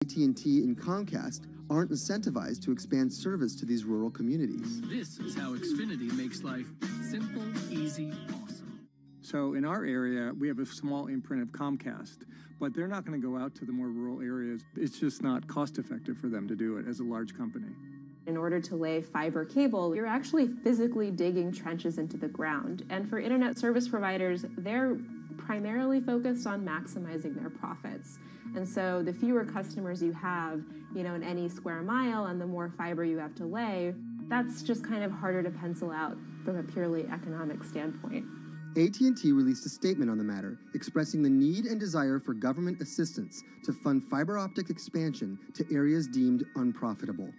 AT&T and Comcast aren't incentivized to expand service to these rural communities. This is how Xfinity makes life simple, easy, awesome. So in our area, we have a small imprint of Comcast, but they're not going to go out to the more rural areas. It's just not cost effective for them to do it as a large company. In order to lay fiber cable, you're actually physically digging trenches into the ground. And for internet service providers, they're primarily focused on maximizing their profits. And so the fewer customers you have, in any square mile and the more fiber you have to lay, that's just kind of harder to pencil out from a purely economic standpoint. AT&T released a statement on the matter, expressing the need and desire for government assistance to fund fiber optic expansion to areas deemed unprofitable.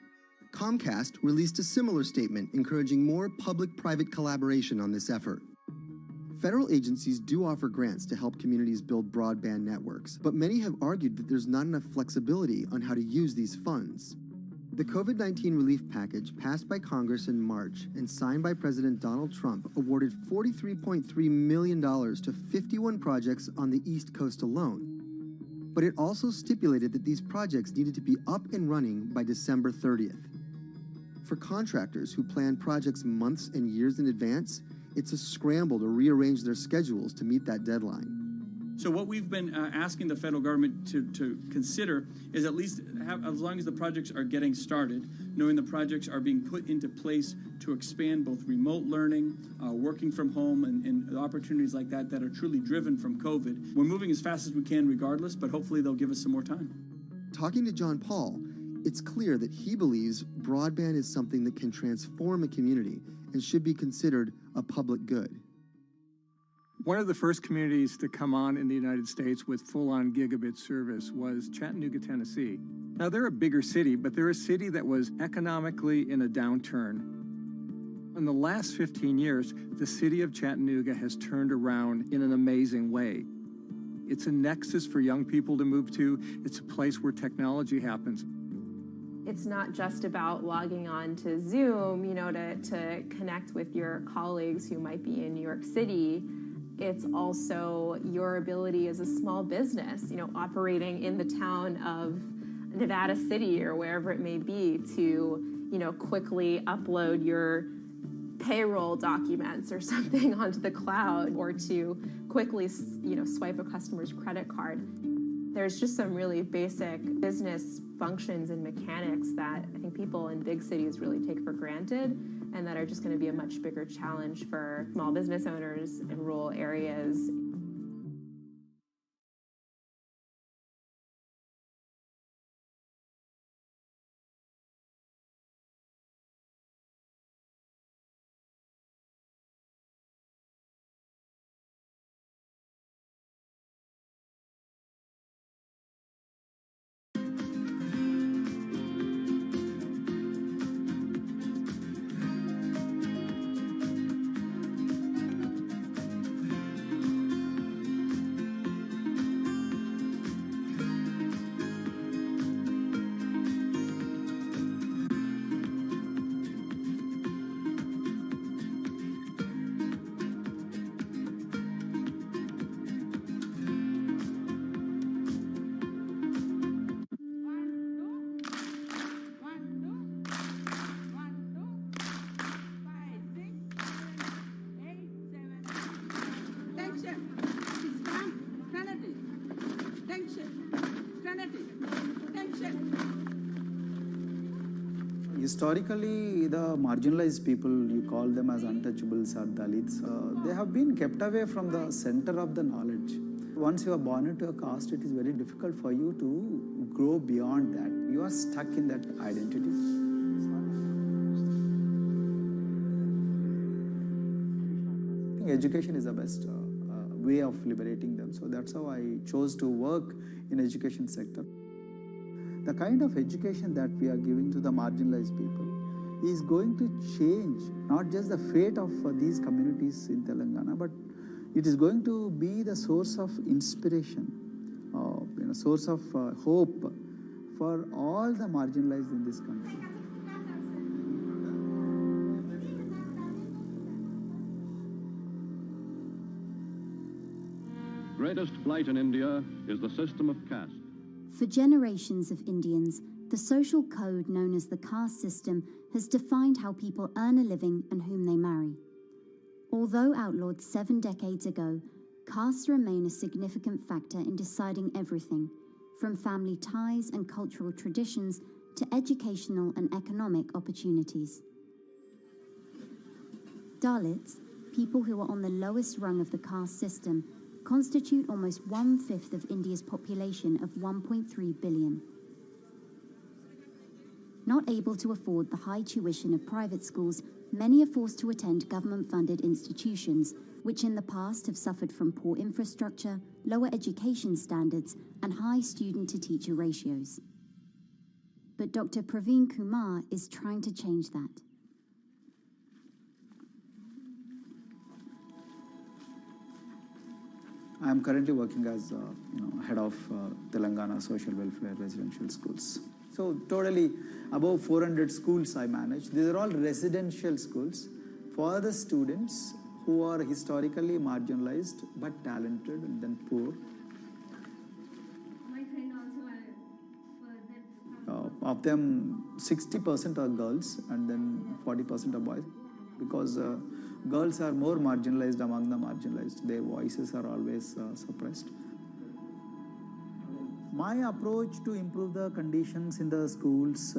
Comcast released a similar statement, encouraging more public-private collaboration on this effort. Federal agencies do offer grants to help communities build broadband networks, but many have argued that there's not enough flexibility on how to use these funds. The COVID-19 relief package passed by Congress in March and signed by President Donald Trump awarded $43.3 million to 51 projects on the East Coast alone. But it also stipulated that these projects needed to be up and running by December 30th. For contractors who plan projects months and years in advance, it's a scramble to rearrange their schedules to meet that deadline. So what we've been asking the federal government to consider is at least have, as long as the projects are getting started, knowing the projects are being put into place to expand both remote learning, working from home, and opportunities like that that are truly driven from COVID. We're moving as fast as we can regardless, but hopefully they'll give us some more time. Talking to John Paul, it's clear that he believes broadband is something that can transform a community and should be considered a public good. One of the first communities to come on in the United States with full-on gigabit service was Chattanooga, Tennessee. Now, they're a bigger city, but they're a city that was economically in a downturn. In the last 15 years, the city of Chattanooga has turned around in an amazing way. It's a nexus for young people to move to. It's a place where technology happens. It's not just about logging on to Zoom, to connect with your colleagues who might be in New York City. It's also your ability as a small business, operating in the town of Nevada City or wherever it may be to, quickly upload your payroll documents or something onto the cloud, or to quickly, swipe a customer's credit card. There's just some really basic business functions and mechanics that I think people in big cities really take for granted, and that are just going to be a much bigger challenge for small business owners in rural areas. Historically, the marginalized people, you call them as untouchables or Dalits, they have been kept away from the center of the knowledge. Once you are born into a caste, it is very difficult for you to grow beyond that. You are stuck in that identity. I think education is the best way of liberating them. So that's how I chose to work in education sector. The kind of education that we are giving to the marginalized people is going to change not just the fate of these communities in Telangana, but it is going to be the source of inspiration, source of hope for all the marginalized in this country. Greatest blight in India is the system of caste. For generations of Indians, the social code known as the caste system has defined how people earn a living and whom they marry. Although outlawed 7 decades ago, castes remain a significant factor in deciding everything, from family ties and cultural traditions to educational and economic opportunities. Dalits, people who are on the lowest rung of the caste system, constitute almost 1/5 of India's population of 1.3 billion. Not able to afford the high tuition of private schools, many are forced to attend government-funded institutions, which in the past have suffered from poor infrastructure, lower education standards, and high student-to-teacher ratios. But Dr. Praveen Kumar is trying to change that. I am currently working as head of Telangana Social Welfare Residential Schools. So totally above 400 schools I manage. These are all residential schools for the students who are historically marginalized but talented and then poor. My friend also Of them, 60% are girls and then 40% are boys, because girls are more marginalized among the marginalized. Their voices are always suppressed. My approach to improve the conditions in the schools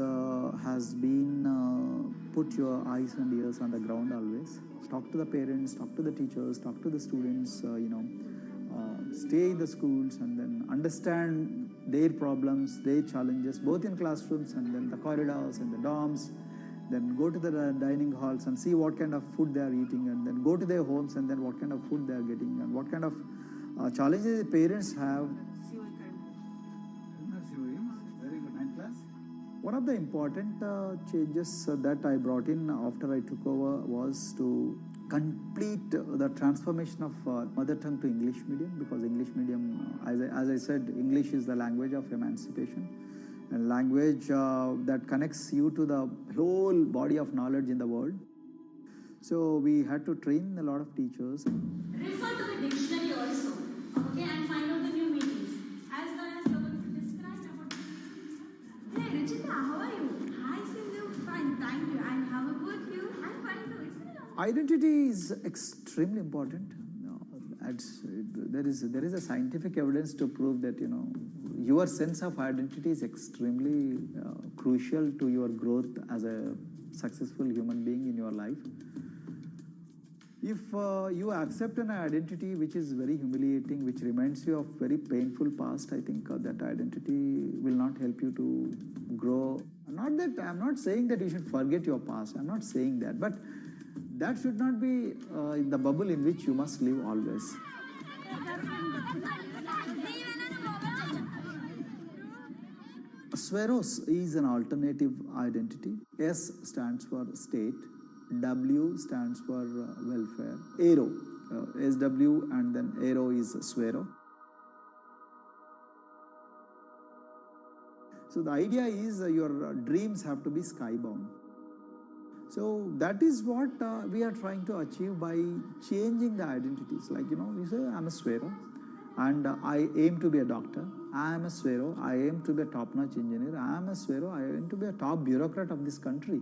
has been put your eyes and ears on the ground always. Talk to the parents, talk to the teachers, talk to the students, stay in the schools and then understand their problems, their challenges, both in classrooms and then the corridors and the dorms. Then go to the dining halls and see what kind of food they are eating, and then go to their homes and then what kind of food they are getting and what kind of challenges the parents have. One of the important changes that I brought in after I took over was to complete the transformation of mother tongue to English medium, because English medium, as I said, English is the language of emancipation. A language that connects you to the whole body of knowledge in the world. So we had to train a lot of teachers. refer to the dictionary also, okay, and find out the new meanings. As well as someone described about. Hey, Ruchita, how are you? Hi, Sindhu. Fine, thank you. And how about you? I'm fine too. It's been a long time. Identity is extremely important. There is a scientific evidence to prove that your sense of identity is extremely crucial to your growth as a successful human being in your life. If you accept an identity which is very humiliating, which reminds you of very painful past, I think that identity will not help you to grow. I'm not saying that you should forget your past. I'm not saying that, but that should not be the bubble in which you must live always. Sweros is an alternative identity. S stands for state, W stands for welfare, Aero, SW and then Aero is Swero. So the idea is your dreams have to be skybound. So that is what we are trying to achieve by changing the identities. Like, you say, I'm a Swero and I aim to be a doctor. I am a Swero. I aim to be a top-notch engineer. I am a Swero. I aim to be a top bureaucrat of this country.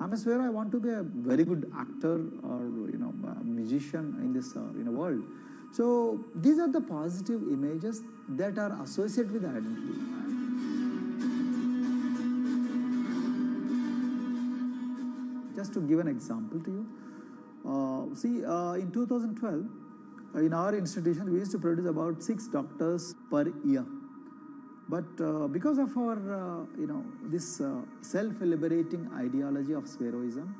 I'm a Swero. I want to be a very good actor or, a musician in this world. So these are the positive images that are associated with the identity. Just to give an example to you, in 2012, in our institution, we used to produce about 6 doctors per year. But because of our, this self-liberating ideology of Sveroism,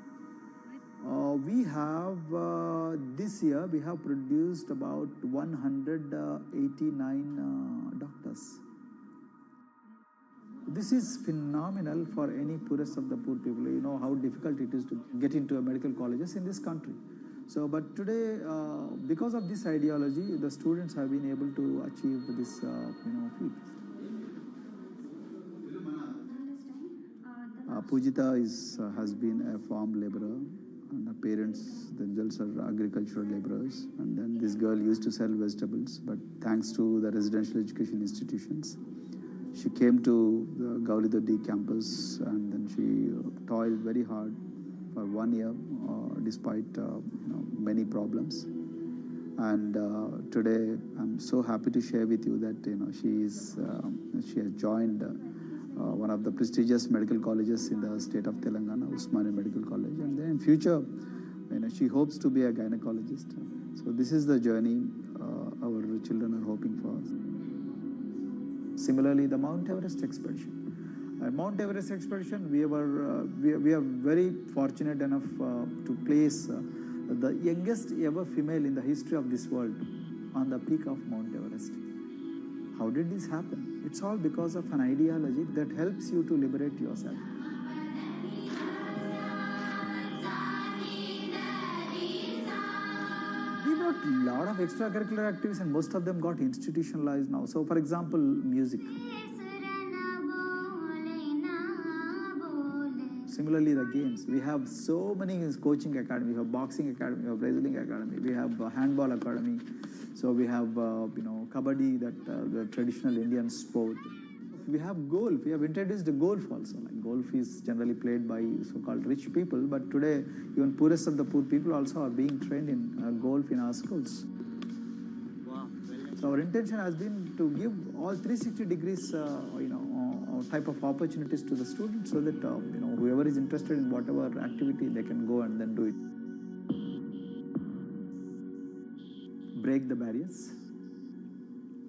we have, this year, we have produced about 189 doctors. This is phenomenal for any poorest of the poor people. You know how difficult it is to get into medical colleges in this country. So, but today, because of this ideology, the students have been able to achieve this, feat. Pujita has been a farm laborer, and her parents themselves are agricultural laborers. And then this girl used to sell vegetables, but thanks to the residential education institutions, She came to the Gaulidoddi campus and then she toiled very hard for 1 year despite many problems. And today I'm so happy to share with you that she has joined one of the prestigious medical colleges in the state of Telangana, Usmania Medical College, and then in future she hopes to be a gynecologist. So this is the journey our children are hoping for. Similarly, the Mount Everest expedition. Mount Everest expedition, we are very fortunate enough to place the youngest ever female in the history of this world on the peak of Mount Everest. How did this happen? It's all because of an ideology that helps you to liberate yourself. We got a lot of extracurricular activities and most of them got institutionalized now. So for example, music. Similarly, the games. We have so many coaching academy. We have boxing academy, we have wrestling academy, we have handball academy. So we have, kabaddi, the traditional Indian sport. We have golf. We have introduced the golf also. Like golf is generally played by so-called rich people, but today even poorest of the poor people also are being trained in golf in our schools. Wow. So our intention has been to give all 360 degrees, type of opportunities to the students so that whoever is interested in whatever activity they can go and then do it. Break the barriers,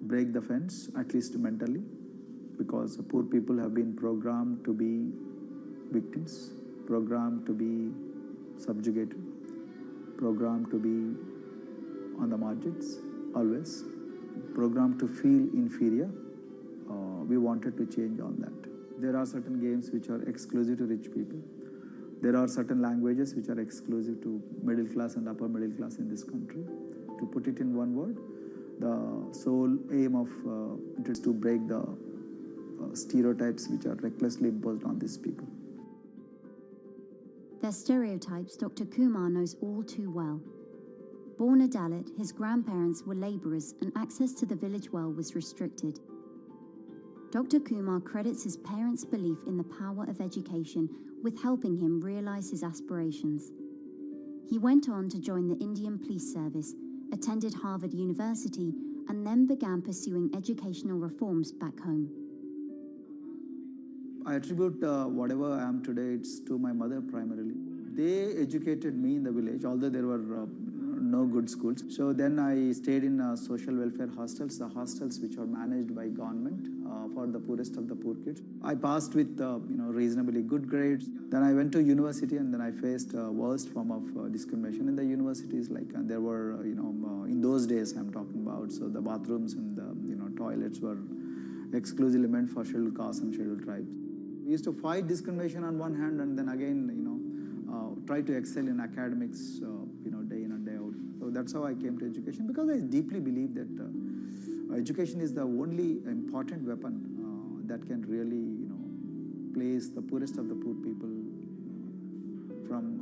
break the fence, at least mentally, because poor people have been programmed to be victims, programmed to be subjugated, programmed to be on the margins, always, programmed to feel inferior. We wanted to change all that. There are certain games which are exclusive to rich people. There are certain languages which are exclusive to middle class and upper middle class in this country. To put it in one word, the sole aim of it is to break the stereotypes which are recklessly imposed on these people. Their stereotypes Dr. Kumar knows all too well. Born a Dalit, his grandparents were labourers and access to the village well was restricted. Dr. Kumar credits his parents' belief in the power of education with helping him realise his aspirations. He went on to join the Indian Police Service, attended Harvard University, and then began pursuing educational reforms back home. I attribute whatever I am today, it's to my mother primarily. They educated me in the village, although there were no good schools. So then I stayed in social welfare hostels, the hostels which are managed by government for the poorest of the poor kids. I passed with reasonably good grades. Then I went to university and then I faced worst form of discrimination in the universities. Like there were, in those days I'm talking about, so the bathrooms and the toilets were exclusively meant for scheduled castes and scheduled tribes. We used to fight discrimination on one hand and then again, try to excel in academics, day in and day out. So that's how I came to education, because I deeply believe that education is the only important weapon that can really, place the poorest of the poor people from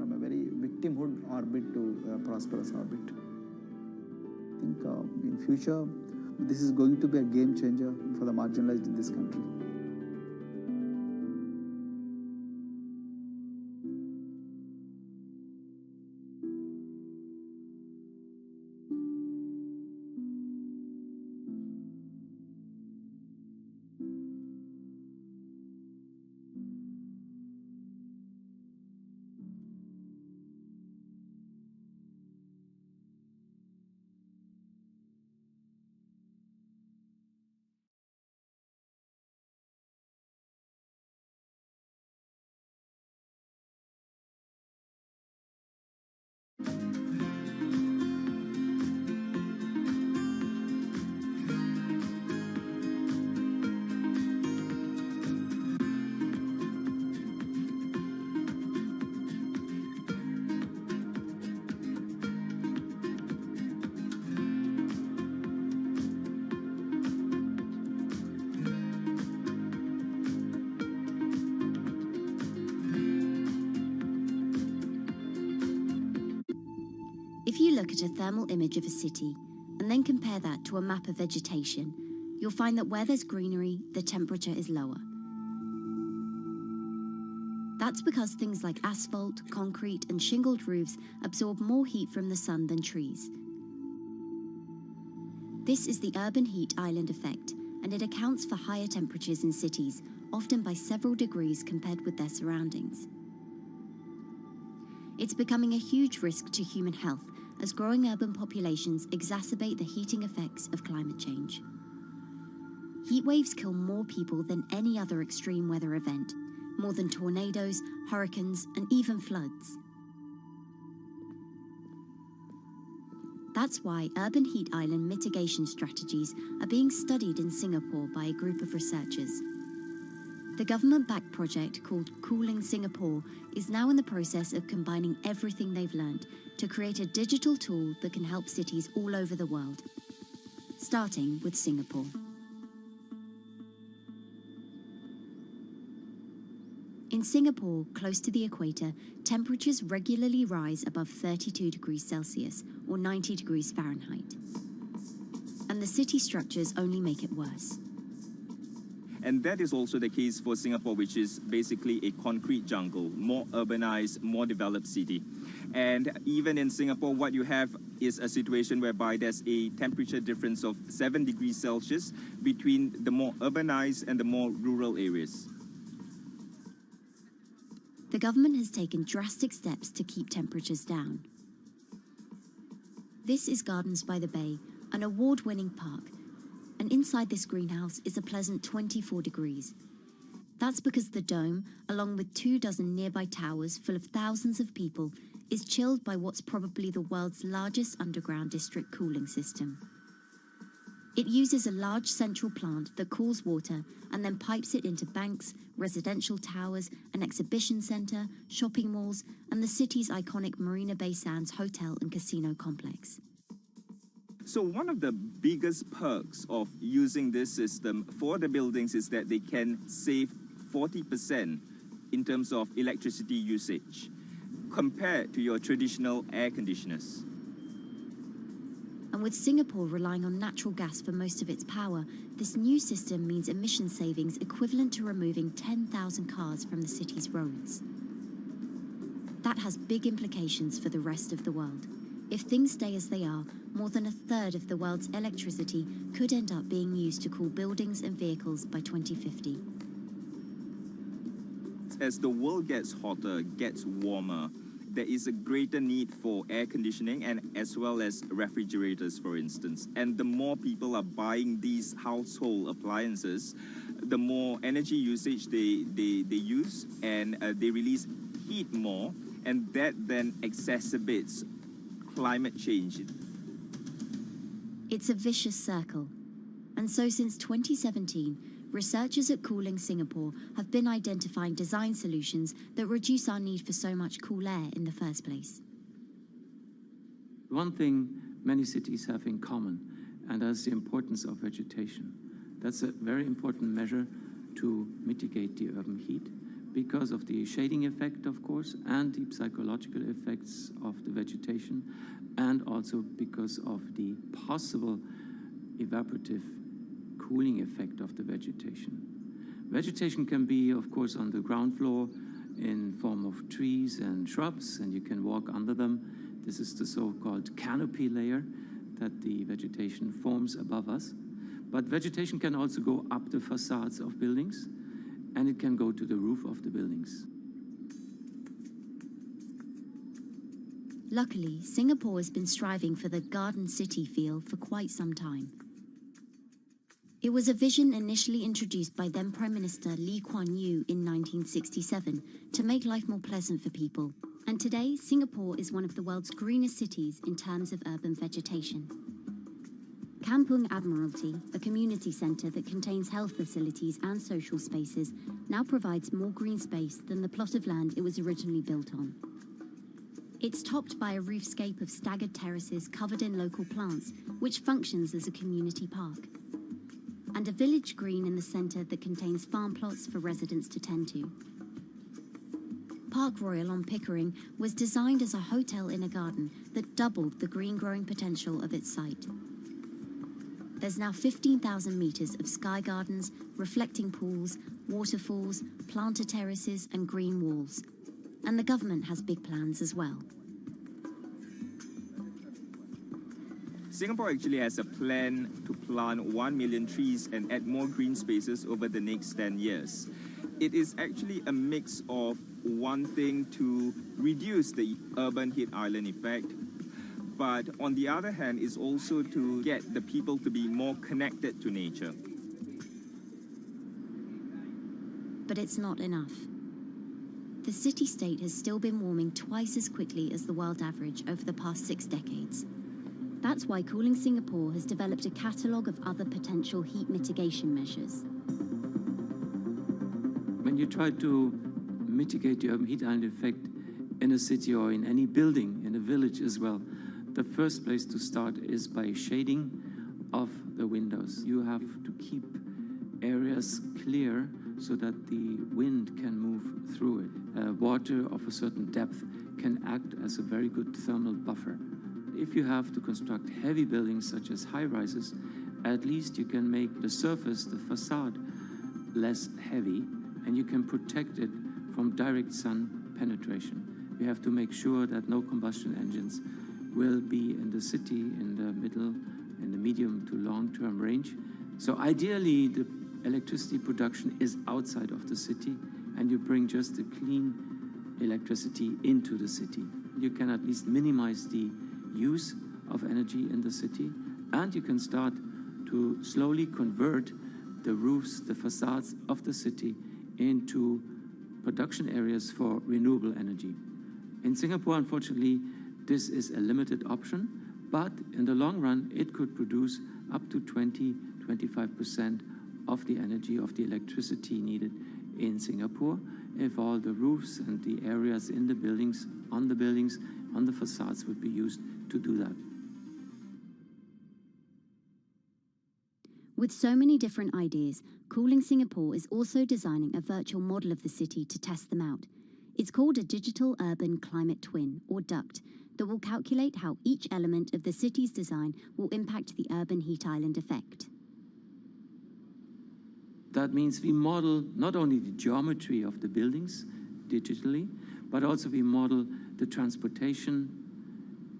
a very victimhood orbit to a prosperous orbit. I think in future, this is going to be a game changer for the marginalized in this country. If you look at a thermal image of a city and then compare that to a map of vegetation, you'll find that where there's greenery, the temperature is lower. That's because things like asphalt, concrete, and shingled roofs absorb more heat from the sun than trees. This is the urban heat island effect, and it accounts for higher temperatures in cities, often by several degrees compared with their surroundings. It's becoming a huge risk to human health as growing urban populations exacerbate the heating effects of climate change. Heat waves kill more people than any other extreme weather event, more than tornadoes, hurricanes, and even floods. That's why urban heat island mitigation strategies are being studied in Singapore by a group of researchers. The government-backed project called Cooling Singapore is now in the process of combining everything they've learned to create a digital tool that can help cities all over the world, starting with Singapore. In Singapore, close to the equator, temperatures regularly rise above 32 degrees Celsius or 90 degrees Fahrenheit. And the city structures only make it worse. And that is also the case for Singapore, which is basically a concrete jungle, more urbanized, more developed city. And even in Singapore, what you have is a situation whereby there's a temperature difference of 7 degrees Celsius between the more urbanized and the more rural areas. The government has taken drastic steps to keep temperatures down. This is Gardens by the Bay, an award-winning park, and inside this greenhouse is a pleasant 24 degrees. That's because the dome, along with 24 nearby towers full of thousands of people, is chilled by what's probably the world's largest underground district cooling system. It uses a large central plant that cools water and then pipes it into banks, residential towers, an exhibition centre, shopping malls, and the city's iconic Marina Bay Sands hotel and casino complex. So one of the biggest perks of using this system for the buildings is that they can save 40% in terms of electricity usage compared to your traditional air conditioners. And with Singapore relying on natural gas for most of its power, this new system means emission savings equivalent to removing 10,000 cars from the city's roads. That has big implications for the rest of the world. If things stay as they are, more than a third of the world's electricity could end up being used to cool buildings and vehicles by 2050. As the world gets hotter, gets warmer, there is a greater need for air conditioning and as well as refrigerators, for instance. And the more people are buying these household appliances, the more energy usage they use, and they release heat more, and that then exacerbates climate change. It's a vicious circle. And so since 2017, researchers at Cooling Singapore have been identifying design solutions that reduce our need for so much cool air in the first place. One thing many cities have in common, and that's the importance of vegetation. That's a very important measure to mitigate the urban heat because of the shading effect, of course, and the psychological effects of the vegetation, and also because of the possible evaporative cooling effect of the vegetation. Vegetation can be, of course, on the ground floor in form of trees and shrubs, and you can walk under them. This is the so-called canopy layer that the vegetation forms above us. But vegetation can also go up the facades of buildings, and it can go to the roof of the buildings. Luckily, Singapore has been striving for the garden city feel for quite some time. It was a vision initially introduced by then Prime Minister Lee Kuan Yew in 1967 to make life more pleasant for people. And today, Singapore is one of the world's greenest cities in terms of urban vegetation. Kampung Admiralty, a community centre that contains health facilities and social spaces, now provides more green space than the plot of land it was originally built on. It's topped by a roofscape of staggered terraces covered in local plants, which functions as a community park, and a village green in the centre that contains farm plots for residents to tend to. Park Royal on Pickering was designed as a hotel in a garden that doubled the green growing potential of its site. There's now 15,000 metres of sky gardens, reflecting pools, waterfalls, planter terraces and green walls. And the government has big plans as well. Singapore actually has a plan to plant 1 million trees and add more green spaces over the next 10 years. It is actually a mix of wanting to reduce the urban heat island effect, but on the other hand is also to get the people to be more connected to nature. But it's not enough. The city-state has still been warming twice as quickly as the world average over the past 6 decades. That's why Cooling Singapore has developed a catalogue of other potential heat mitigation measures. When you try to mitigate the urban heat island effect in a city or in any building, in a village as well, the first place to start is by shading of the windows. You have to keep areas clear so that the wind can move through it. Water of a certain depth can act as a very good thermal buffer. If you have to construct heavy buildings such as high-rises, at least you can make the surface, the facade, less heavy, and you can protect it from direct sun penetration. You have to make sure that no combustion engines will be in the city in the middle, in the medium to long-term range. So ideally, the electricity production is outside of the city, and you bring just the clean electricity into the city. You can at least minimize the use of energy in the city, and you can start to slowly convert the roofs, the facades of the city into production areas for renewable energy. In Singapore, unfortunately, this is a limited option, but in the long run, it could produce up to 20-25% of the energy, of the electricity needed in Singapore if all the roofs and the areas in the buildings, on the facades would be used to do that. With so many different ideas, Cooling Singapore is also designing a virtual model of the city to test them out. It's called a Digital Urban Climate Twin, or DUCT, that will calculate how each element of the city's design will impact the urban heat island effect. That means we model not only the geometry of the buildings digitally, but also we model the transportation,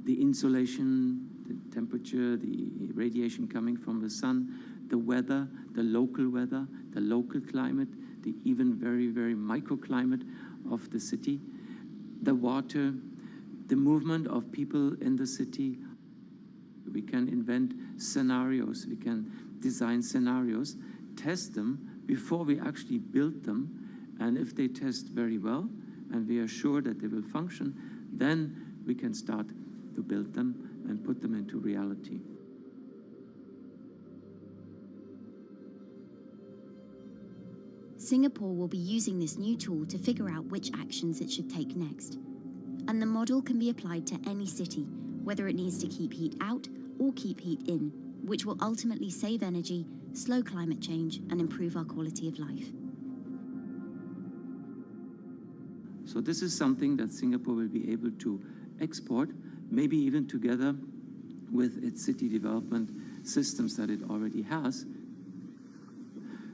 the insulation, the temperature, the radiation coming from the sun, the weather, the local climate, the even very, very microclimate of the city, the water, the movement of people in the city. We can invent scenarios, we can design scenarios, test them before we actually build them, and if they test very well and we are sure that they will function, then we can start to build them and put them into reality. Singapore will be using this new tool to figure out which actions it should take next. And the model can be applied to any city, whether it needs to keep heat out or keep heat in, which will ultimately save energy, slow climate change, and improve our quality of life. So this is something that Singapore will be able to export, maybe even together with its city development systems that it already has.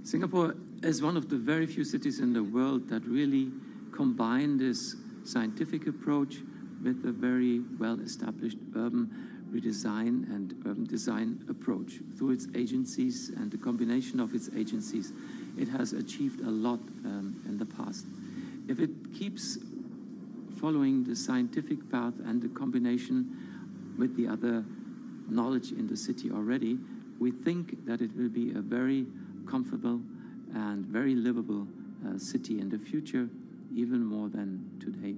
Singapore is one of the very few cities in the world that really combine this scientific approach with a very well-established urban redesign and urban design approach. Through its agencies and the combination of its agencies, it has achieved a lot in the past. If it keeps following the scientific path and the combination with the other knowledge in the city already, we think that it will be a very comfortable and very livable city in the future, even more than today.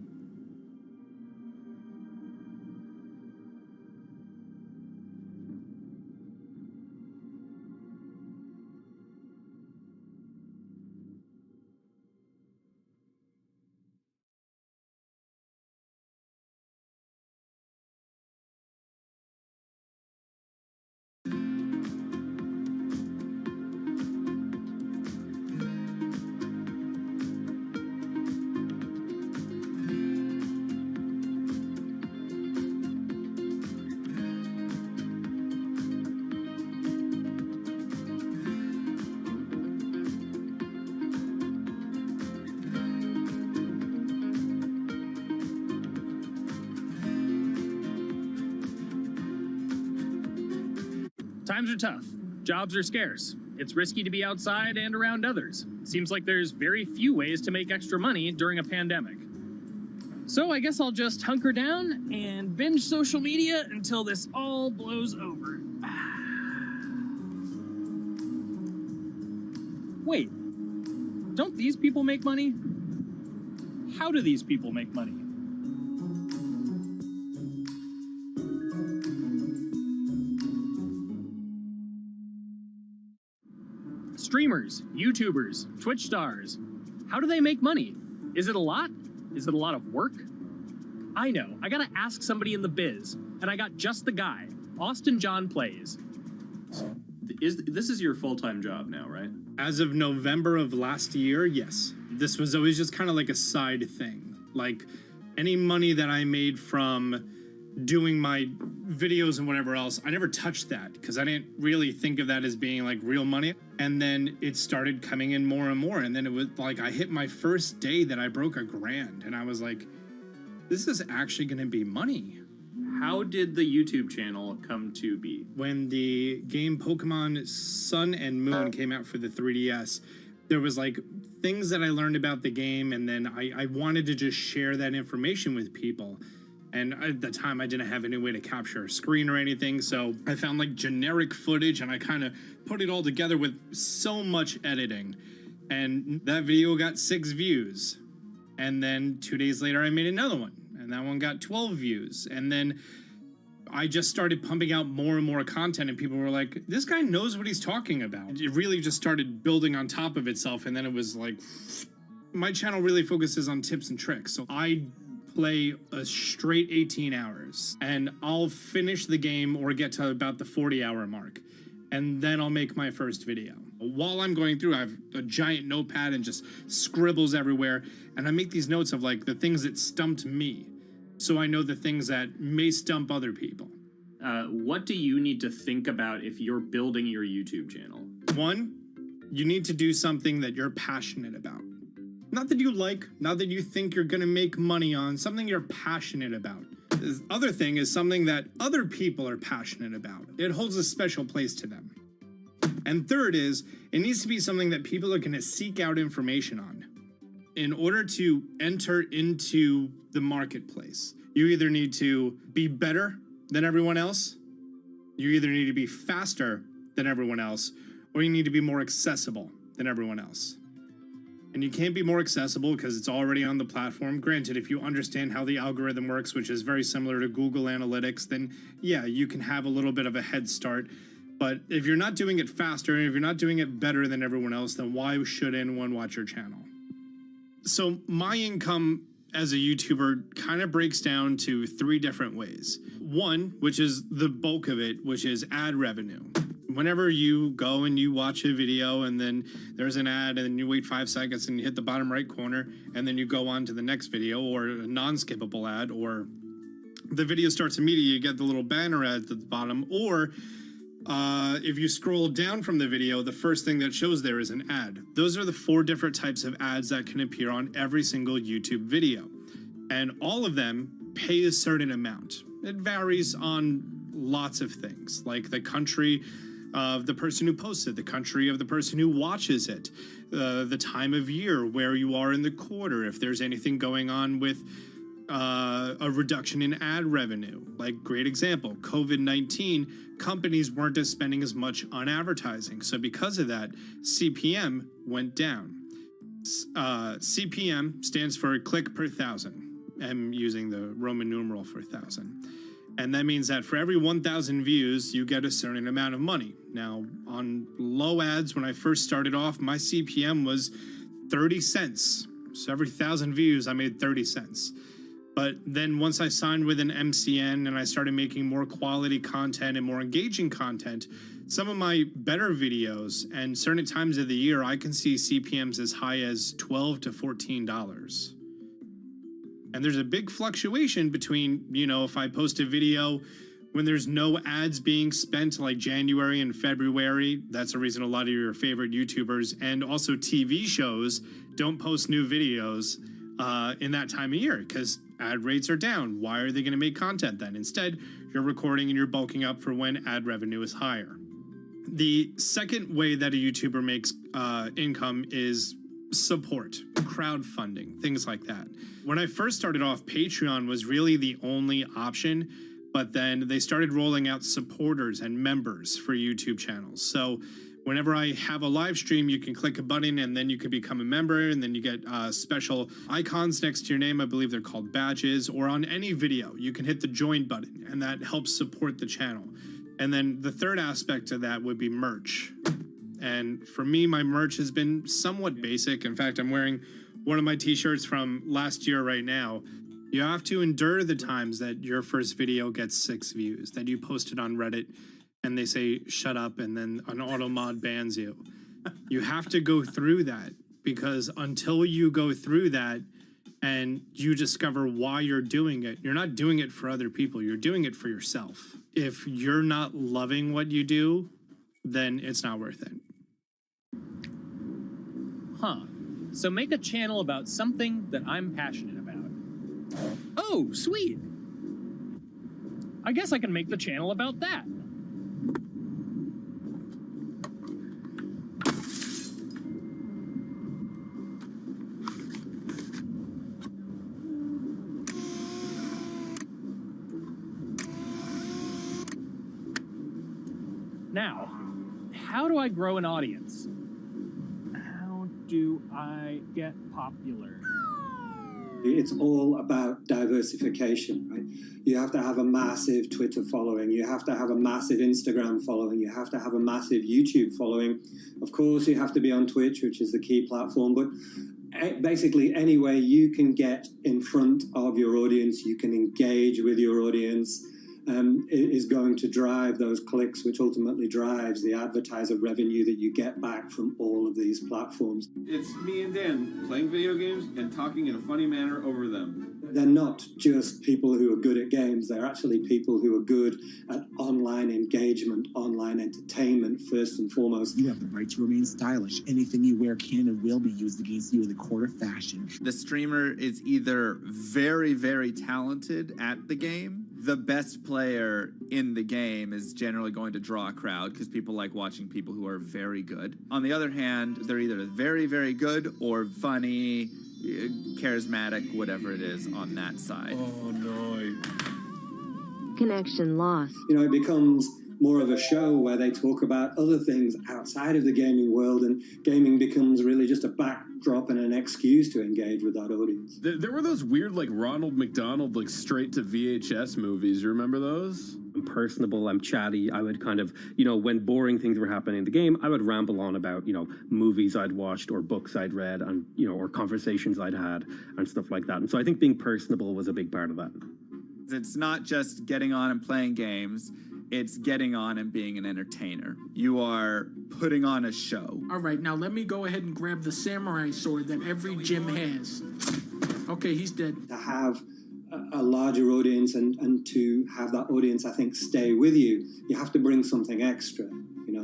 Times are tough. Jobs are scarce. It's risky to be outside and around others. Seems like there's very few ways to make extra money during a pandemic. So I guess I'll just hunker down and binge social media until this all blows over. Wait, don't these people make money? How do these people make money? Streamers, YouTubers, Twitch stars. How do they make money? Is it a lot? Is it a lot of work? I know, I gotta ask somebody in the biz, and I got just the guy. Austin John Plays. This is your full-time job now, right? As of November of last year, yes. This was always just kind of like a side thing. Like, any money that I made from doing my videos and whatever else, I never touched that because I didn't really think of that as being like real money. And then it started coming in more and more. And then it was like I hit my first day that I broke $1,000 and I was like, this is actually going to be money. How did the YouTube channel come to be? When the game Pokemon Sun and Moon came out for the 3DS, there was like things that I learned about the game, and then I wanted to just share that information with people. And at the time, I didn't have any way to capture a screen or anything, so I found like generic footage and I kind of put it all together with so much editing. And that video got 6 views. And then 2 days later, I made another one, and that one got 12 views. And then I just started pumping out more and more content, and people were like, this guy knows what he's talking about. It really just started building on top of itself, and then it was like, my channel really focuses on tips and tricks. So I play a straight 18 hours, and I'll finish the game or get to about the 40-hour mark, and then I'll make my first video. While I'm going through, I have a giant notepad and just scribbles everywhere, and I make these notes of like the things that stumped me, so I know the things that may stump other people. What do you need to think about if you're building your YouTube channel? 1, you need to do something that you're passionate about. Not that you like, not that you think you're gonna make money on, something you're passionate about. The other thing is something that other people are passionate about. It holds a special place to them. And third is, it needs to be something that people are gonna seek out information on. In order to enter into the marketplace, you either need to be better than everyone else, you either need to be faster than everyone else, or you need to be more accessible than everyone else. And you can't be more accessible because it's already on the platform. Granted, if you understand how the algorithm works, which is very similar to Google Analytics, then yeah, you can have a little bit of a head start. But if you're not doing it faster, and if you're not doing it better than everyone else, then why should anyone watch your channel? So my income as a YouTuber kind of breaks down to 3 different ways. 1, which is the bulk of it, which is ad revenue. Whenever you go and you watch a video and then there's an ad and then you wait 5 seconds and you hit the bottom right corner and then you go on to the next video, or a non-skippable ad, or the video starts immediately, you get the little banner ad at the bottom, or if you scroll down from the video, the first thing that shows there is an ad. Those are the 4 different types of ads that can appear on every single YouTube video. And all of them pay a certain amount. It varies on lots of things, like the country of the person who posts it, the country of the person who watches it, the time of year, where you are in the quarter, if there's anything going on with a reduction in ad revenue. Like, great example, COVID-19, companies weren't spending as much on advertising. So because of that, CPM went down. CPM stands for click per thousand. I'm using the Roman numeral for 1,000. And that means that for every 1,000 views, you get a certain amount of money. Now, on low ads, when I first started off, my CPM was 30 cents. So every 1,000 views, I made 30 cents. But then once I signed with an MCN and I started making more quality content and more engaging content, some of my better videos and certain times of the year, I can see CPMs as high as $12 to $14. And there's a big fluctuation between, you know, if I post a video when there's no ads being spent, like January and February, that's the reason a lot of your favorite YouTubers and also TV shows don't post new videos in that time of year because ad rates are down. Why are they going to make content then? Instead, you're recording and you're bulking up for when ad revenue is higher. The second way that a YouTuber makes income is support, crowdfunding, things like that. When I first started off, Patreon was really the only option, but then they started rolling out supporters and members for YouTube channels. So whenever I have a live stream, you can click a button and then you can become a member, and then you get special icons next to your name. I believe they're called badges, or on any video, you can hit the join button, and that helps support the channel. And then the third aspect of that would be merch. And for me, my merch has been somewhat basic. In fact, I'm wearing one of my t-shirts from last year right now. You have to endure the times that your first video gets 6 views, that you post it on Reddit and they say, shut up, and then an auto mod bans you. You have to go through that, because until you go through that and you discover why you're doing it, you're not doing it for other people, you're doing it for yourself. If you're not loving what you do, then it's not worth it. Huh. So make a channel about something that I'm passionate about. Oh, sweet. I guess I can make the channel about that. Now, how do I grow an audience? How do I get popular? It's all about diversification, right? You have to have a massive Twitter following. You have to have a massive Instagram following. You have to have a massive YouTube following. Of course, you have to be on Twitch, which is the key platform. But basically, any way you can get in front of your audience, you can engage with your audience, is going to drive those clicks, which ultimately drives the advertiser revenue that you get back from all of these platforms. It's me and Dan playing video games and talking in a funny manner over them. They're not just people who are good at games, they're actually people who are good at online engagement, online entertainment, first and foremost. You have the right to remain stylish. Anything you wear can and will be used against you in the court of fashion. The streamer is either very, very talented at the game. The best player in the game is generally going to draw a crowd because people like watching people who are very good. On the other hand, they're either very, very good or funny, charismatic, whatever it is on that side. Oh, no. Connection lost. You know, it becomes more of a show where they talk about other things outside of the gaming world, and gaming becomes really just a backdrop and an excuse to engage with that audience. There were those weird, like, Ronald McDonald, like, straight to VHS movies. You remember those? I'm personable, I'm chatty. I would kind of, when boring things were happening in the game, I would ramble on about, movies I'd watched or books I'd read and, or conversations I'd had and stuff like that. And so I think being personable was a big part of that. It's not just getting on and playing games. It's getting on and being an entertainer. You are putting on a show. All right, now let me go ahead and grab the samurai sword that every gym has. Okay, he's dead. To have a larger audience and to have that audience, I think, stay with you, you have to bring something extra.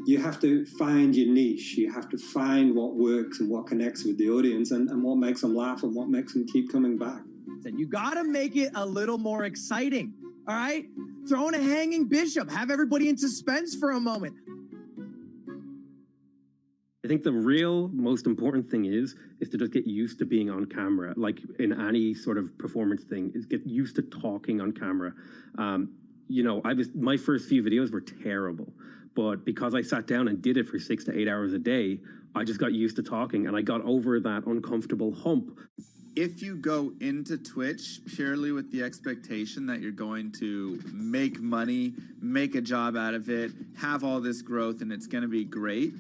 You have to find your niche. You have to find what works and what connects with the audience and what makes them laugh and what makes them keep coming back. You gotta make it a little more exciting, all right? Throw in a hanging bishop. Have everybody in suspense for a moment. I think the real most important thing is to just get used to being on camera. Like in any sort of performance thing, is get used to talking on camera. My first few videos were terrible, but because I sat down and did it for 6 to 8 hours a day, I just got used to talking and I got over that uncomfortable hump. If you go into Twitch purely with the expectation that you're going to make money, make a job out of it, have all this growth, and it's going to be great,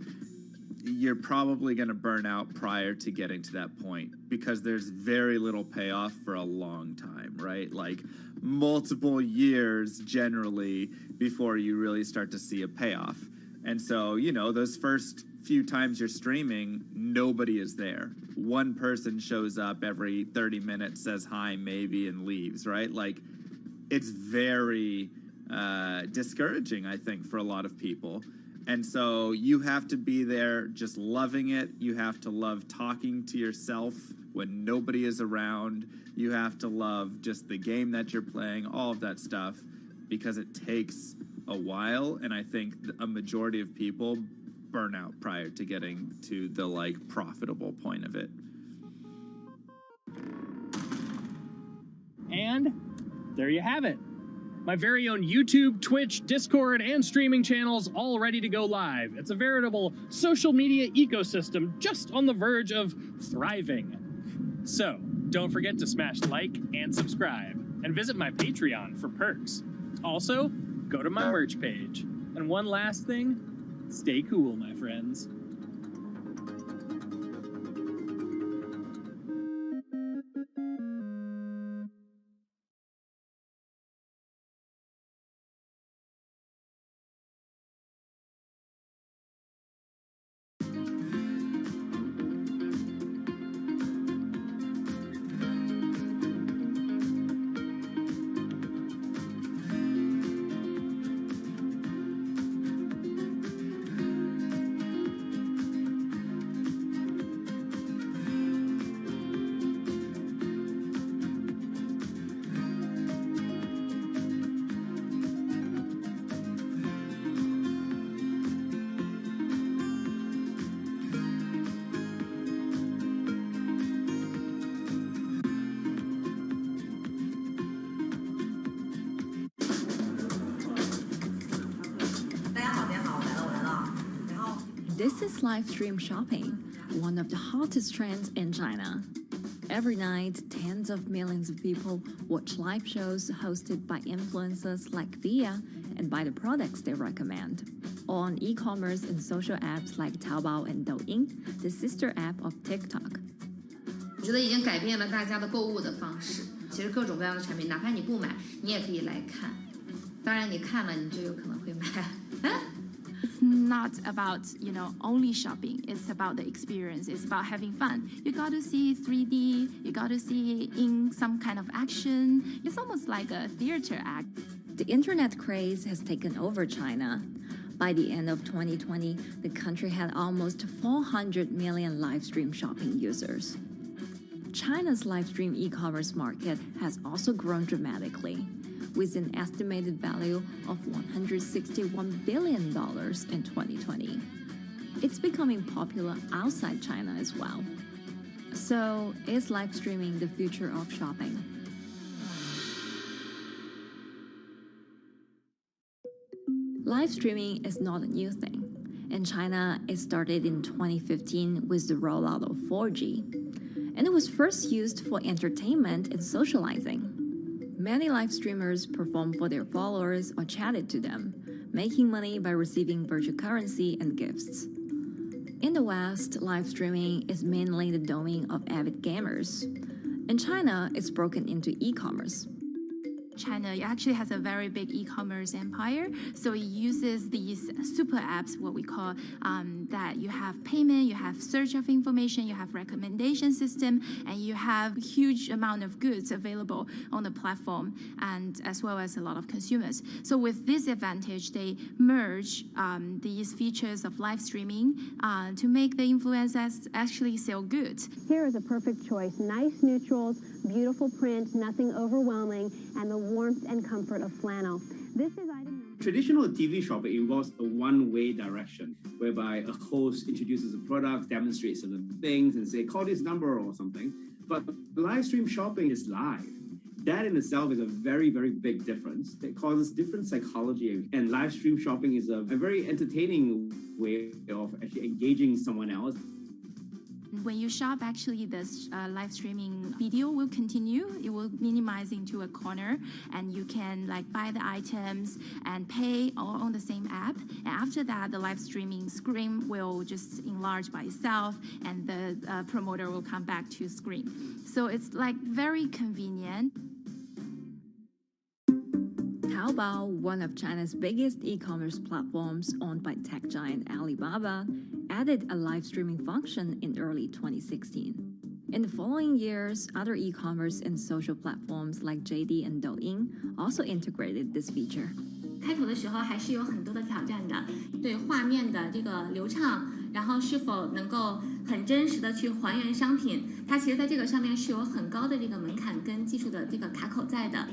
you're probably going to burn out prior to getting to that point because there's very little payoff for a long time, right? Like multiple years generally before you really start to see a payoff. And so, those first few times you're streaming, nobody is there. One person shows up every 30 minutes, says hi, maybe, and leaves, right? Like, it's very discouraging, I think, for a lot of people. And so you have to be there just loving it. You have to love talking to yourself when nobody is around. You have to love just the game that you're playing, all of that stuff, because it takes a while, and I think a majority of people burn out prior to getting to the like profitable point of it. And there you have it. My very own YouTube, Twitch, Discord, and streaming channels all ready to go live. It's a veritable social media ecosystem just on the verge of thriving. So, don't forget to smash like and subscribe, and visit my Patreon for perks. Also, go to my merch page. And one last thing, stay cool, my friends. This is live stream shopping, one of the hottest trends in China. Every night, tens of millions of people watch live shows hosted by influencers like Via and buy the products they recommend. On e-commerce and social apps like Taobao and Douyin, the sister app of TikTok. 我觉得已经改变了大家的购物的方式。其实各种各样的产品，哪怕你不买，你也可以来看。当然，你看了，你就有可能会买。It's not about, only shopping. It's about the experience. It's about having fun. You got to see 3D. You got to see in some kind of action. It's almost like a theater act. The internet craze has taken over China. By the end of 2020, the country had almost 400 million live stream shopping users. China's live stream e-commerce market has also grown dramatically, with an estimated value of $161 billion in 2020. It's becoming popular outside China as well. So, is live streaming the future of shopping? Live streaming is not a new thing. In China, it started in 2015 with the rollout of 4G, and it was first used for entertainment and socializing. Many live streamers performed for their followers or chatted to them, making money by receiving virtual currency and gifts. In the West, live streaming is mainly the domain of avid gamers. In China, it's broken into e-commerce. China actually has a very big e-commerce empire, so it uses these super apps, what we call that you have payment, you have search of information, you have recommendation system, and you have huge amount of goods available on the platform, and as well as a lot of consumers. So with this advantage, they merge these features of live streaming to make the influencers actually sell goods. Here is a perfect choice: nice neutrals, beautiful print, nothing overwhelming, and the warmth and comfort of flannel. This is item. Traditional TV shopping involves a one-way direction, whereby a host introduces a product, demonstrates certain things, and say, call this number or something. But live stream shopping is live. That in itself is a very, very big difference. It causes different psychology, and live stream shopping is a very entertaining way of actually engaging someone else. When you shop, actually, this live streaming video will continue. It will minimize into a corner, and you can buy the items and pay all on the same app. And after that, the live streaming screen will just enlarge by itself, and the promoter will come back to screen. So it's very convenient. Taobao, one of China's biggest e-commerce platforms owned by tech giant Alibaba, added a live streaming function in early 2016. In the following years, other e-commerce and social platforms like JD and Douyin also integrated this feature. 开头的时候还是有很多的挑战的，对画面的这个流畅，然后是否能够很真实的去还原商品，它其实在这个上面是有很高的这个门槛跟技术的这个卡口在的。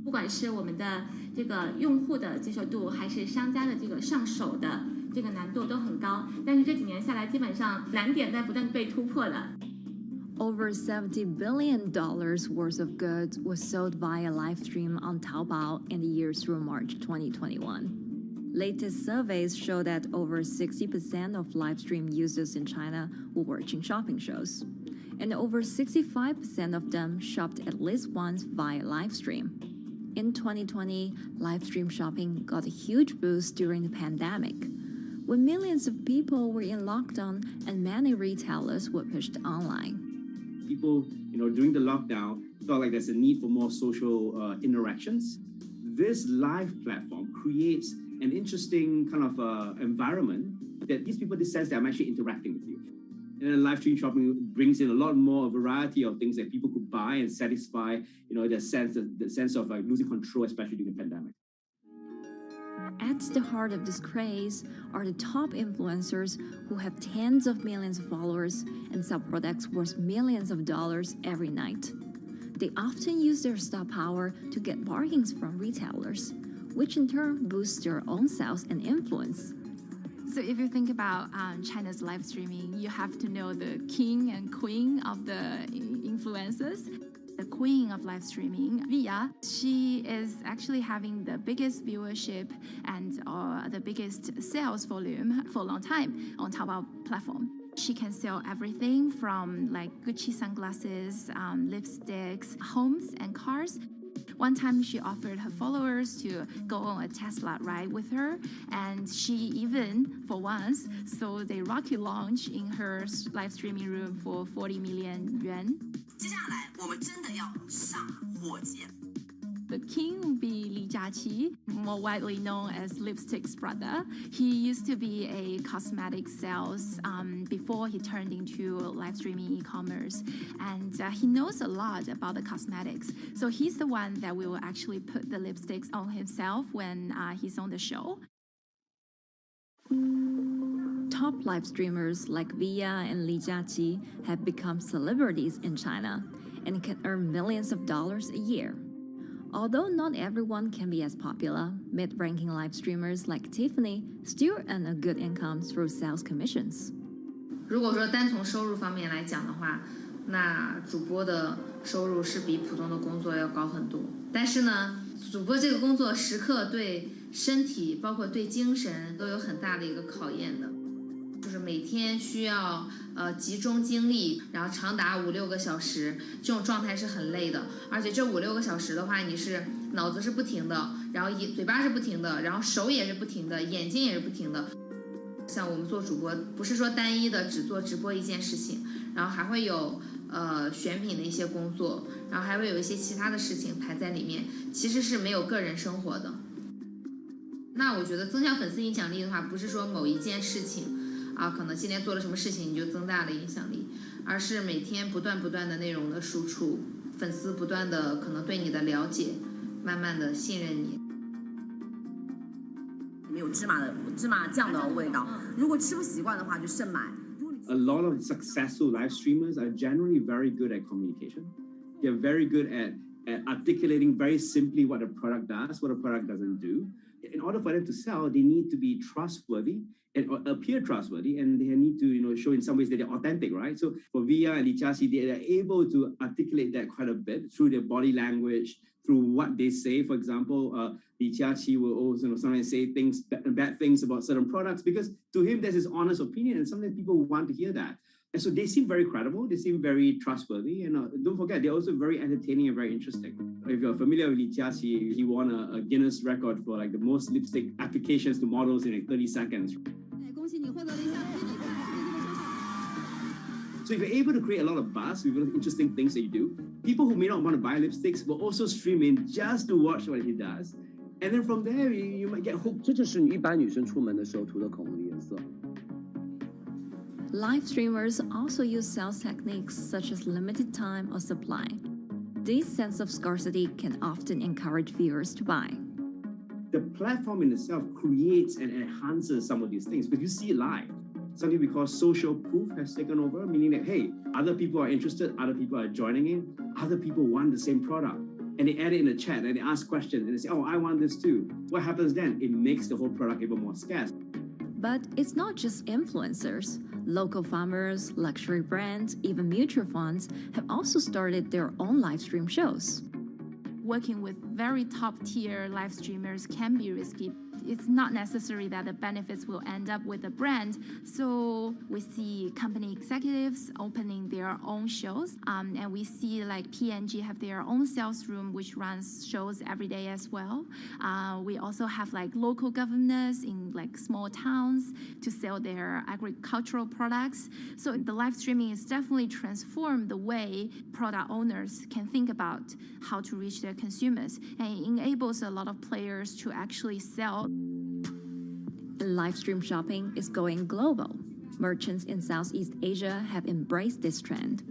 不管是我们的这个用户的接受度，还是商家的这个上手的这个难度都很高。但是这几年下来，基本上难点在不断被突破的。Over $70 billion worth of goods was sold via live stream on Taobao in the year through March 2021. Latest surveys show that over 60% of live stream users in China were watching shopping shows, and over 65% of them shopped at least once via live stream. In 2020, live stream shopping got a huge boost during the pandemic, when millions of people were in lockdown and many retailers were pushed online. People, during the lockdown, felt like there's a need for more social interactions. This live platform creates an interesting kind of environment that gives people the sense that I'm actually interacting with you. And then live stream shopping brings in a lot more variety of things that people could buy and satisfy, the sense of like losing control, especially during the pandemic. At the heart of this craze are the top influencers who have tens of millions of followers and sell products worth millions of dollars every night. They often use their star power to get bargains from retailers, which in turn boosts their own sales and influence. So if you think about China's live streaming, you have to know the king and queen of the influencers. The queen of live streaming, Via, she is actually having the biggest viewership and the biggest sales volume for a long time on Taobao platform. She can sell everything from like Gucci sunglasses, lipsticks, homes and cars. One time she offered her followers to go on a Tesla ride with her, and she even, for once, sold a rocket launch in her live streaming room for 40 million yuan. The king will be Li Jiaqi, more widely known as Lipstick's brother. He used to be a cosmetic sales before he turned into live streaming e-commerce, and he knows a lot about the cosmetics. So he's the one that will actually put the lipsticks on himself when he's on the show. Top live streamers like Via and Li Jiaqi have become celebrities in China and can earn millions of dollars a year. Although not everyone can be as popular, mid-ranking live streamers like Tiffany still earn a good income through sales commissions. 如果说单从收入方面来讲的话，那主播的收入是比普通的工作要高很多。但是呢，主播这个工作时刻对身体，包括对精神都有很大的一个考验的。就是每天需要集中精力，然后长达5-6个小时，这种状态是很累的。而且这5-6个小时的话，你是脑子是不停的，然后嘴巴是不停的，然后手也是不停的，眼睛也是不停的。像我们做主播，不是说单一的只做直播一件事情，然后还会有选品的一些工作，然后还会有一些其他的事情排在里面，其实是没有个人生活的。那我觉得增强粉丝影响力的话，不是说某一件事情。可能今天做了什么事情你就增大了影响力，而是每天不断的内容的输出，粉丝不断的可能对你的了解，慢慢的信任你。里面有芝麻酱的味道，如果吃不习惯的话就慎买。A lot of successful live streamers are generally very good at communication. They're very good at articulating very simply what a product does, what a product doesn't do. In order for them to sell, they need to be trustworthy and appear trustworthy, and they need to show in some ways that they're authentic, right? So for Via and Li Jiaqi, they are able to articulate that quite a bit through their body language, through what they say. For example, Li Jiaqi will also sometimes say bad things about certain products because to him there's his honest opinion, and sometimes people want to hear that. And so they seem very credible, they seem very trustworthy, and don't forget, they're also very entertaining and very interesting. If you're familiar with Li Jiaqi, he won a Guinness record for like the most lipstick applications to models in like 30 seconds. So if you're able to create a lot of buzz with interesting things that you do, people who may not want to buy lipsticks will also stream in just to watch what he does. And then from there, you might get hooked. 这就是一般女生出门的时候涂的口红的颜色。Live streamers also use sales techniques such as limited time or supply. This sense of scarcity can often encourage viewers to buy. The platform in itself creates and enhances some of these things because you see it live. Something we call social proof has taken over, meaning that, hey, other people are interested, other people are joining in, other people want the same product. and they add it in the chat and they ask questions and they say, oh, I want this too. What happens then? It makes the whole product even more scarce. But it's not just influencers. Local farmers, luxury brands, even mutual funds have also started their own live stream shows. Working with very top-tier live streamers can be risky. It's not necessary that the benefits will end up with the brand. So we see company executives opening their own shows. And we see like P&G have their own sales room, which runs shows every day as well. We also have like local governors in like small towns to sell their agricultural products. So the live streaming is definitely transformed the way product owners can think about how to reach their consumers. And it enables a lot of players to actually sell. Live stream shopping is going global. Merchants in Southeast Asia have embraced this trend.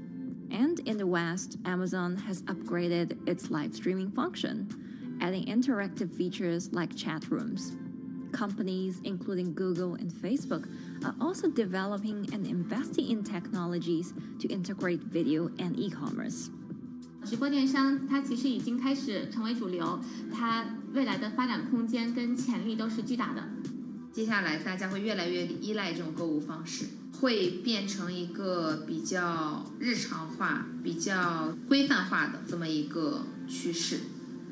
And in the West, Amazon has upgraded its live streaming function, adding interactive features like chat rooms. Companies, including Google and Facebook, are also developing and investing in technologies to integrate video and e-commerce. 直播电商它其实已经开始成为主流，它未来的发展空间跟潜力都是巨大的。接下来大家会越来越依赖这种购物方式，会变成一个比较日常化、比较规范化的这么一个趋势。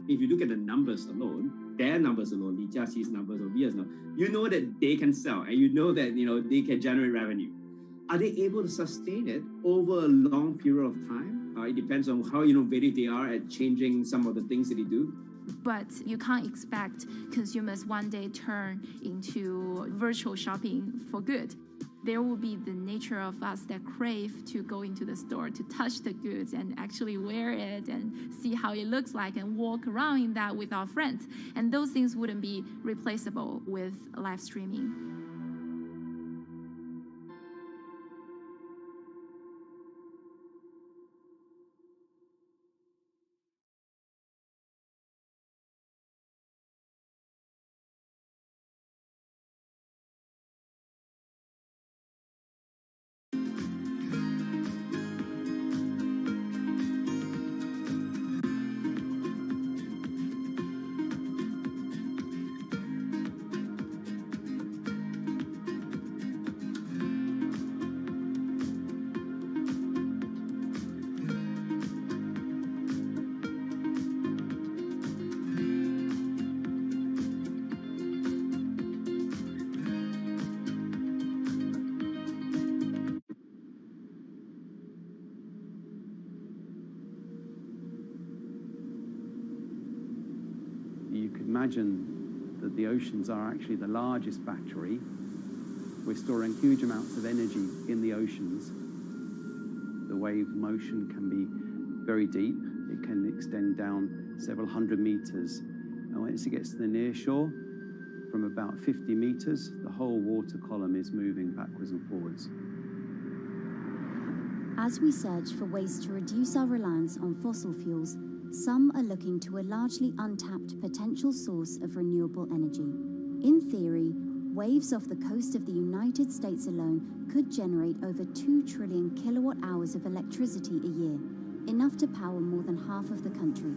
If you look at the numbers alone, their numbers alone, Li Jiaxi's numbers or Via's numbers, you know that they can sell and you know that they can generate revenue. Are they able to sustain it over a long period of time? It depends on how innovative they are at changing some of the things that they do. But you can't expect consumers one day turn into virtual shopping for good. There will be the nature of us that crave to go into the store, to touch the goods and actually wear it and see how it looks like and walk around in that with our friends. And those things wouldn't be replaceable with live streaming. You could imagine that the oceans are actually the largest battery. We're storing huge amounts of energy in the oceans. The wave motion can be very deep. It can extend down several hundred meters. And once it gets to the near shore, from about 50 meters, the whole water column is moving backwards and forwards. As we search for ways to reduce our reliance on fossil fuels, some are looking to a largely untapped potential source of renewable energy. In theory, waves off the coast of the United States alone could generate over 2 trillion kilowatt hours of electricity a year, enough to power more than half of the country.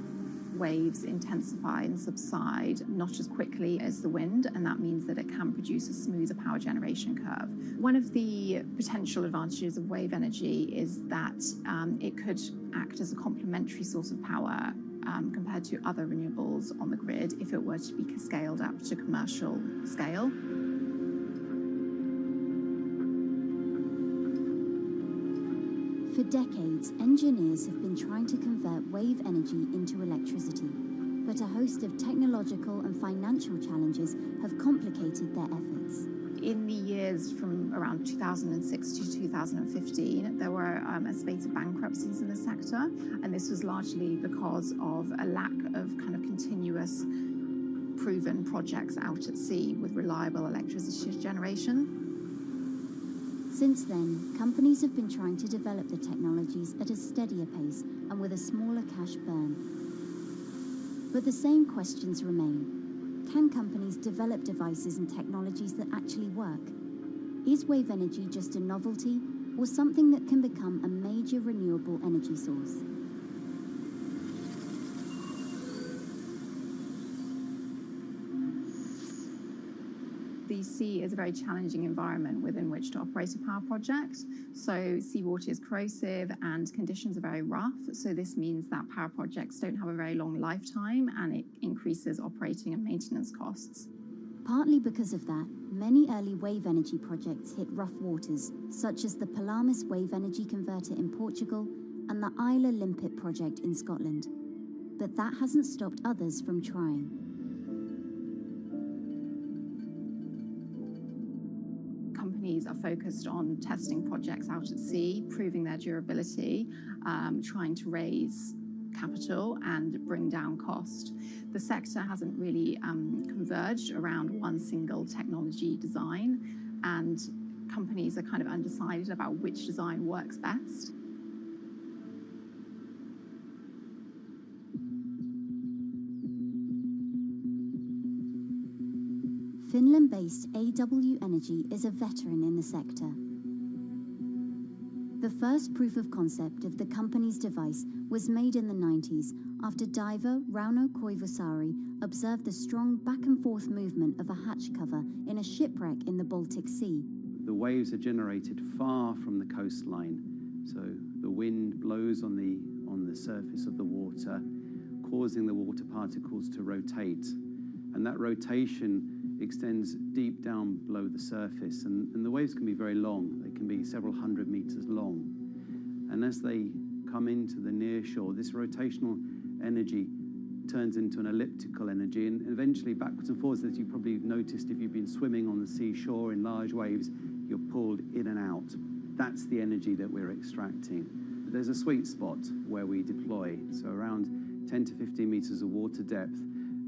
Waves intensify and subside not as quickly as the wind, and that means that it can produce a smoother power generation curve. One of the potential advantages of wave energy is that it could act as a complementary source of power compared to other renewables on the grid if it were to be scaled up to commercial scale. For decades, engineers have been trying to convert wave energy into electricity, but a host of technological and financial challenges have complicated their efforts. In the years from around 2006 to 2015, there were a spate of bankruptcies in the sector, and this was largely because of a lack of kind of continuous proven projects out at sea with reliable electricity generation. Since then, companies have been trying to develop the technologies at a steadier pace and with a smaller cash burn. But the same questions remain. Can companies develop devices and technologies that actually work? Is wave energy just a novelty or something that can become a major renewable energy source? The sea is a very challenging environment within which to operate a power project. So seawater is corrosive and conditions are very rough. So this means that power projects don't have a very long lifetime, and it increases operating and maintenance costs. Partly because of that, many early wave energy projects hit rough waters, such as the Palamas Wave Energy Converter in Portugal and the Isla Limpet project in Scotland. But that hasn't stopped others from trying. Companies are focused on testing projects out at sea, proving their durability, trying to raise capital and bring down cost. The sector hasn't really converged around one single technology design, and companies are kind of undecided about which design works best. Finland-based AW Energy is a veteran in the sector. The first proof of concept of the company's device was made in the 90s after diver Rauno Koivusaari observed the strong back-and-forth movement of a hatch cover in a shipwreck in the Baltic Sea. The waves are generated far from the coastline, so the wind blows on the surface of the water, causing the water particles to rotate, and that rotation extends deep down below the surface, and the waves can be very long. They can be several hundred meters long. And as they come into the near shore, this rotational energy turns into an elliptical energy, and eventually backwards and forwards, as you probably noticed if you've been swimming on the seashore in large waves, you're pulled in and out. That's the energy that we're extracting. There's a sweet spot where we deploy, so around 10 to 15 meters of water depth.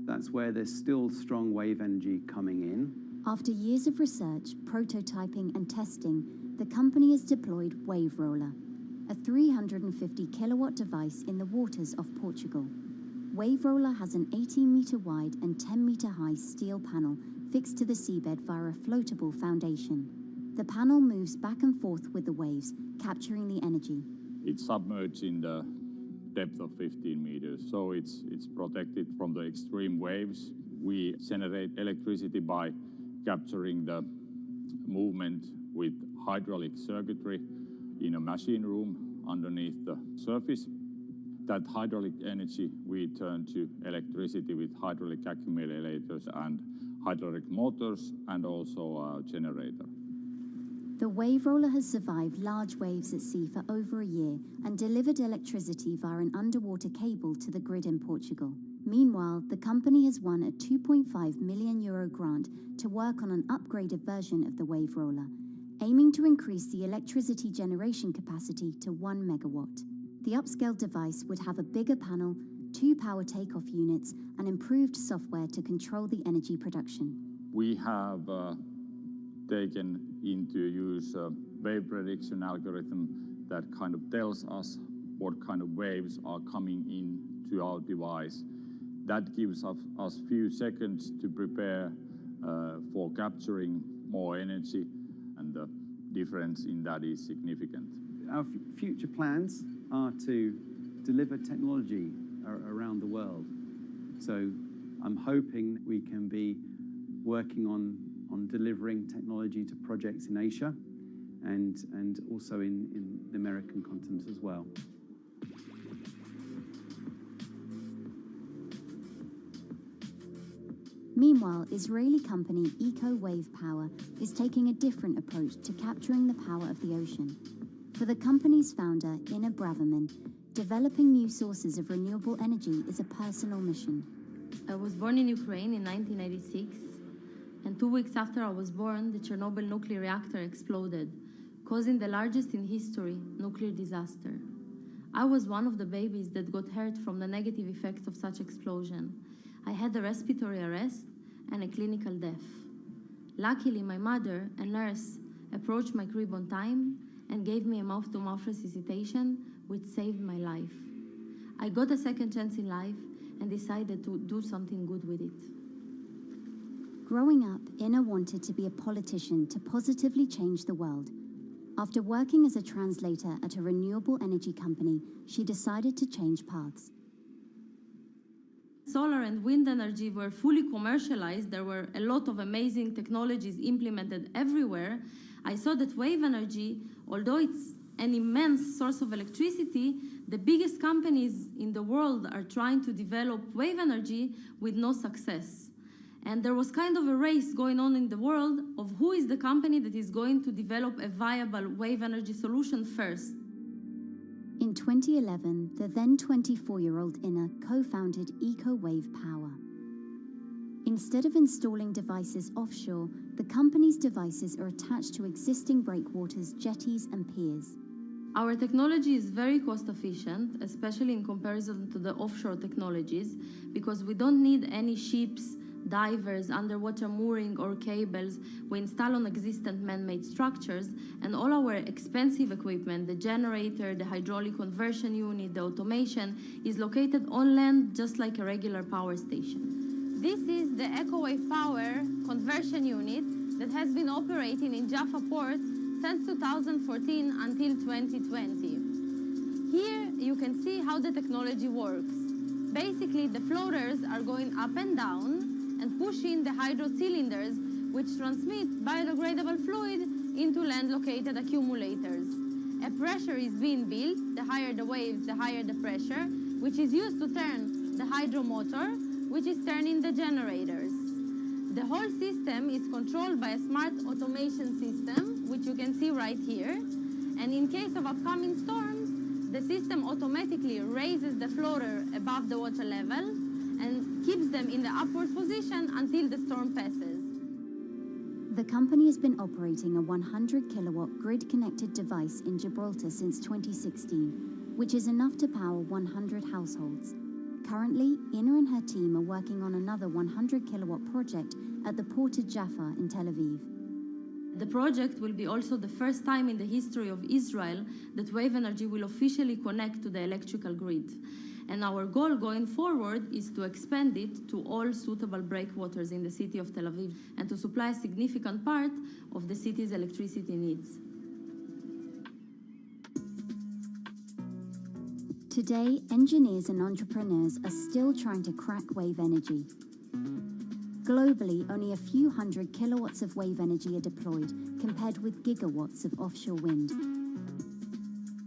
That's where there's still strong wave energy coming in. After years of research, prototyping and testing, the company has deployed Wave Roller, a 350 kilowatt device in the waters off Portugal. Wave Roller has an 18-meter wide and 10-meter high steel panel fixed to the seabed via a floatable foundation. The panel moves back and forth with the waves, capturing the energy. It's submerged in the depth of 15 meters, so it's protected from the extreme waves. We generate electricity by capturing the movement with hydraulic circuitry in a machine room underneath the surface. That hydraulic energy we turn to electricity with hydraulic accumulators and hydraulic motors, and also a generator. The Wave Roller has survived large waves at sea for over a year and delivered electricity via an underwater cable to the grid in Portugal. Meanwhile, the company has won a €2.5 million grant to work on an upgraded version of the Wave Roller, aiming to increase the electricity generation capacity to 1 megawatt. The upscaled device would have a bigger panel, 2 power takeoff units, and improved software to control the energy production. We have taken into use a wave prediction algorithm that kind of tells us what kind of waves are coming into our device. That gives us few seconds to prepare for capturing more energy, and the difference in that is significant. Our future plans are to deliver technology around the world. So I'm hoping we can be working on delivering technology to projects in Asia and also in the American continent as well. Meanwhile, Israeli company Eco Wave Power is taking a different approach to capturing the power of the ocean. For the company's founder, Ina Braverman, developing new sources of renewable energy is a personal mission. I was born in Ukraine in 1986, and 2 weeks after I was born, the Chernobyl nuclear reactor exploded, causing the largest in history nuclear disaster. I was one of the babies that got hurt from the negative effects of such explosion. I had a respiratory arrest and a clinical death. Luckily, my mother, a nurse, approached my crib on time and gave me a mouth-to-mouth resuscitation, which saved my life. I got a second chance in life and decided to do something good with it. Growing up, Ina wanted to be a politician to positively change the world. After working as a translator at a renewable energy company, she decided to change paths. solar and wind energy were fully commercialized, there were a lot of amazing technologies implemented everywhere, I saw that wave energy, although it's an immense source of electricity, the biggest companies in the world are trying to develop wave energy with no success. And there was kind of a race going on in the world of who is the company that is going to develop a viable wave energy solution first. In 2011, the then 24-year-old Inna co-founded EcoWave Power. Instead of installing devices offshore, the company's devices are attached to existing breakwaters, jetties, and piers. Our technology is very cost efficient, especially in comparison to the offshore technologies, because we don't need any ships, divers, underwater mooring or cables. We install on existing man-made structures, and all our expensive equipment, the generator, the hydraulic conversion unit, the automation, is located on land just like a regular power station. This is the EcoWave Power conversion unit that has been operating in Jaffa Port since 2014 until 2020. Here you can see how the technology works. Basically, the floaters are going up and down and pushing the hydro cylinders, which transmit biodegradable fluid into land-located accumulators. A pressure is being built. The higher the waves, the higher the pressure, which is used to turn the hydro motor, which is turning the generators. The whole system is controlled by a smart automation system, which you can see right here. And in case of upcoming storms, the system automatically raises the floater above the water level and keeps them in the upward position until the storm passes. The company has been operating a 100-kilowatt grid-connected device in Gibraltar since 2016, which is enough to power 100 households. Currently, Inna and her team are working on another 100-kilowatt project at the port of Jaffa in Tel Aviv. The project will be also the first time in the history of Israel that wave energy will officially connect to the electrical grid. And our goal going forward is to expand it to all suitable breakwaters in the city of Tel Aviv and to supply a significant part of the city's electricity needs. Today, engineers and entrepreneurs are still trying to crack wave energy. Globally, only a few hundred kilowatts of wave energy are deployed, compared with gigawatts of offshore wind.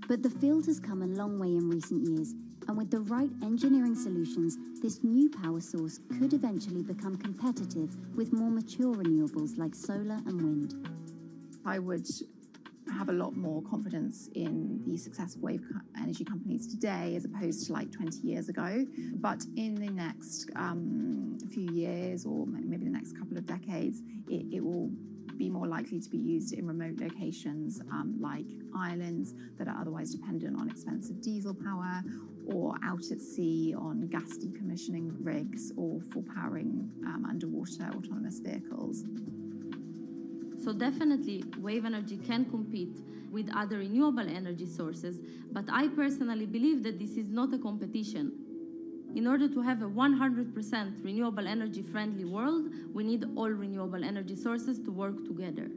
But the field has come a long way in recent years, and with the right engineering solutions, this new power source could eventually become competitive with more mature renewables like solar and wind. I would have a lot more confidence in the success of wave energy companies today as opposed to like 20 years ago. But in the next few years, or maybe the next couple of decades, it will be more likely to be used in remote locations like islands that are otherwise dependent on expensive diesel power, or out at sea on gas decommissioning rigs, or for powering underwater autonomous vehicles. So definitely, wave energy can compete with other renewable energy sources, but I personally believe that this is not a competition. In order to have a 100% renewable energy friendly world, we need all renewable energy sources to work together.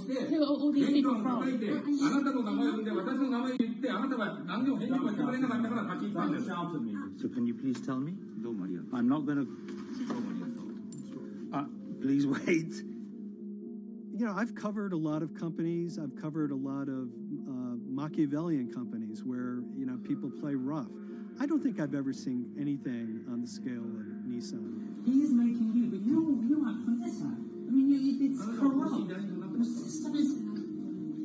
Who are all these people from? So can you please tell me? I'm not going to... please wait. You know, I've covered a lot of companies. I've covered a lot of Machiavellian companies where, you know, people play rough. I don't think I've ever seen anything on the scale of Nissan. He's making you, but you aren't from this side. I mean, it's corrupt.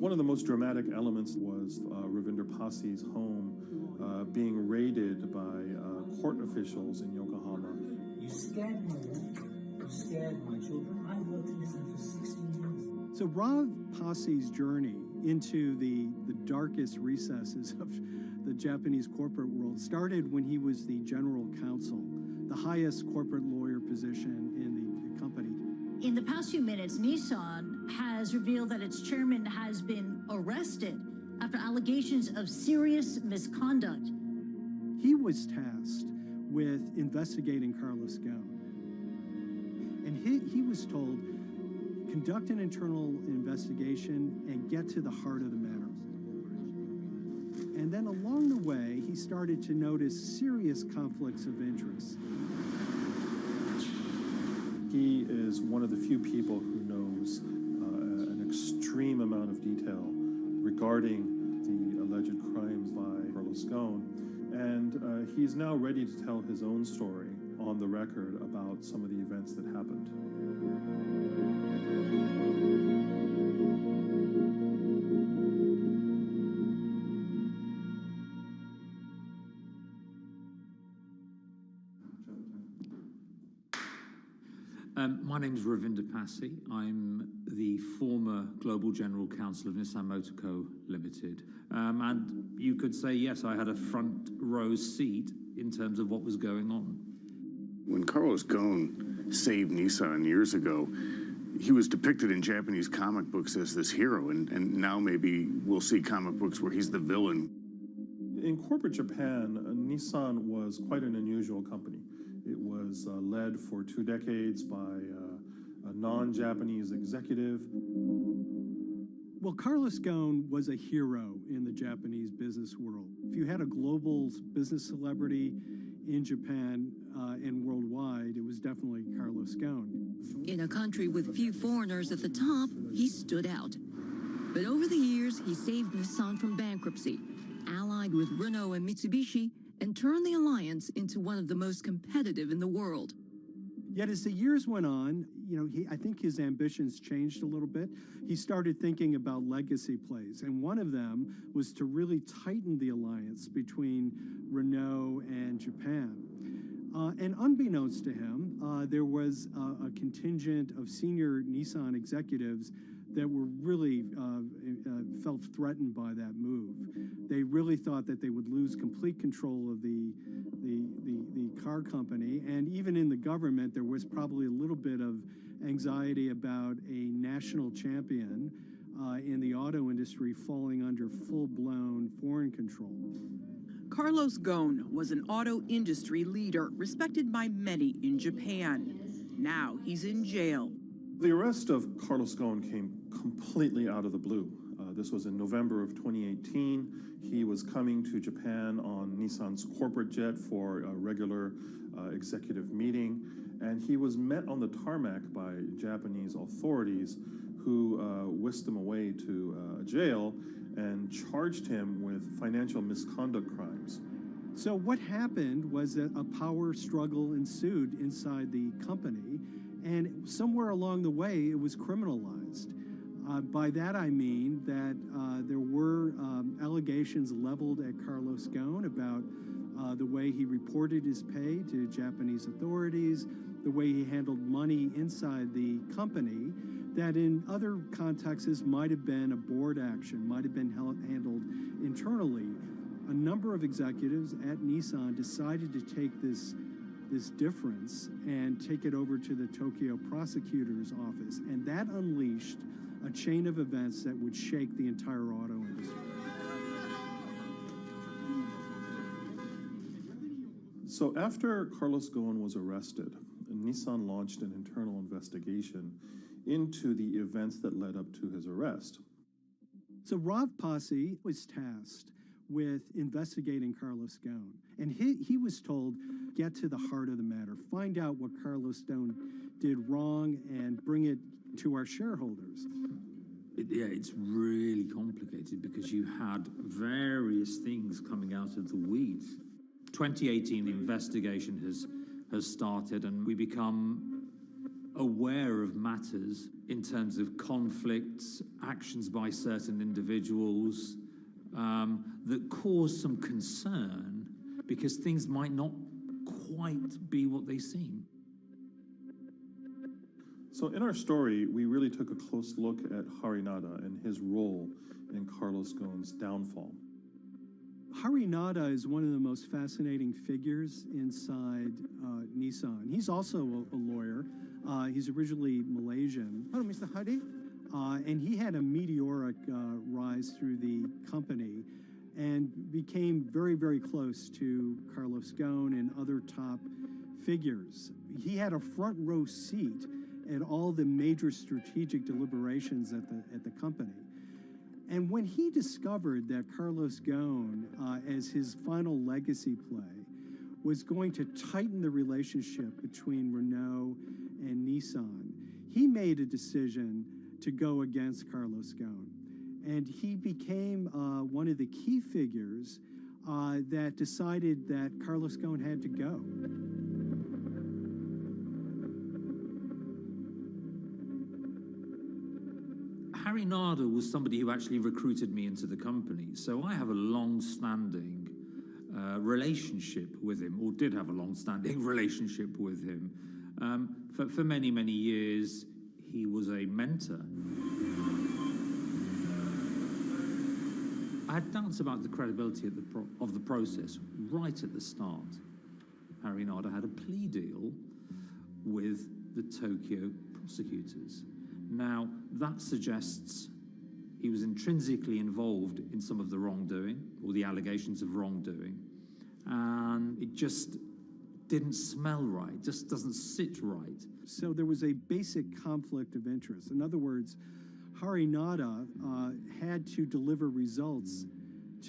One of the most dramatic elements was Ravinder Passi's home being raided by court officials in Yokohama. You scared my wife. You scared my children. I worked in this for 16 years. So Rav Passi's journey into the darkest recesses of the Japanese corporate world started when he was the general counsel, the highest corporate lawyer position in the company. In the past few minutes, Nissan has revealed that its chairman has been arrested after allegations of serious misconduct. He was tasked with investigating Carlos Ghosn. And he was told, conduct an internal investigation and get to the heart of the matter. And then along the way, he started to notice serious conflicts of interest. He is one of the few people who knows an extreme amount of detail regarding the alleged crimes by Carlos Ghosn. And he's now ready to tell his own story on the record about some of the events that happened. My name is Ravinder Passi. I'm the former Global General Counsel of Nissan Motor Co. Limited. And you could say, yes, I had a front row seat in terms of what was going on. When Carlos Ghosn saved Nissan years ago, he was depicted in Japanese comic books as this hero, and now maybe we'll see comic books where he's the villain. In corporate Japan, Nissan was quite an unusual company. It was led for 2 decades by a non-Japanese executive. Well, Carlos Ghosn was a hero in the Japanese business world. If you had a global business celebrity in Japan and worldwide, it was definitely Carlos Ghosn. In a country with few foreigners at the top, he stood out. But over the years, he saved Nissan from bankruptcy, allied with Renault and Mitsubishi, and turned the alliance into one of the most competitive in the world. Yet as the years went on, you know, I think his ambitions changed a little bit. He started thinking about legacy plays, and one of them was to really tighten the alliance between Renault and Japan. And unbeknownst to him, there was a contingent of senior Nissan executives that were really felt threatened by that move. They really thought that they would lose complete control of the car company, and even in the government, there was probably a little bit of anxiety about a national champion in the auto industry falling under full-blown foreign control. Carlos Ghosn was an auto industry leader, respected by many in Japan. Now he's in jail. The arrest of Carlos Ghosn came completely out of the blue. This was in November of 2018. He was coming to Japan on Nissan's corporate jet for a regular executive meeting, and he was met on the tarmac by Japanese authorities who whisked him away to jail and charged him with financial misconduct crimes. So what happened was that a power struggle ensued inside the company, and somewhere along the way it was criminalized. By that I mean that there were allegations leveled at Carlos Ghosn about the way he reported his pay to Japanese authorities, the way he handled money inside the company, that in other contexts might have been a board action, might have been handled internally. A number of executives at Nissan decided to take this difference and take it over to the Tokyo prosecutor's office, and that unleashed a chain of events that would shake the entire auto industry. So after Carlos Ghosn was arrested, Nissan launched an internal investigation into the events that led up to his arrest. So Rav Pasi was tasked with investigating Carlos Ghosn, and he was told, get to the heart of the matter, find out what Carlos Ghosn did wrong and bring it to our shareholders. Yeah, it's really complicated because you had various things coming out of the weeds. 2018, the investigation has started, and we become aware of matters in terms of conflicts, actions by certain individuals that cause some concern because things might not quite be what they seem. So in our story, we really took a close look at Harinada and his role in Carlos Ghosn's downfall. Harinada is one of the most fascinating figures inside Nissan. He's also a lawyer. He's originally Malaysian. Hello, Mr. Hadi. And he had a meteoric rise through the company and became very, very close to Carlos Ghosn and other top figures. He had a front row seat at all the major strategic deliberations at the company. And when he discovered that Carlos Ghosn, as his final legacy play, was going to tighten the relationship between Renault and Nissan, he made a decision to go against Carlos Ghosn. And he became one of the key figures that decided that Carlos Ghosn had to go. Harinada was somebody who actually recruited me into the company, so I have a long-standing relationship with him, or did have a long-standing relationship with him. For many, many years, he was a mentor. I had doubts about the credibility of the process right at the start. Harinada had a plea deal with the Tokyo prosecutors. Now, that suggests he was intrinsically involved in some of the wrongdoing, or the allegations of wrongdoing, and it just didn't smell right, just doesn't sit right. So there was a basic conflict of interest. In other words, Harinada had to deliver results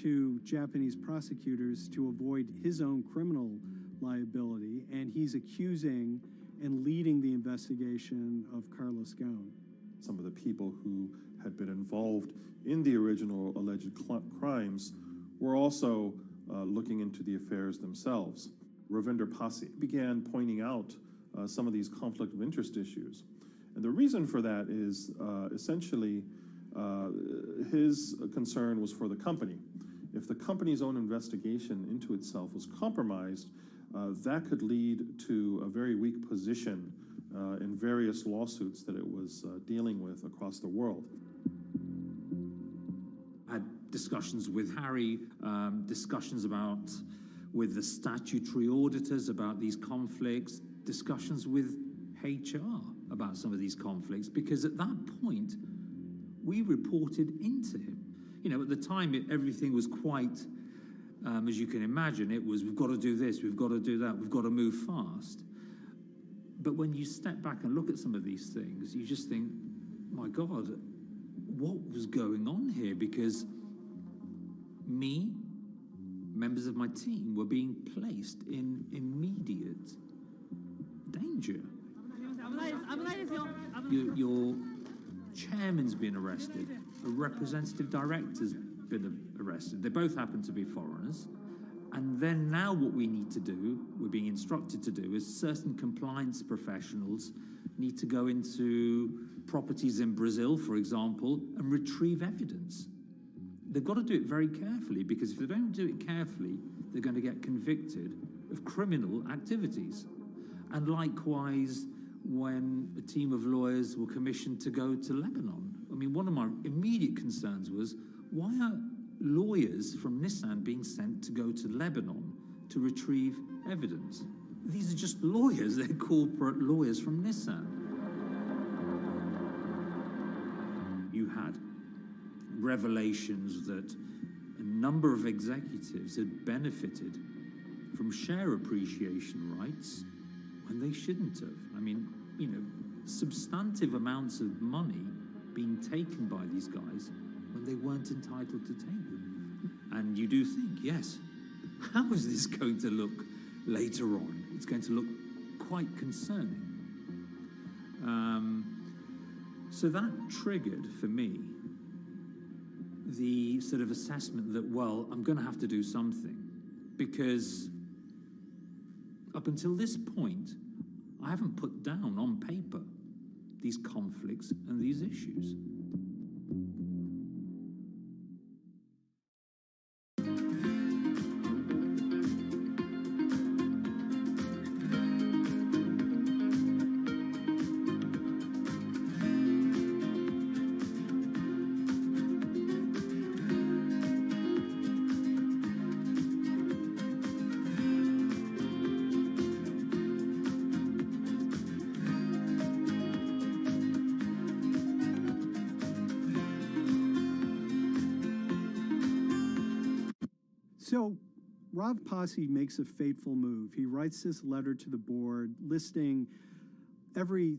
to Japanese prosecutors to avoid his own criminal liability, and he's accusing and leading the investigation of Carlos Ghosn. Some of the people who had been involved in the original alleged crimes were also looking into the affairs themselves. Ravinder Pasi began pointing out some of these conflict of interest issues. And the reason for that is essentially his concern was for the company. If the company's own investigation into itself was compromised, that could lead to a very weak position in various lawsuits that it was dealing with across the world. I had discussions with Harry, discussions with the statutory auditors about these conflicts, discussions with HR about some of these conflicts, because at that point, we reported into him. You know, at the time, everything was quite, as you can imagine, it was, we've got to do this, we've got to do that, we've got to move fast. But when you step back and look at some of these things, you just think, my God, what was going on here? Because me, members of my team, were being placed in immediate danger. Your chairman's been arrested, a representative director's been arrested. They both happen to be foreigners. And then now what we need to do, we're being instructed to do, is certain compliance professionals need to go into properties in Brazil, for example, and retrieve evidence. They've got to do it very carefully, because if they don't do it carefully, they're going to get convicted of criminal activities. And likewise, when a team of lawyers were commissioned to go to Lebanon, I mean, one of my immediate concerns was, why are lawyers from Nissan being sent to go to Lebanon to retrieve evidence? These are just lawyers, they're corporate lawyers from Nissan. You had revelations that a number of executives had benefited from share appreciation rights when they shouldn't have. I mean, you know, substantive amounts of money being taken by these guys when they weren't entitled to take them. And you do think, yes, how is this going to look later on? It's going to look quite concerning. So that triggered for me the sort of assessment that, well, I'm going to have to do something, because up until this point, I haven't put down on paper these conflicts and these issues. So Rav Pasi makes a fateful move. He writes this letter to the board listing every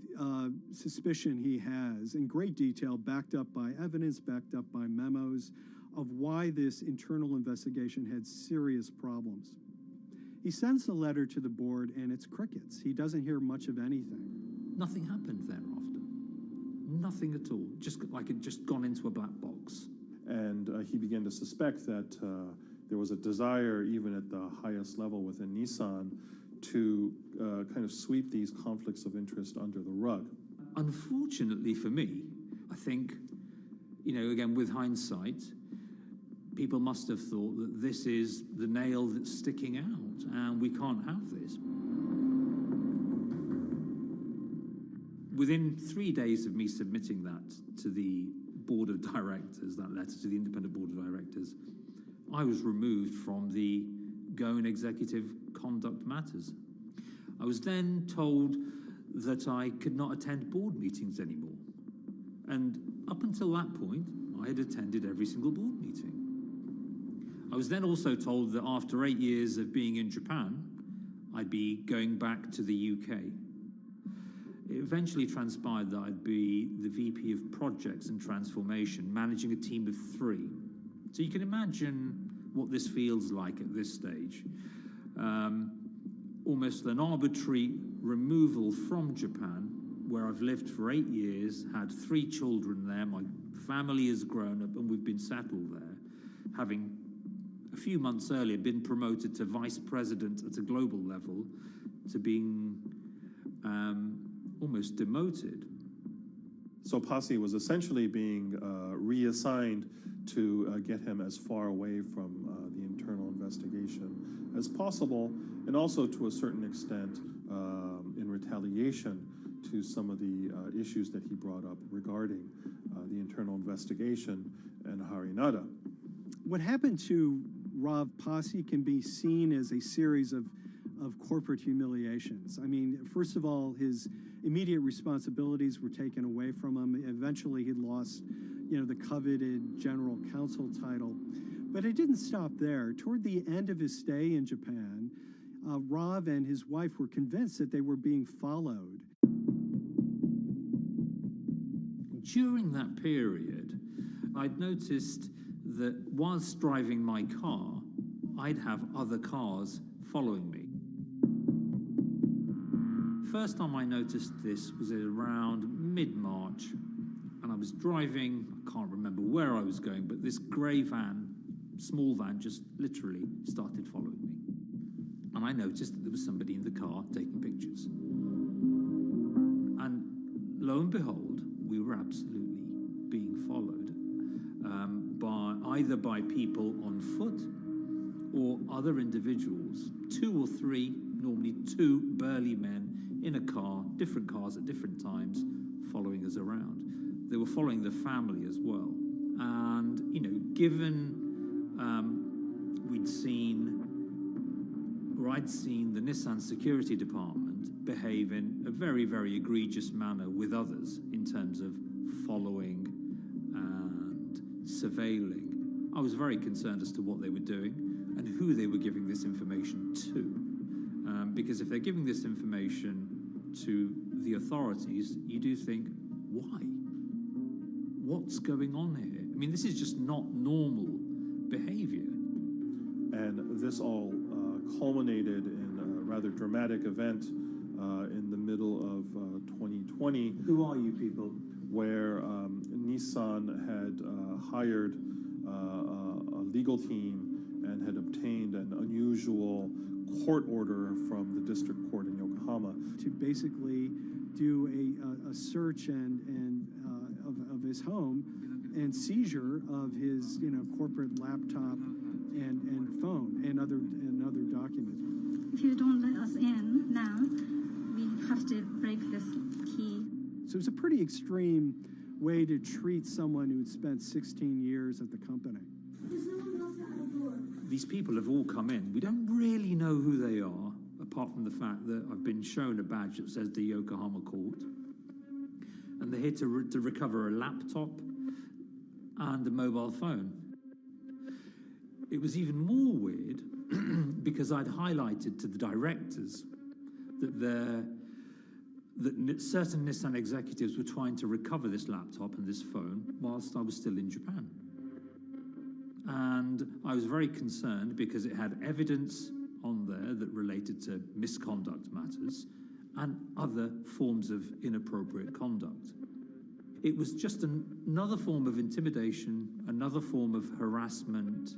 suspicion he has in great detail, backed up by evidence, backed up by memos, of why this internal investigation had serious problems. He sends the letter to the board and it's crickets. He doesn't hear much of anything. Nothing happened thereafter. Nothing at all. Just like it just gone into a black box. And he began to suspect that there was a desire, even at the highest level within Nissan, to kind of sweep these conflicts of interest under the rug. Unfortunately for me, I think, again, with hindsight, people must have thought that this is the nail that's sticking out, and we can't have this. Within 3 days of me submitting that to the board of directors, that letter to the independent board of directors, I was removed from the Ghosn Executive Conduct Matters. I was then told that I could not attend board meetings anymore. And up until that point, I had attended every single board meeting. I was then also told that after 8 years of being in Japan, I'd be going back to the UK. It eventually transpired that I'd be the VP of Projects and Transformation, managing a team of 3. So you can imagine what this feels like at this stage. Almost an arbitrary removal from Japan, where I've lived for 8 years, had 3 children there, my family has grown up, and we've been settled there, having a few months earlier been promoted to vice president at a global level, to being almost demoted. So Pasi was essentially being reassigned to get him as far away from the internal investigation as possible, and also to a certain extent in retaliation to some of the issues that he brought up regarding the internal investigation and Harinada. What happened to Rav Pasi can be seen as a series of corporate humiliations. I mean, first of all, his immediate responsibilities were taken away from him. Eventually, he lost, the coveted general counsel title. But it didn't stop there. Toward the end of his stay in Japan, Rav and his wife were convinced that they were being followed. During that period, I'd noticed that whilst driving my car, I'd have other cars following me. First time I noticed this was around mid-March, and I was driving, I can't remember where I was going, but this grey van, small van, just literally started following me. And I noticed that there was somebody in the car taking pictures. And lo and behold, we were absolutely being followed either by people on foot or other individuals, 2 or 3, normally 2 burly men in a car, different cars at different times, following us around. They were following the family as well. And, given I'd seen the Nissan security department behave in a very, very egregious manner with others in terms of following and surveilling, I was very concerned as to what they were doing and who they were giving this information to. Because if they're giving this information to the authorities, you do think, why? What's going on here? I mean, this is just not normal behavior. And this all culminated in a rather dramatic event in the middle of 2020. Who are you people? Where Nissan had hired a legal team and had obtained an unusual court order from the district court in Yokohama to basically do a search of his home and seizure of his corporate laptop and phone and other documents. If you don't let us in now, we have to break this key. So it's a pretty extreme way to treat someone who'd spent 16 years at the company. These people have all come in. We don't really know who they are, apart from the fact that I've been shown a badge that says the Yokohama court. And they're here to recover a laptop and a mobile phone. It was even more weird because I'd highlighted to the directors that certain Nissan executives were trying to recover this laptop and this phone whilst I was still in Japan. And I was very concerned because it had evidence on there that related to misconduct matters and other forms of inappropriate conduct. It was just another form of intimidation, another form of harassment,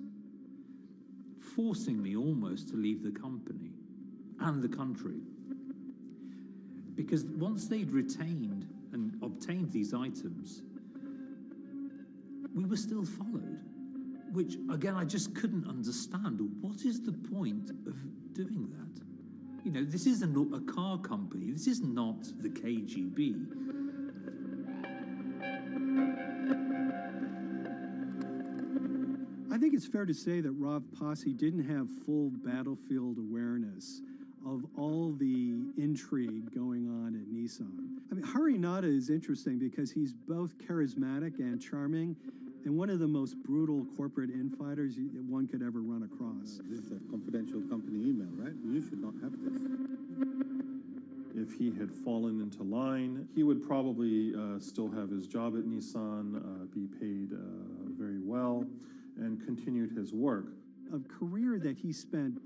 forcing me almost to leave the company and the country. Because once they'd retained and obtained these items, we were still followed, which, again, I just couldn't understand. What is the point of doing that? This is a car company. This is not the KGB. I think it's fair to say that Rav Pasi didn't have full battlefield awareness of all the intrigue going on at Nissan. I mean, Harinata is interesting because he's both charismatic and charming, and one of the most brutal corporate infighters one could ever run across. This is a confidential company email, right? You should not have this. If he had fallen into line, he would probably still have his job at Nissan, be paid very well, and continued his work. A career that he spent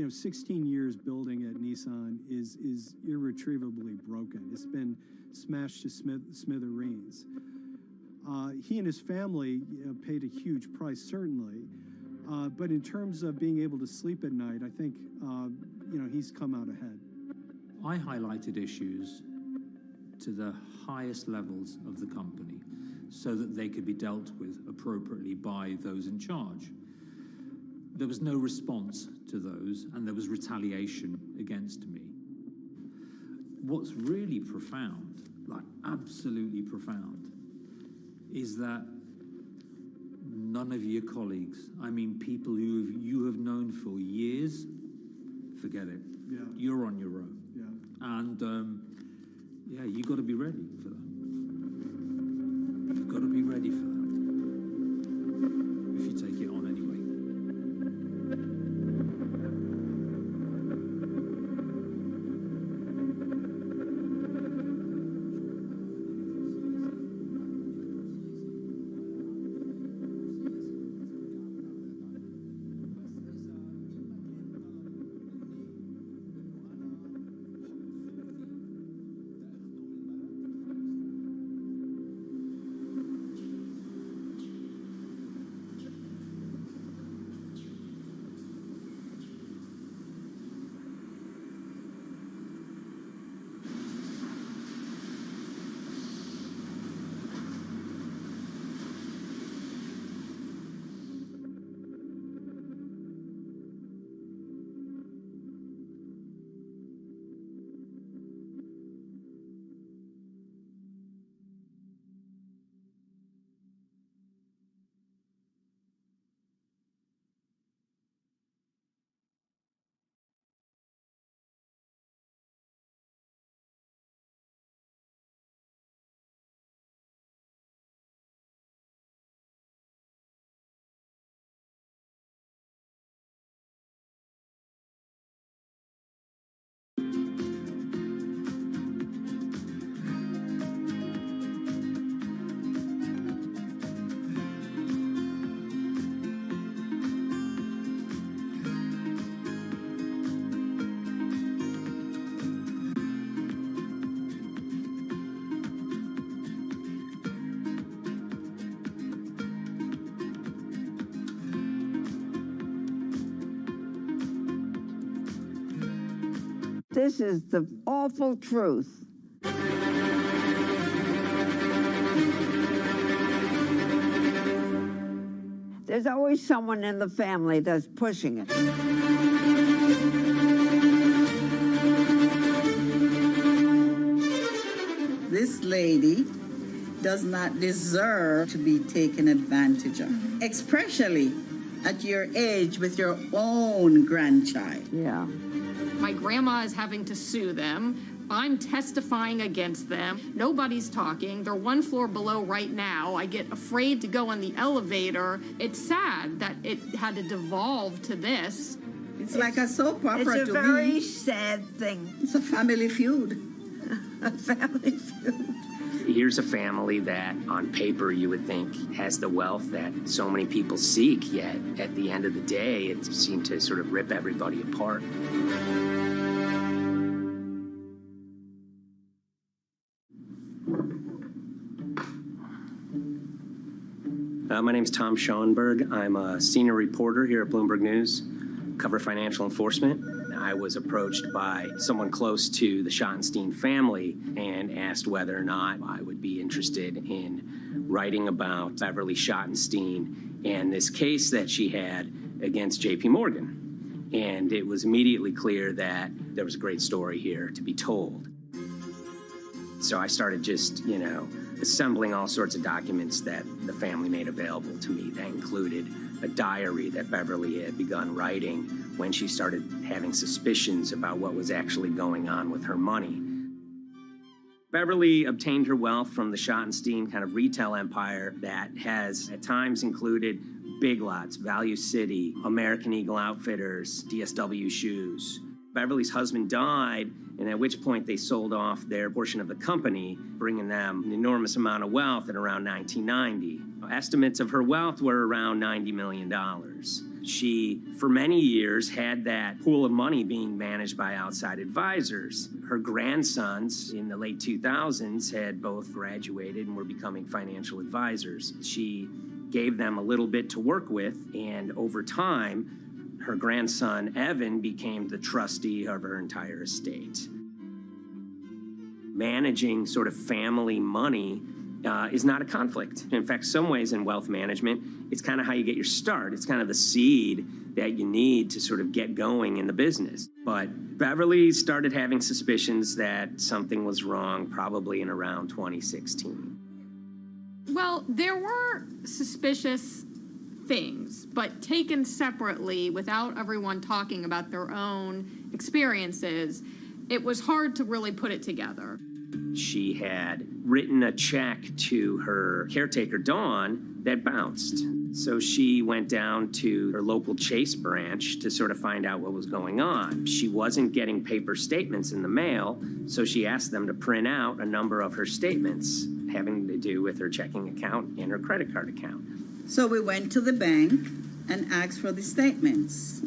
16 years building at Nissan is irretrievably broken. It's been smashed to smithereens. He and his family paid a huge price, certainly. But in terms of being able to sleep at night, I think he's come out ahead. I highlighted issues to the highest levels of the company so that they could be dealt with appropriately by those in charge. There was no response to those, and there was retaliation against me. What's really profound, like absolutely profound, is that none of your colleagues, I mean people who you have known for years, forget it. Yeah. You're on your own. Yeah. And you got to be ready for that. You've got to be ready for that. If you take it on anyway. This is the awful truth. There's always someone in the family that's pushing it. This lady does not deserve to be taken advantage of, especially at your age with your own grandchild. Yeah. My grandma is having to sue them. I'm testifying against them. Nobody's talking. They're one floor below right now. I get afraid to go on the elevator. It's sad that it had to devolve to this. It's like a soap opera to me. It's a very sad thing. It's a family feud. A family feud. Here's a family that, on paper, you would think has the wealth that so many people seek, yet at the end of the day, it seemed to sort of rip everybody apart. My name's Tom Schoenberg. I'm a senior reporter here at Bloomberg News, cover financial enforcement. I was approached by someone close to the Schottenstein family and asked whether or not I would be interested in writing about Beverly Schottenstein and this case that she had against J.P. Morgan. And it was immediately clear that there was a great story here to be told. So I started just, assembling all sorts of documents that the family made available to me. That included a diary that Beverly had begun writing when she started having suspicions about what was actually going on with her money. Beverly obtained her wealth from the Schottenstein kind of retail empire that has at times included Big Lots, Value City, American Eagle Outfitters, DSW Shoes. Beverly's husband died, and at which point they sold off their portion of the company, bringing them an enormous amount of wealth at around 1990. Estimates of her wealth were around $90 million. She, for many years, had that pool of money being managed by outside advisors. Her grandsons in the late 2000s had both graduated and were becoming financial advisors. She gave them a little bit to work with, and over time, her grandson, Evan, became the trustee of her entire estate. Managing sort of family money is not a conflict. In fact, some ways in wealth management, it's kind of how you get your start. It's kind of the seed that you need to sort of get going in the business. But Beverly started having suspicions that something was wrong probably in around 2016. Well, there were suspicious things, but taken separately without everyone talking about their own experiences, it was hard to really put it together. She had written a check to her caretaker, Dawn, that bounced. So she went down to her local Chase branch to sort of find out what was going on. She wasn't getting paper statements in the mail, so she asked them to print out a number of her statements having to do with her checking account and her credit card account. So we went to the bank and asked for the statements.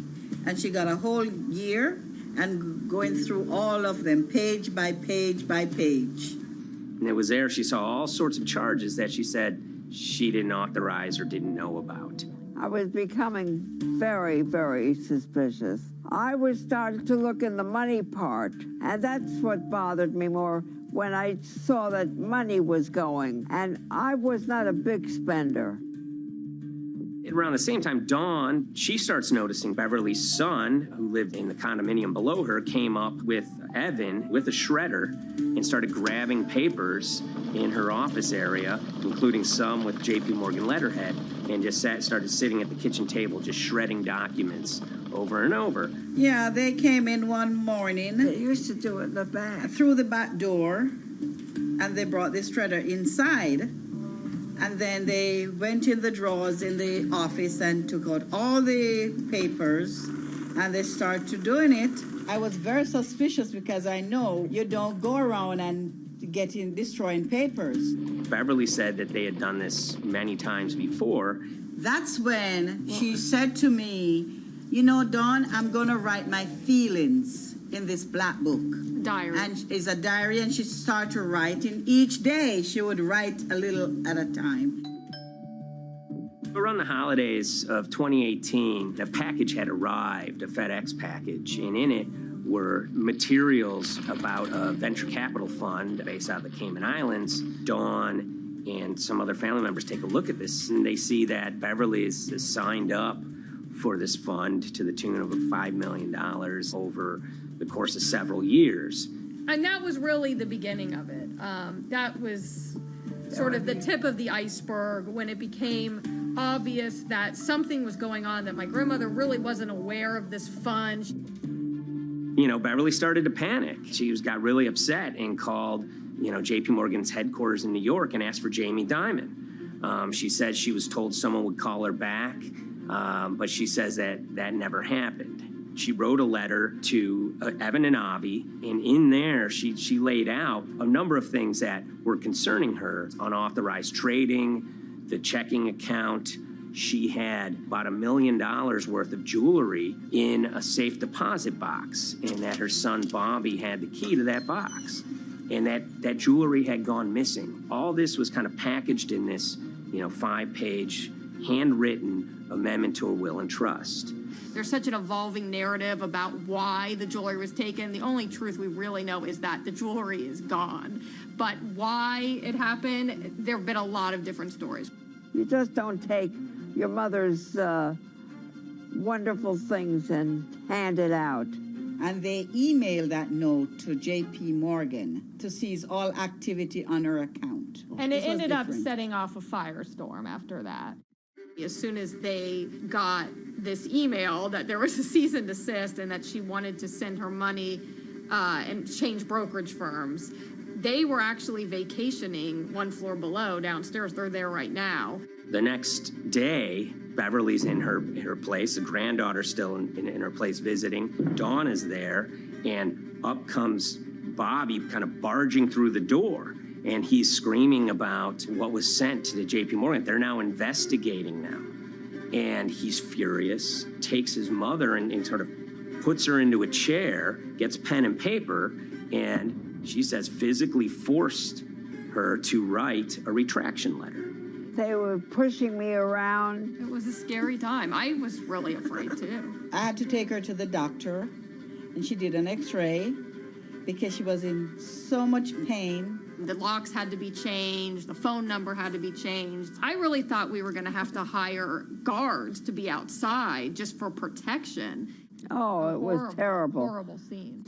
And she got a whole year and going through all of them, page by page by page. And it was there she saw all sorts of charges that she said she didn't authorize or didn't know about. I was becoming very, very suspicious. I was starting to look in the money part, and that's what bothered me more when I saw that money was going, and I was not a big spender. Around the same time, Dawn, she starts noticing Beverly's son, who lived in the condominium below her, came up with Evan with a shredder and started grabbing papers in her office area, including some with J.P. Morgan letterhead, and just started sitting at the kitchen table, just shredding documents over and over. Yeah, they came in one morning. They used to do it in the back. Through the back door, and they brought the shredder inside. And then they went in the drawers in the office and took out all the papers, and they started doing it. I was very suspicious because I know you don't go around and destroying papers. Beverly said that they had done this many times before. That's when she said to me, Dawn, I'm going to write my feelings in this black book. Diary. And it's a diary, and she started writing. Each day, she would write a little at a time. Around the holidays of 2018, a package had arrived, a FedEx package, and in it were materials about a venture capital fund based out of the Cayman Islands. Dawn and some other family members take a look at this, and they see that Beverly is signed up for this fund to the tune of $5 million over the course of several years. And that was really the beginning of it. That was sort of the tip of the iceberg when it became obvious that something was going on, that my grandmother really wasn't aware of this fund. You know, Beverly started to panic. She got really upset and called, JP Morgan's headquarters in New York and asked for Jamie Dimon. She said she was told someone would call her back, but she says that never happened. She wrote a letter to Evan and Avi, and in there she laid out a number of things that were concerning her: unauthorized trading, the checking account. She had about $1 million worth of jewelry in a safe deposit box, and that her son Bobby had the key to that box, and that jewelry had gone missing. All this was kind of packaged in this, 5-page handwritten amendment to a will and trust. There's such an evolving narrative about why the jewelry was taken. The only truth we really know is that the jewelry is gone. But why it happened, there have been a lot of different stories. You just don't take your mother's wonderful things and hand it out. And they emailed that note to JP Morgan to seize all activity on her account. And it ended up setting off a firestorm after that. As soon as they got this email that there was a cease and desist and that she wanted to send her money and change brokerage firms, they were actually vacationing one floor below downstairs. They're there right now. The next day, Beverly's in her place. The granddaughter's still in her place visiting. Dawn is there, and up comes Bobby kind of barging through the door. And he's screaming about what was sent to the JP Morgan. They're now investigating now. And he's furious, takes his mother and sort of puts her into a chair, gets pen and paper, and she says physically forced her to write a retraction letter. They were pushing me around. It was a scary time. I was really afraid too. I had to take her to the doctor, and she did an x-ray because she was in so much pain. The locks had to be changed. The phone number had to be changed. I really thought we were going to have to hire guards to be outside just for protection. Oh, it was terrible. Horrible scene.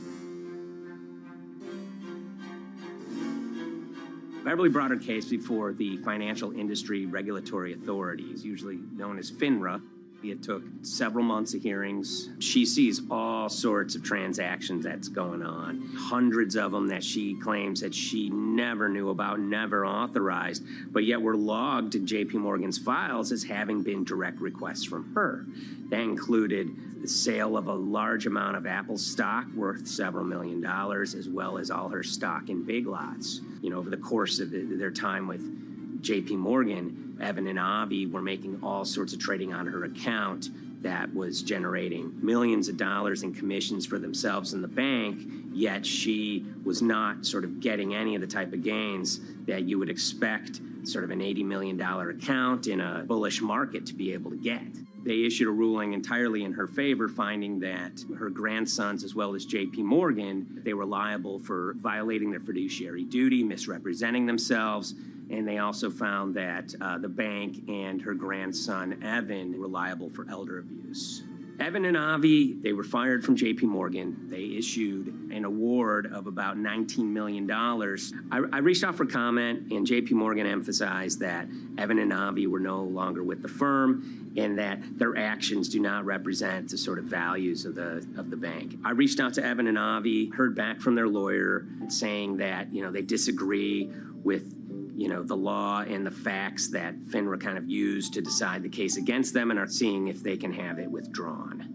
Beverly brought her case before the Financial Industry Regulatory Authorities, usually known as FINRA. It took several months of hearings. She sees all sorts of transactions that's going on, hundreds of them that she claims that she never knew about, never authorized, but yet were logged in JP Morgan's files as having been direct requests from her. That included the sale of a large amount of Apple stock worth several $1 million, as well as all her stock in Big Lots. Over the course of their time with JP Morgan, Evan and Avi were making all sorts of trading on her account that was generating millions of dollars in commissions for themselves and the bank, yet she was not sort of getting any of the type of gains that you would expect sort of an $80 million account in a bullish market to be able to get. They issued a ruling entirely in her favor, finding that her grandsons, as well as JP Morgan, they were liable for violating their fiduciary duty, misrepresenting themselves, and they also found that the bank and her grandson, Evan, were liable for elder abuse. Evan and Avi, they were fired from JP Morgan. They issued an award of about $19 million. I reached out for comment, and JP Morgan emphasized that Evan and Avi were no longer with the firm and that their actions do not represent the sort of values of the bank. I reached out to Evan and Avi, heard back from their lawyer saying that, they disagree with the law and the facts that FINRA kind of used to decide the case against them and are seeing if they can have it withdrawn.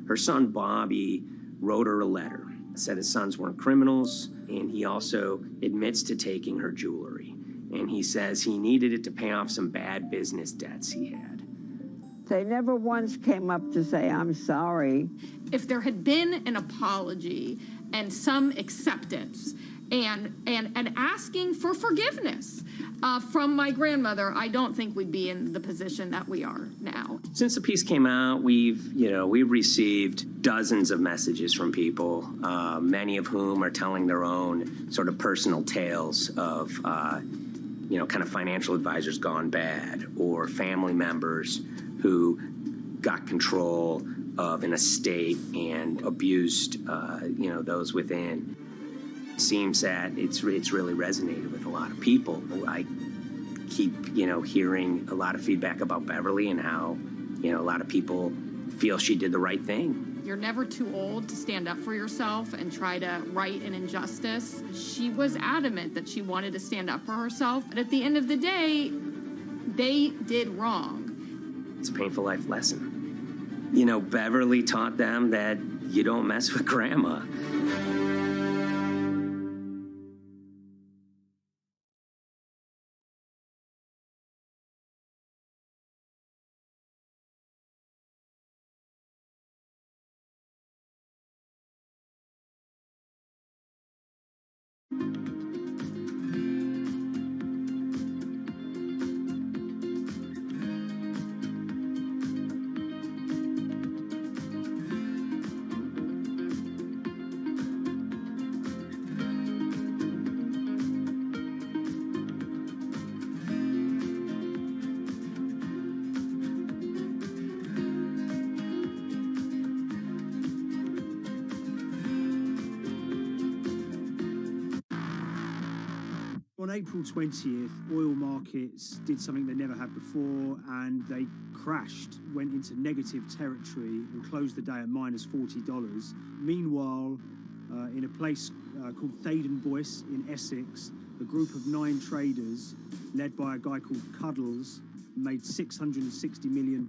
Her son, Bobby, wrote her a letter, said his sons weren't criminals, and he also admits to taking her jewelry. And he says he needed it to pay off some bad business debts he had. They never once came up to say, I'm sorry. If there had been an apology and some acceptance, and asking for forgiveness from my grandmother, I don't think we'd be in the position that we are now. Since the piece came out, we've received dozens of messages from people, many of whom are telling their own sort of personal tales of, kind of financial advisors gone bad, or family members who got control of an estate and abused, those within. It seems that it's really resonated with a lot of people. I keep, hearing a lot of feedback about Beverly and how, a lot of people feel she did the right thing. You're never too old to stand up for yourself and try to right an injustice. She was adamant that she wanted to stand up for herself, but at the end of the day, they did wrong. It's a painful life lesson. Beverly taught them that you don't mess with grandma. On April 20th, oil markets did something they never had before, and they crashed, went into negative territory, and closed the day at minus $40. Meanwhile, in a place called Thaden Boyce in Essex, a group of 9 traders, led by a guy called Cuddles, made $660 million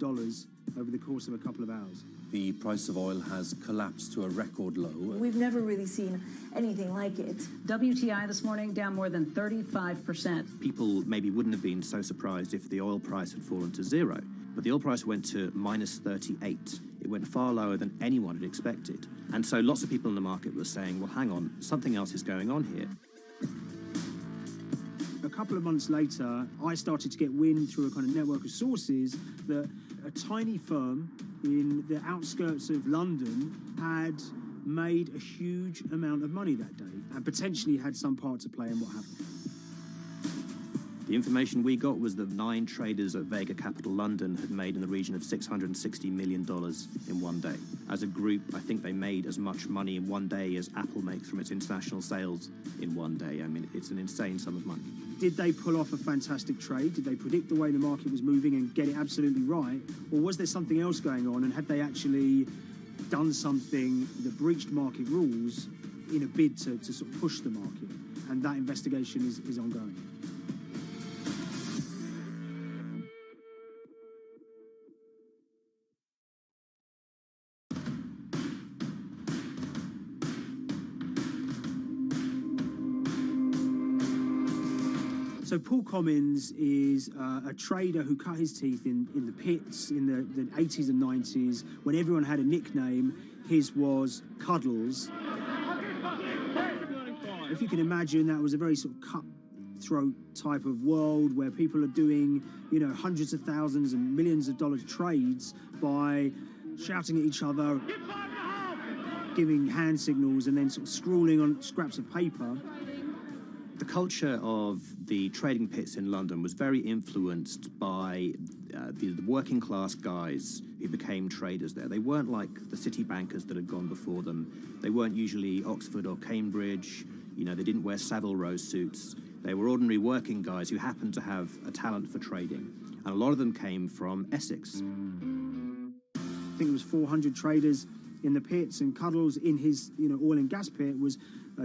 over the course of a couple of hours. The price of oil has collapsed to a record low. We've never really seen anything like it. WTI this morning down more than 35%. People maybe wouldn't have been so surprised if the oil price had fallen to zero, but the oil price went to minus 38. It went far lower than anyone had expected. And so lots of people in the market were saying, well, hang on, something else is going on here. A couple of months later, I started to get wind through a kind of network of sources that a tiny firm in the outskirts of London had made a huge amount of money that day and potentially had some part to play in what happened. The information we got was that 9 traders at Vega Capital London had made in the region of $660 million in one day. As a group, I think they made as much money in one day as Apple makes from its international sales in one day. I mean, it's an insane sum of money. Did they pull off a fantastic trade? Did they predict the way the market was moving and get it absolutely right? Or was there something else going on, and had they actually done something that breached market rules in a bid to sort of push the market? And that investigation is ongoing. So Paul Commins is a trader who cut his teeth in the pits in the 80s and 90s. When everyone had a nickname, his was Cuddles. If you can imagine, that was a very sort of cutthroat type of world where people are doing, hundreds of thousands and millions of dollar trades by shouting at each other, giving hand signals, and then sort of scrawling on scraps of paper. The culture of the trading pits in London was very influenced by the working class guys who became traders there. They weren't like the city bankers that had gone before them. They weren't usually Oxford or Cambridge. They didn't wear Savile Row suits. They were ordinary working guys who happened to have a talent for trading. And a lot of them came from Essex. I think there was 400 traders in the pits, and Cuddles in his oil and gas pit was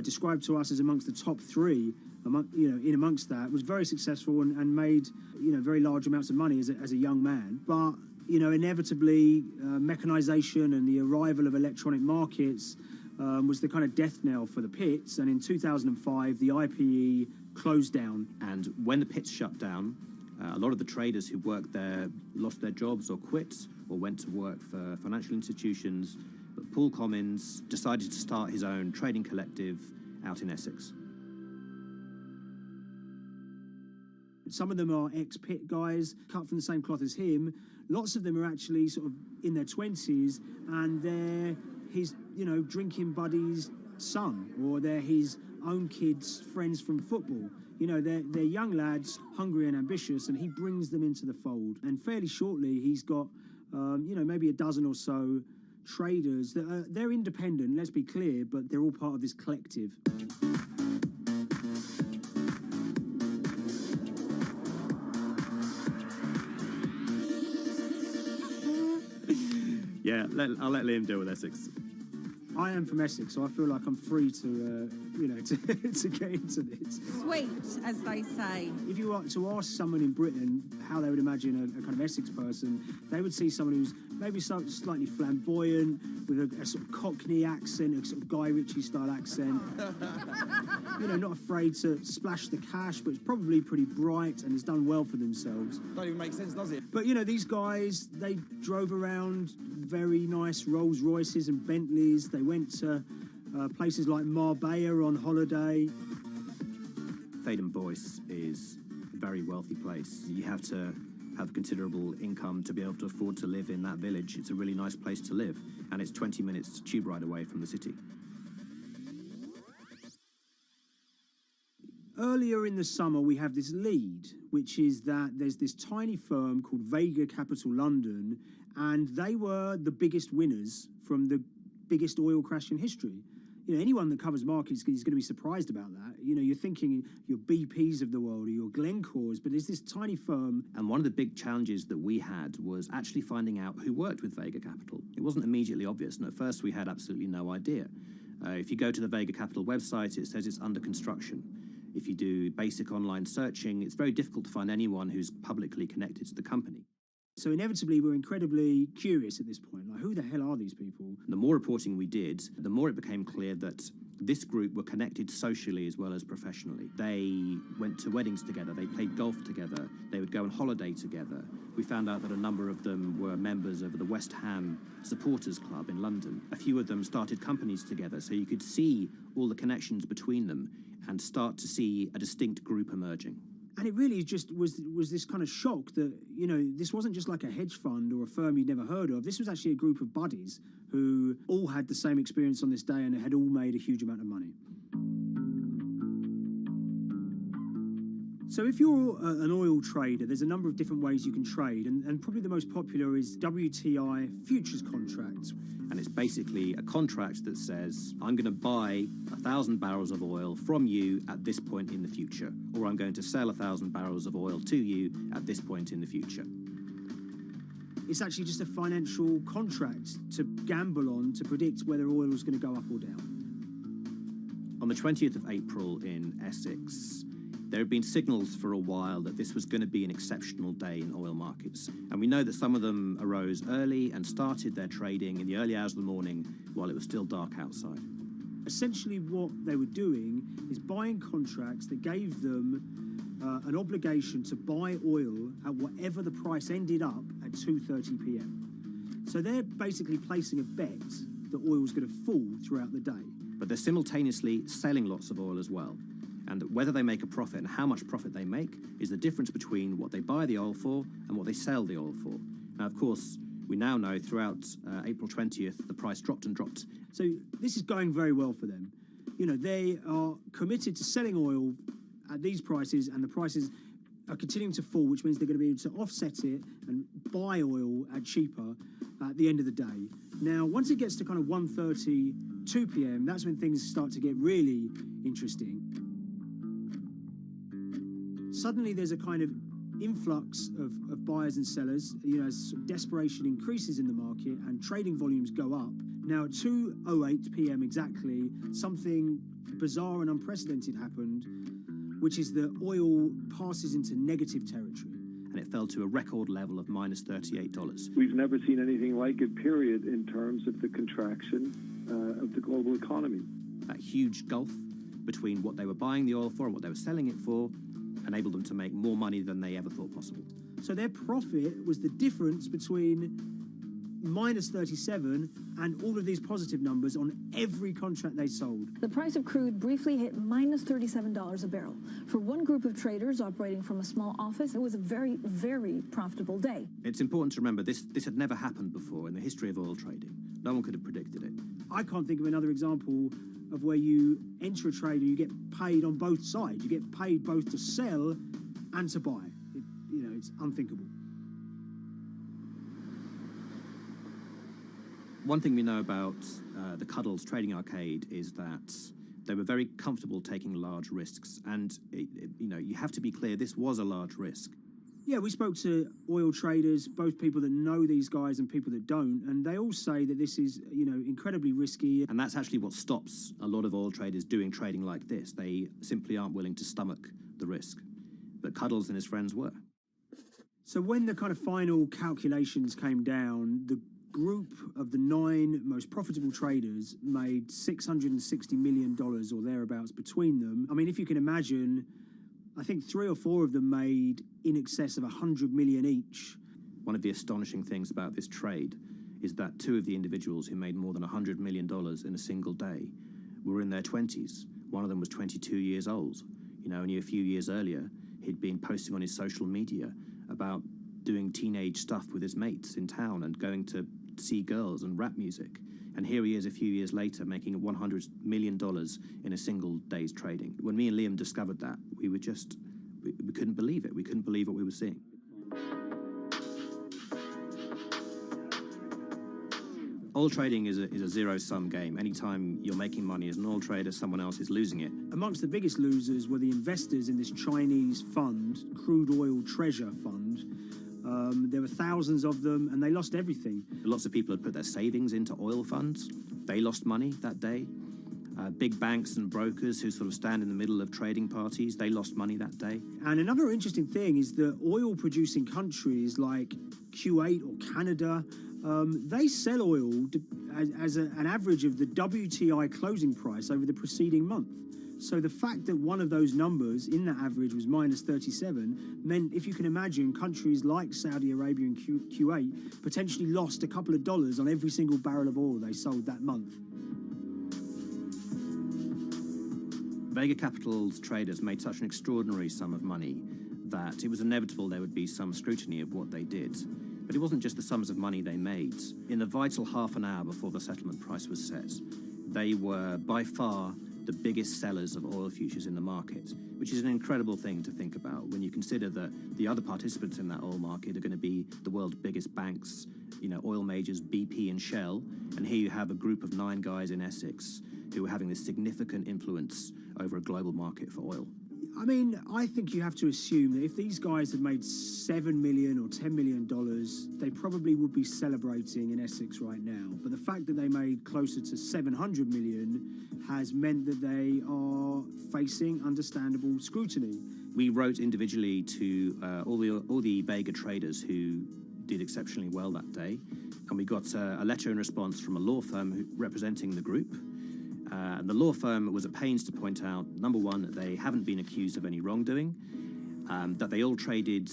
described to us as amongst the top 3. In amongst that, was very successful and made very large amounts of money as a young man. But inevitably, mechanization and the arrival of electronic markets was the kind of death knell for the pits. And in 2005, the IPE closed down. And when the pits shut down, a lot of the traders who worked there lost their jobs or quit or went to work for financial institutions. But Paul Commins decided to start his own trading collective out in Essex. Some of them are ex-pit guys, cut from the same cloth as him. Lots of them are actually sort of in their 20s, and they're his, drinking buddy's son, or they're his own kids' friends from football. They're young lads, hungry and ambitious, and he brings them into the fold. And fairly shortly, he's got, maybe a dozen or so traders that they're independent, let's be clear, but they're all part of this collective. Yeah, I'll let Liam deal with Essex. I am from Essex, so I feel like I'm free to, to get into this. Sweet, as they say. If you were to ask someone in Britain how they would imagine a kind of Essex person, they would see someone who's maybe slightly flamboyant, with a sort of Cockney accent, a sort of Guy Ritchie-style accent. Not afraid to splash the cash, but it's probably pretty bright and has done well for themselves. Don't even make sense, does it? But, these guys, they drove around very nice Rolls Royces and Bentleys. They went to places like Marbella on holiday. Thaden Boyce is a very wealthy place. You have to have considerable income to be able to afford to live in that village. It's a really nice place to live, and it's 20 minutes tube ride away from the city. Earlier in the summer, we have this lead, which is that there's this tiny firm called Vega Capital London, and they were the biggest winners from the biggest oil crash in history. Anyone that covers markets is going to be surprised about that. You're thinking your BPs of the world or your Glencores, but there's this tiny firm. And one of the big challenges that we had was actually finding out who worked with Vega Capital. It wasn't immediately obvious, and at first we had absolutely no idea. If you go to the Vega Capital website, it says it's under construction. If you do basic online searching, it's very difficult to find anyone who's publicly connected to the company. So inevitably, we're incredibly curious at this point. Like, who the hell are these people? The more reporting we did, the more it became clear that this group were connected socially as well as professionally. They went to weddings together, they played golf together, they would go on holiday together. We found out that a number of them were members of the West Ham Supporters Club in London. A few of them started companies together, so you could see all the connections between them and start to see a distinct group emerging. And it really just was this kind of shock that, this wasn't just like a hedge fund or a firm you'd never heard of. This was actually a group of buddies who all had the same experience on this day and had all made a huge amount of money. So if you're an oil trader, there's a number of different ways you can trade, and probably the most popular is WTI futures contracts. And it's basically a contract that says, I'm going to buy 1,000 barrels of oil from you at this point in the future, or I'm going to sell 1,000 barrels of oil to you at this point in the future. It's actually just a financial contract to gamble on to predict whether oil is going to go up or down. On the 20th of April in Essex, there had been signals for a while that this was going to be an exceptional day in oil markets. And we know that some of them arose early and started their trading in the early hours of the morning while it was still dark outside. Essentially what they were doing is buying contracts that gave them an obligation to buy oil at whatever the price ended up at 2:30 p.m. So they're basically placing a bet that oil was going to fall throughout the day. But they're simultaneously selling lots of oil as well. And whether they make a profit and how much profit they make is the difference between what they buy the oil for and what they sell the oil for. Now, of course, we now know throughout April 20th, the price dropped and dropped. So this is going very well for them. They are committed to selling oil at these prices, and the prices are continuing to fall, which means they're going to be able to offset it and buy oil at cheaper at the end of the day. Now, once it gets to kind of 1:30, 2 p.m., that's when things start to get really interesting. Suddenly there's a kind of influx of buyers and sellers, as desperation increases in the market and trading volumes go up. Now at 2:08 p.m. exactly, something bizarre and unprecedented happened, which is that oil passes into negative territory. And it fell to a record level of minus $38. We've never seen anything like it, period, in terms of the contraction of the global economy. That huge gulf between what they were buying the oil for and what they were selling it for enabled them to make more money than they ever thought possible. So their profit was the difference between minus 37 and all of these positive numbers on every contract they sold. The price of crude briefly hit minus $37 a barrel. For one group of traders operating from a small office, it was a very, very profitable day. It's important to remember this had never happened before in the history of oil trading. No one could have predicted it. I can't think of another example of where you enter a trade and you get paid on both sides. You get paid both to sell and to buy. It's unthinkable. One thing we know about the Cuddles Trading Arcade is that they were very comfortable taking large risks. And, you have to be clear, this was a large risk. Yeah, we spoke to oil traders, both people that know these guys and people that don't, and they all say that this is, incredibly risky. And that's actually what stops a lot of oil traders doing trading like this. They simply aren't willing to stomach the risk. But Cuddles and his friends were. So when the kind of final calculations came down, the group of the 9 most profitable traders made $660 million or thereabouts between them. I mean, if you can imagine, I think 3 or 4 of them made in excess of 100 million each. One of the astonishing things about this trade is that 2 of the individuals who made more than $100 million in a single day were in their 20s. One of them was 22 years old. Only a few years earlier, he'd been posting on his social media about doing teenage stuff with his mates in town and going to see girls and rap music. And here he is a few years later making $100 million in a single day's trading. When me and Liam discovered that, we couldn't believe it. We couldn't believe what we were seeing. Oil trading is a zero-sum game. Anytime you're making money as an oil trader, someone else is losing it. Amongst the biggest losers were the investors in this Chinese fund, Crude Oil Treasure Fund. There were thousands of them, and they lost everything. Lots of people had put their savings into oil funds. They lost money that day. Big banks and brokers who sort of stand in the middle of trading parties, they lost money that day. And another interesting thing is that oil-producing countries like Kuwait or Canada, they sell oil as an average of the WTI closing price over the preceding month. So the fact that one of those numbers in that average was minus 37 meant, if you can imagine, countries like Saudi Arabia and Kuwait potentially lost a couple of dollars on every single barrel of oil they sold that month. Vega Capital's traders made such an extraordinary sum of money that it was inevitable there would be some scrutiny of what they did. But it wasn't just the sums of money they made. In the vital half an hour before the settlement price was set, they were by far the biggest sellers of oil futures in the market, which is an incredible thing to think about when you consider that the other participants in that oil market are going to be the world's biggest banks, oil majors, BP and Shell, and here you have a group of 9 guys in Essex who are having this significant influence over a global market for oil. I mean, I think you have to assume that if these guys had made $7 million or $10 million, they probably would be celebrating in Essex right now. But the fact that they made closer to $700 million has meant that they are facing understandable scrutiny. We wrote individually to all the Vega traders who did exceptionally well that day, and we got a letter in response from a law firm representing the group. And the law firm was at pains to point out, number one, that they haven't been accused of any wrongdoing, that they all traded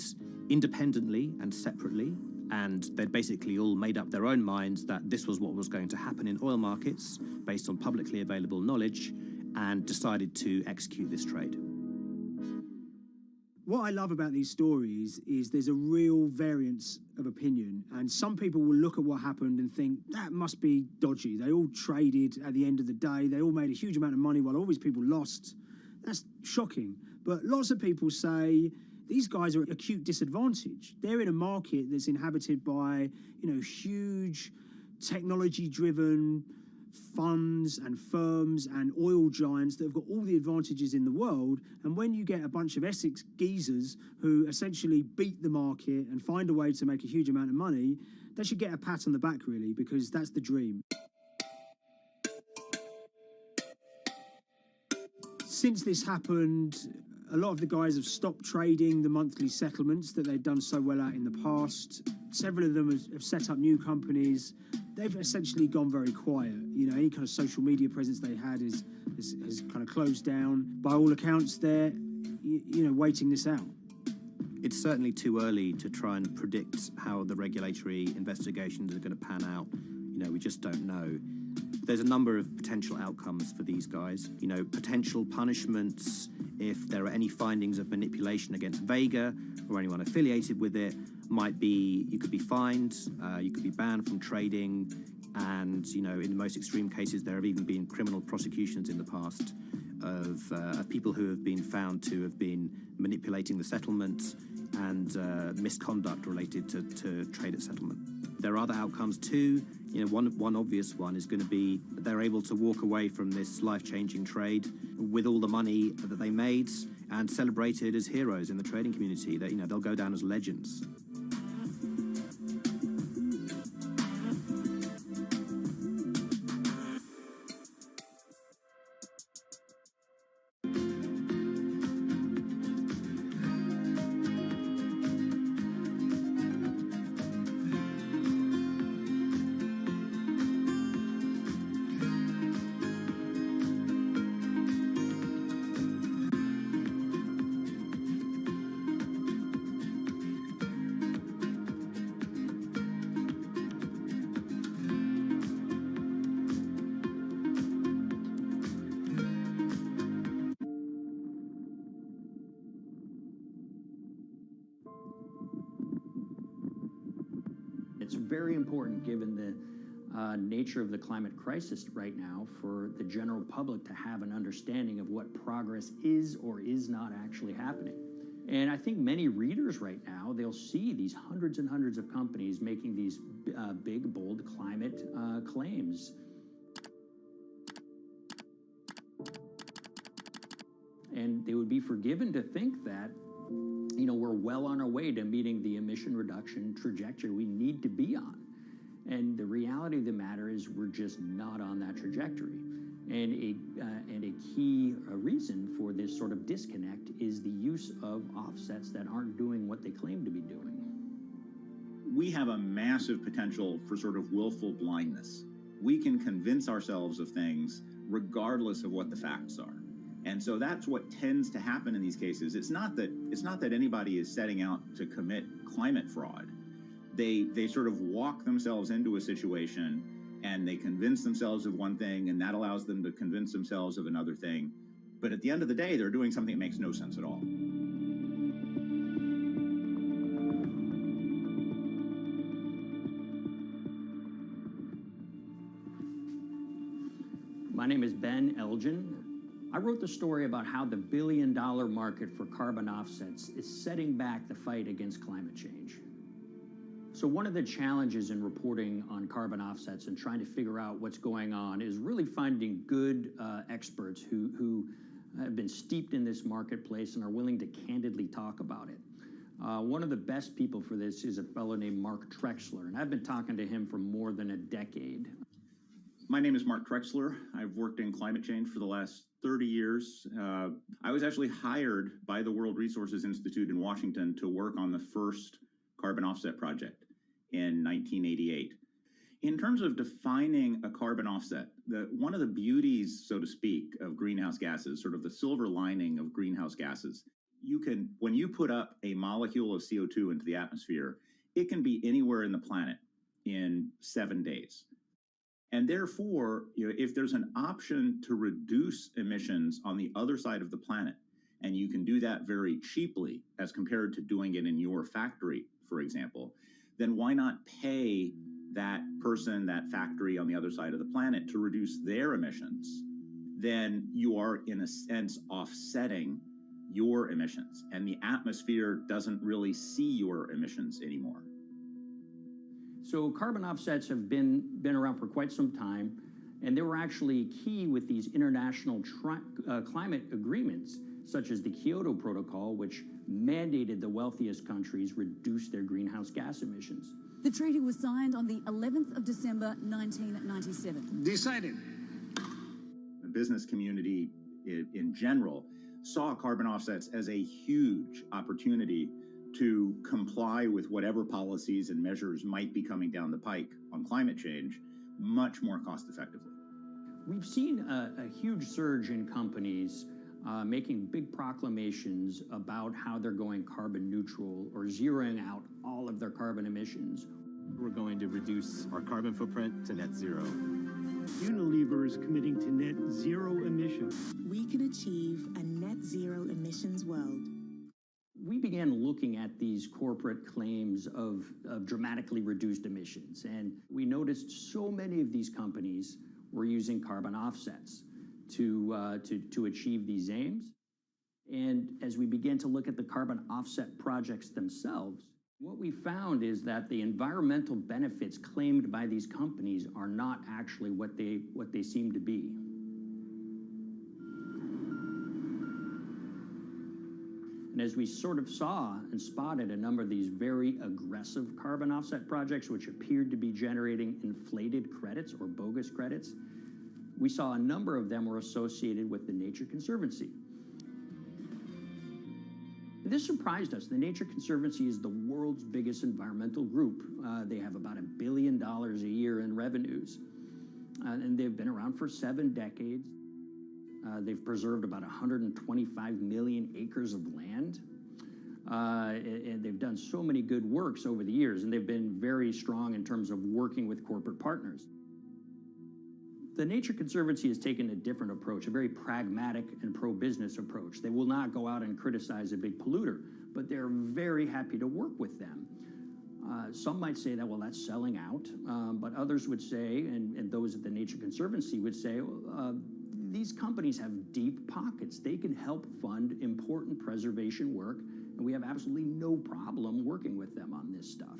independently and separately, and they'd basically all made up their own minds that this was what was going to happen in oil markets based on publicly available knowledge, and decided to execute this trade. What I love about these stories is there's a real variance of opinion, and some people will look at what happened and think that must be dodgy. They all traded at the end of the day. They all made a huge amount of money while all these people lost. That's shocking. But lots of people say these guys are at acute disadvantage. They're in a market that's inhabited by, huge technology-driven funds and firms and oil giants that have got all the advantages in the world, and when you get a bunch of Essex geezers who essentially beat the market and find a way to make a huge amount of money, they should get a pat on the back, really, because that's the dream. Since this happened, a lot of the guys have stopped trading the monthly settlements that they'd done so well at in the past. Several of them have set up new companies. They've essentially gone very quiet. Any kind of social media presence they had has kind of closed down. By all accounts, they're, waiting this out. It's certainly too early to try and predict how the regulatory investigations are going to pan out. We just don't know. There's a number of potential outcomes for these guys. Potential punishments if there are any findings of manipulation against Vega or anyone affiliated with it might be you could be fined, you could be banned from trading, and in the most extreme cases there have even been criminal prosecutions in the past of people who have been found to have been manipulating the settlement and misconduct related to trade at settlement. There are other outcomes too. One obvious one is going to be that they're able to walk away from this life-changing trade with all the money that they made and celebrated as heroes in the trading community. That they'll go down as legends. It's very important, given the nature of the climate crisis right now, for the general public to have an understanding of what progress is or is not actually happening. And I think many readers right now, they'll see these hundreds and hundreds of companies making these big, bold climate claims. And they would be forgiven to think that we're well on our way to meeting the emission reduction trajectory we need to be on. And the reality of the matter is we're just not on that trajectory. And a key reason for this sort of disconnect is the use of offsets that aren't doing what they claim to be doing. We have a massive potential for sort of willful blindness. We can convince ourselves of things regardless of what the facts are. And so that's what tends to happen in these cases. It's not that anybody is setting out to commit climate fraud. They sort of walk themselves into a situation and they convince themselves of one thing, and that allows them to convince themselves of another thing. But at the end of the day, they're doing something that makes no sense at all. My name is Ben Elgin. I wrote the story about how the billion-dollar market for carbon offsets is setting back the fight against climate change. So one of the challenges in reporting on carbon offsets and trying to figure out what's going on is really finding good experts who have been steeped in this marketplace and are willing to candidly talk about it. One of the best people for this is a fellow named Mark Trexler, and I've been talking to him for more than a decade. My name is Mark Trexler. I've worked in climate change for the last 30 years. I was actually hired by the World Resources Institute in Washington to work on the first carbon offset project in 1988. In terms of defining a carbon offset, one of the beauties, so to speak, of greenhouse gases, sort of the silver lining of greenhouse gases, when you put up a molecule of CO2 into the atmosphere, it can be anywhere in the planet in 7 days. And therefore, if there's an option to reduce emissions on the other side of the planet, and you can do that very cheaply as compared to doing it in your factory, for example, then why not pay that person, that factory on the other side of the planet to reduce their emissions? Then you are, in a sense, offsetting your emissions, and the atmosphere doesn't really see your emissions anymore. So carbon offsets have been around for quite some time, and they were actually key with these international climate agreements, such as the Kyoto Protocol, which mandated the wealthiest countries reduce their greenhouse gas emissions. The treaty was signed on the 11th of December, 1997. Decided. The business community in general saw carbon offsets as a huge opportunity to comply with whatever policies and measures might be coming down the pike on climate change much more cost effectively. We've seen a huge surge in companies making big proclamations about how they're going carbon neutral or zeroing out all of their carbon emissions. We're going to reduce our carbon footprint to net zero. Unilever is committing to net zero emissions. We can achieve a net zero emissions world. We began looking at these corporate claims of dramatically reduced emissions, and we noticed so many of these companies were using carbon offsets to achieve these aims. And as we began to look at the carbon offset projects themselves, what we found is that the environmental benefits claimed by these companies are not actually what they seem to be. And as we sort of saw and spotted a number of these very aggressive carbon offset projects, which appeared to be generating inflated credits or bogus credits, we saw a number of them were associated with the Nature Conservancy. This surprised us. The Nature Conservancy is the world's biggest environmental group. They have about $1 billion a year in revenues, and they've been around for 7 decades. They've preserved about 125 million acres of land, and they've done so many good works over the years, and they've been very strong in terms of working with corporate partners. The Nature Conservancy has taken a different approach, a very pragmatic and pro-business approach. They will not go out and criticize a big polluter, but they're very happy to work with them. Some might say that, well, that's selling out, but others would say, and those at the Nature Conservancy would say, these companies have deep pockets. They can help fund important preservation work, and we have absolutely no problem working with them on this stuff.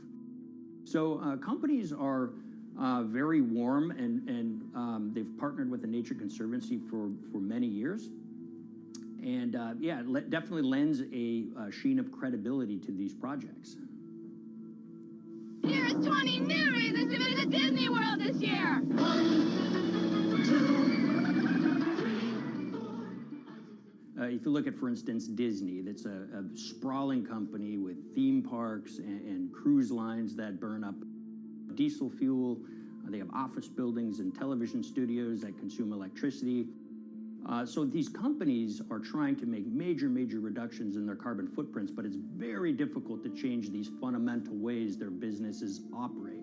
So companies are very warm, and they've partnered with the Nature Conservancy for many years. And yeah, it definitely lends a sheen of credibility to these projects. Here's 20 new reasons to visit Disney World this year. 1, 2, 3. If you look at, for instance, Disney, that's a sprawling company with theme parks and cruise lines that burn up diesel fuel. They have office buildings and television studios that consume electricity. So these companies are trying to make major reductions in their carbon footprints, but it's very difficult to change these fundamental ways their businesses operate.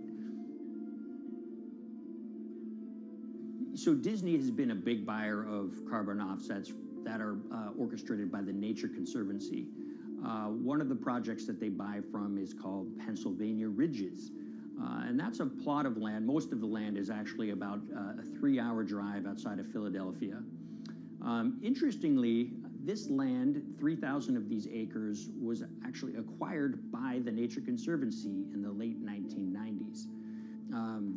So Disney has been a big buyer of carbon offsets that are orchestrated by the Nature Conservancy. One of the projects that they buy from is called Pennsylvania Ridges. And that's a plot of land. Most of the land is actually about a 3-hour drive outside of Philadelphia. Interestingly, this land, 3,000 of these acres, was actually acquired by the Nature Conservancy in the late 1990s.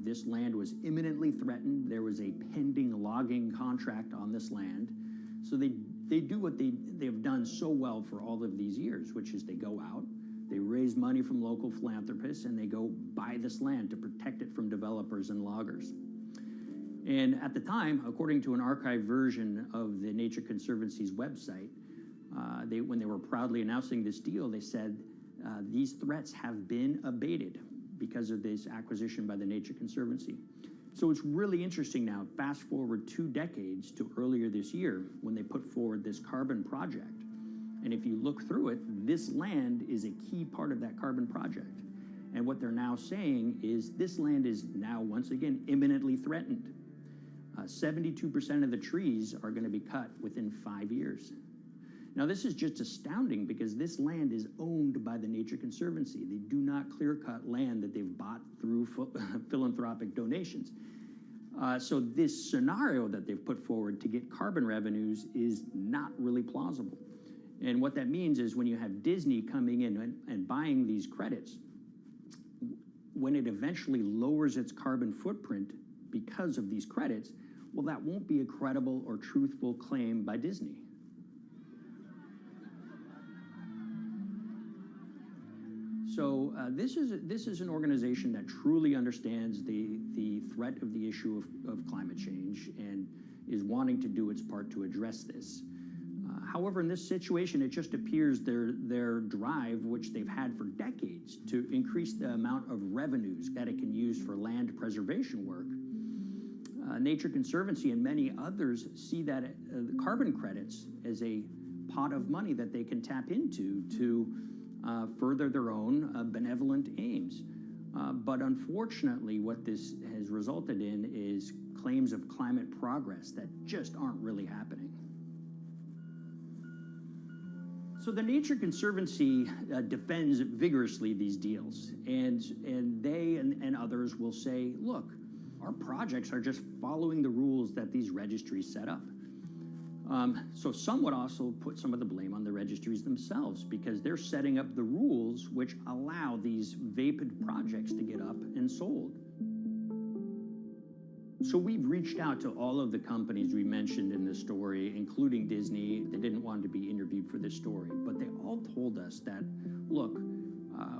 This land was imminently threatened. There was a pending logging contract on this land. So they do what they've done so well for all of these years, which is they go out, they raise money from local philanthropists, and they go buy this land to protect it from developers and loggers. And at the time, according to an archived version of the Nature Conservancy's website, when they were proudly announcing this deal, they said, these threats have been abated because of this acquisition by the Nature Conservancy. So it's really interesting now, fast forward 2 decades to earlier this year when they put forward this carbon project. And if you look through it, this land is a key part of that carbon project. And what they're now saying is this land is now, once again, imminently threatened. 72% of the trees are going to be cut within 5 years. Now, this is just astounding because this land is owned by the Nature Conservancy. They do not clear-cut land that they've bought through philanthropic donations. So this scenario that they've put forward to get carbon revenues is not really plausible. And what that means is when you have Disney coming in and buying these credits, when it eventually lowers its carbon footprint because of these credits, well, that won't be a credible or truthful claim by Disney. So this is an organization that truly understands the threat of the issue of climate change and is wanting to do its part to address this. However, in this situation, it just appears their drive, which they've had for decades, to increase the amount of revenues that it can use for land preservation work, Nature Conservancy and many others see that the carbon credits as a pot of money that they can tap into to further their own benevolent aims. But unfortunately, what this has resulted in is claims of climate progress that just aren't really happening. So the Nature Conservancy defends vigorously these deals, and they and others will say, look, our projects are just following the rules that these registries set up. So some would also put some of the blame on the registries themselves because they're setting up the rules which allow these vapid projects to get up and sold. So we've reached out to all of the companies we mentioned in this story, including Disney. They didn't want to be interviewed for this story, but they all told us that, look,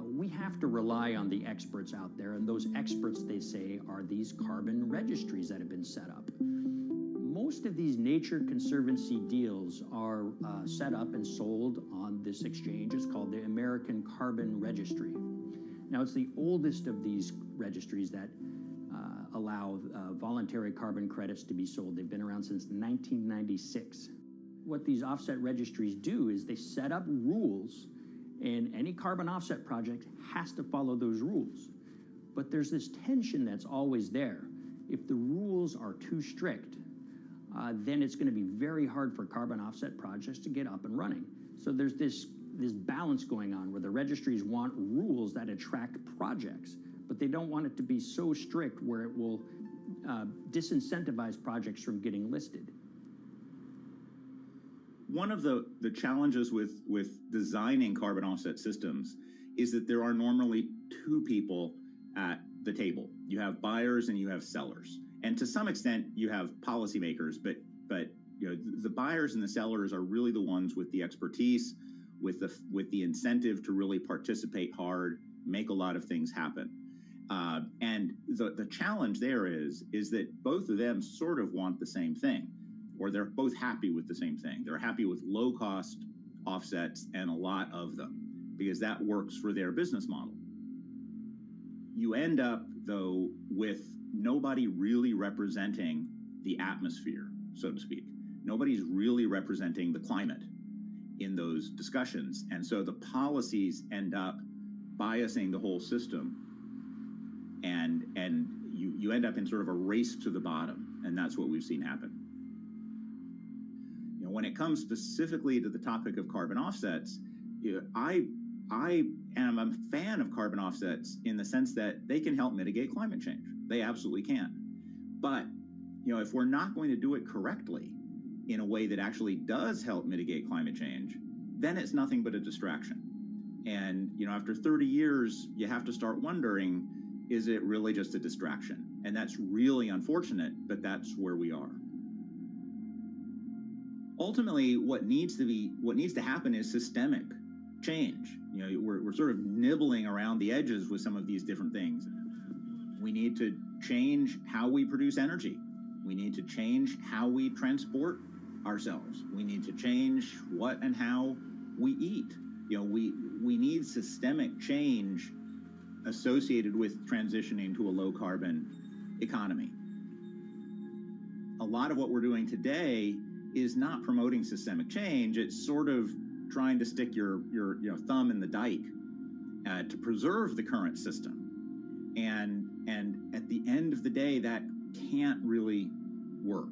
we have to rely on the experts out there, and those experts, they say, are these carbon registries that have been set up. Most of these Nature Conservancy deals are set up and sold on this exchange. It's called the American Carbon Registry. Now, it's the oldest of these registries that allow voluntary carbon credits to be sold. They've been around since 1996. What these offset registries do is they set up rules, and any carbon offset project has to follow those rules. But there's this tension that's always there. If the rules are too strict, then it's going to be very hard for carbon offset projects to get up and running. So there's this balance going on where the registries want rules that attract projects, but they don't want it to be so strict where it will disincentivize projects from getting listed. One of the challenges with designing carbon offset systems is that there are normally two people at the table. You have buyers and you have sellers. And to some extent, you have policymakers, but you know, the buyers and the sellers are really the ones with the expertise, with the incentive to really participate hard, make a lot of things happen. And the challenge there is that both of them sort of want the same thing, or they're both happy with the same thing. They're happy with low-cost offsets and a lot of them, because that works for their business model. You end up, though, with nobody really representing the atmosphere, so to speak. Nobody's really representing the climate in those discussions. And so the policies end up biasing the whole system, and you end up in sort of a race to the bottom, and that's what we've seen happen. You know, when it comes specifically to the topic of carbon offsets, you know, I am a fan of carbon offsets in the sense that they can help mitigate climate change. They absolutely can. But, you know, if we're not going to do it correctly in a way that actually does help mitigate climate change, then it's nothing but a distraction. And, you know, after 30 years, you have to start wondering, is it really just a distraction? And that's really unfortunate, but that's where we are. Ultimately, what needs to happen is systemic change. You know, we're sort of nibbling around the edges with some of these different things. We need to change how we produce energy. We need to change how we transport ourselves. We need to change what and how we eat. You know, we need systemic change associated with transitioning to a low-carbon economy. A lot of what we're doing today is not promoting systemic change. It's sort of trying to stick your thumb in the dike to preserve the current system. And at the end of the day, that can't really work.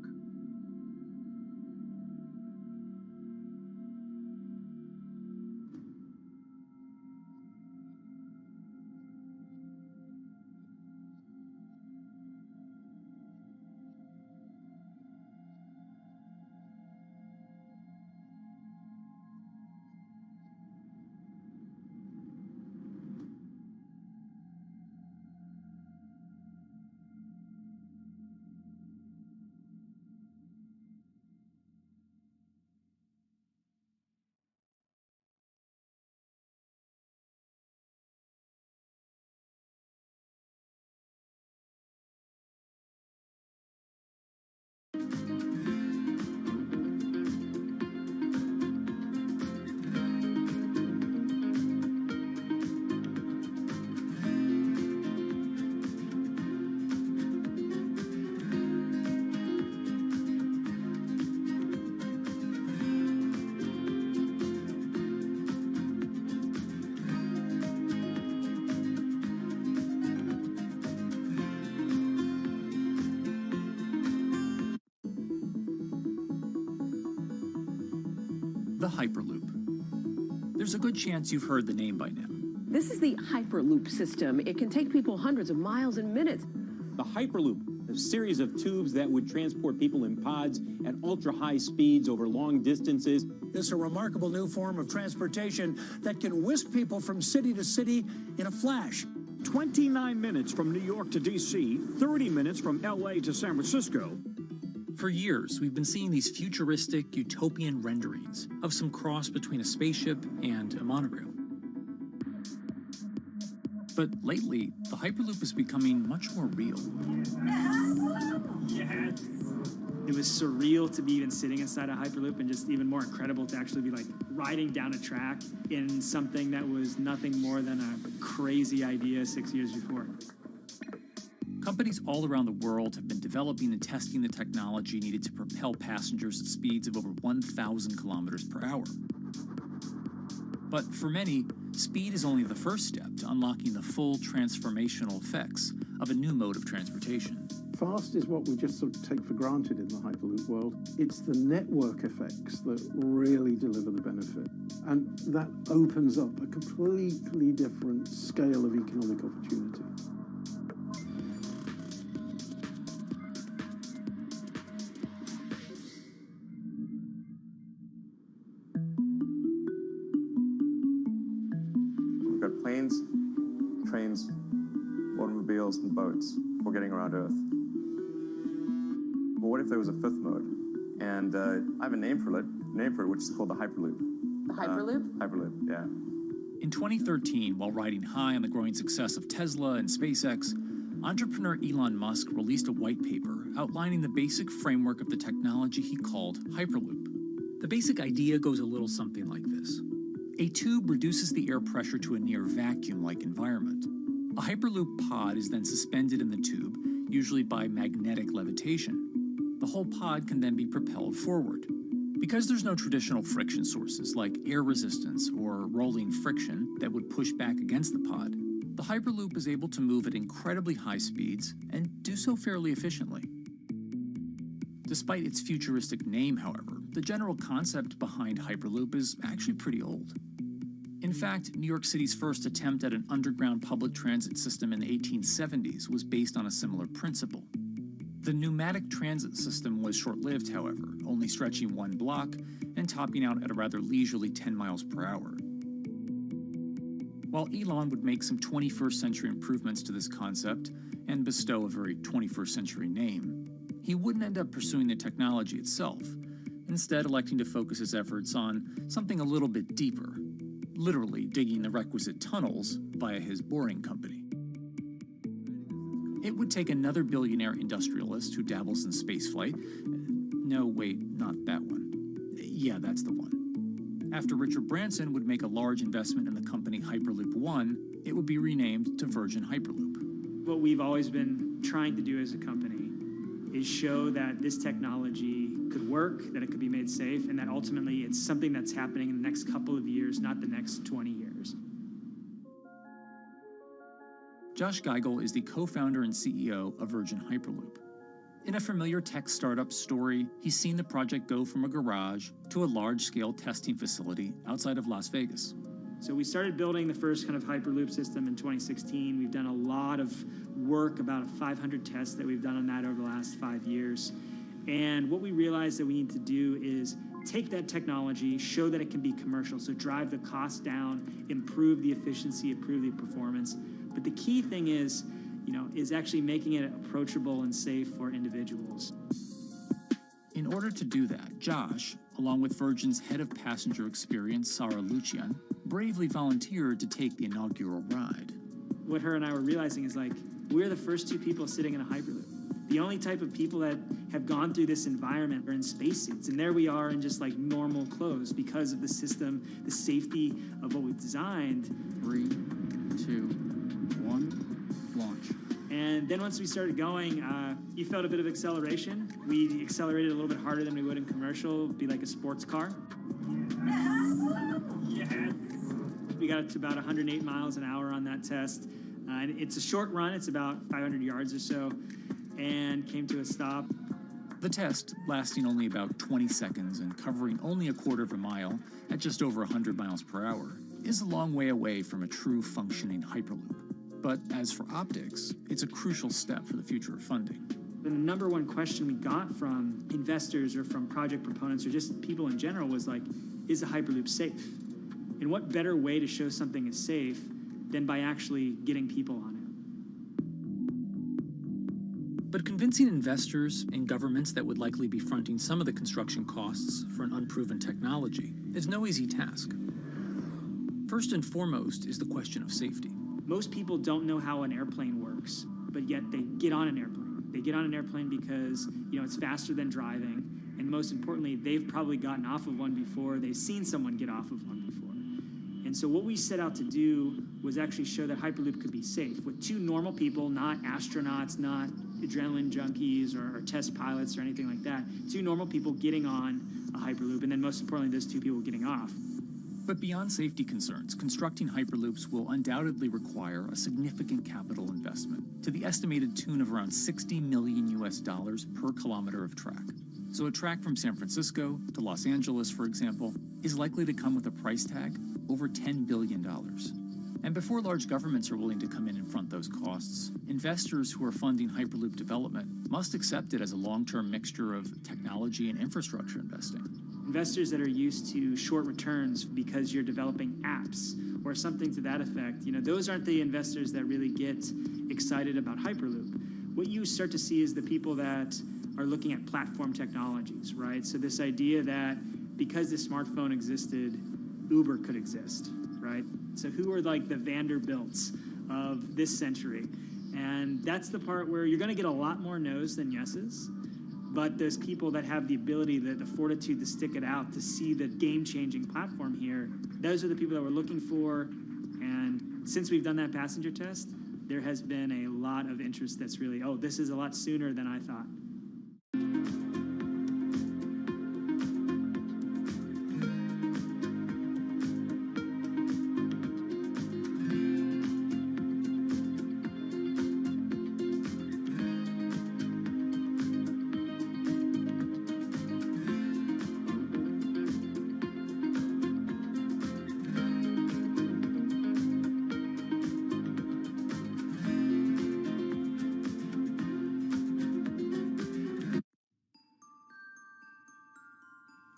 the Hyperloop. There's a good chance you've heard the name by now. This is the Hyperloop system. It can take people hundreds of miles in minutes. The Hyperloop, a series of tubes that would transport people in pods at ultra-high speeds over long distances. It's a remarkable new form of transportation that can whisk people from city to city in a flash. 29 minutes from New York to D.C., 30 minutes from L.A. to San Francisco. For years, we've been seeing these futuristic, utopian renderings of some cross between a spaceship and a monorail. But lately, the Hyperloop is becoming much more real. Yes. It was surreal to be even sitting inside a Hyperloop, and just even more incredible to actually be like riding down a track in something that was nothing more than a crazy idea 6 years before. Companies all around the world have been developing and testing the technology needed to propel passengers at speeds of over 1,000 kilometers per hour. But for many, speed is only the first step to unlocking the full transformational effects of a new mode of transportation. Fast is what we just sort of take for granted in the Hyperloop world. It's the network effects that really deliver the benefit. And that opens up a completely different scale of economic opportunity. We've got planes, trains, automobiles, and boats for getting around Earth. But what if there was a fifth mode? And I have a name for it, which is called the Hyperloop. The Hyperloop? Hyperloop, yeah. In 2013, while riding high on the growing success of Tesla and SpaceX, entrepreneur Elon Musk released a white paper outlining the basic framework of the technology he called Hyperloop. The basic idea goes a little something like this. A tube reduces the air pressure to a near vacuum-like environment. A Hyperloop pod is then suspended in the tube, usually by magnetic levitation. The whole pod can then be propelled forward. Because there's no traditional friction sources like air resistance or rolling friction that would push back against the pod, the Hyperloop is able to move at incredibly high speeds and do so fairly efficiently. Despite its futuristic name, however, the general concept behind Hyperloop is actually pretty old. In fact, New York City's first attempt at an underground public transit system in the 1870s was based on a similar principle. The pneumatic transit system was short-lived, however, only stretching one block and topping out at a rather leisurely 10 miles per hour. While Elon would make some 21st century improvements to this concept and bestow a very 21st century name, he wouldn't end up pursuing the technology itself, instead electing to focus his efforts on something a little bit deeper, literally digging the requisite tunnels via his boring company. It would take another billionaire industrialist who dabbles in spaceflight. No, wait, not that one. Yeah, that's the one. After Richard Branson would make a large investment in the company Hyperloop One, it would be renamed to Virgin Hyperloop. What we've always been trying to do as a company is show that this technology could work, that it could be made safe, and that ultimately it's something that's happening in the next couple of years, not the next 20 years. Josh Geigel is the co-founder and CEO of Virgin Hyperloop. In a familiar tech startup story, he's seen the project go from a garage to a large-scale testing facility outside of Las Vegas. So we started building the first kind of Hyperloop system in 2016. We've done a lot of work, about 500 tests that we've done on that over the last 5 years. And what we realized that we need to do is take that technology, show that it can be commercial, so drive the cost down, improve the efficiency, improve the performance. But the key thing is actually making it approachable and safe for individuals. In order to do that, Josh, along with Virgin's head of passenger experience, Sarah Lucian, bravely volunteered to take the inaugural ride. What her and I were realizing is we're the first two people sitting in a Hyperloop. The only type of people that have gone through this environment are in spacesuits, and there we are in just normal clothes because of the system, the safety of what we've designed. 3, 2, 1, launch. And then once we started going, you felt a bit of acceleration. We accelerated a little bit harder than we would in commercial. It'd be like a sports car. Yes. We got to about 108 miles an hour on that test. And it's a short run. It's about 500 yards or so, and came to a stop. The test, lasting only about 20 seconds and covering only a quarter of a mile at just over 100 miles per hour, is a long way away from a true functioning Hyperloop. But as for optics, it's a crucial step for the future of funding. The number one question we got from investors or from project proponents or just people in general was like, is a Hyperloop safe? And what better way to show something is safe than by actually getting people on it? But convincing investors and governments that would likely be fronting some of the construction costs for an unproven technology is no easy task. First and foremost is the question of safety. Most people don't know how an airplane works, but yet they get on an airplane. They get on an airplane because, it's faster than driving, and most importantly, they've probably gotten off of one before, they've seen someone get off of one before. And so what we set out to do was actually show that Hyperloop could be safe with two normal people, not astronauts, not adrenaline junkies or test pilots or anything like that. Two normal people getting on a Hyperloop, and then most importantly, those two people getting off. But beyond safety concerns, constructing Hyperloops will undoubtedly require a significant capital investment to the estimated tune of around $60 million per kilometer of track. So a track from San Francisco to Los Angeles, for example, is likely to come with a price tag over $10 billion. And before large governments are willing to come in and front those costs, investors who are funding Hyperloop development must accept it as a long-term mixture of technology and infrastructure investing. Investors that are used to short returns because you're developing apps or something to that effect, those aren't the investors that really get excited about Hyperloop. What you start to see is the people that are looking at platform technologies, right? So this idea that because the smartphone existed, Uber could exist, right? So who are like the Vanderbilts of this century? And that's the part where you're going to get a lot more no's than yeses. But those people that have the ability, the fortitude to stick it out, to see the game-changing platform here, those are the people that we're looking for. And since we've done that passenger test, there has been a lot of interest that's really, this is a lot sooner than I thought.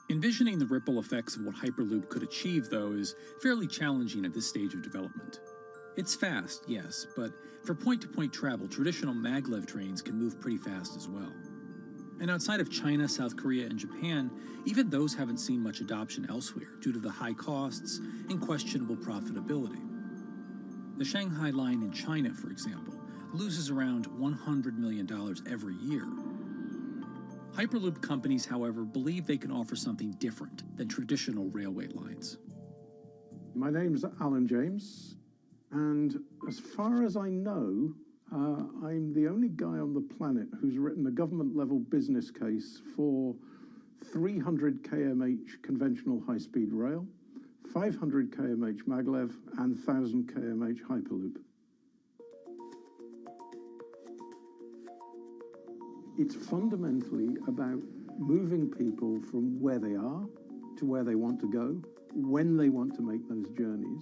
Envisioning the ripple effects of what Hyperloop could achieve, though, is fairly challenging at this stage of development. It's fast, yes, but for point-to-point travel, traditional maglev trains can move pretty fast as well. And outside of China, South Korea, and Japan, even those haven't seen much adoption elsewhere due to the high costs and questionable profitability. The Shanghai line in China, for example, loses around $100 million every year. Hyperloop companies, however, believe they can offer something different than traditional railway lines. My name's Alan James, and as far as I know, I'm the only guy on the planet who's written a government-level business case for 300 kmh conventional high-speed rail, 500 kmh maglev, and 1,000 kmh Hyperloop. It's fundamentally about moving people from where they are to where they want to go, when they want to make those journeys,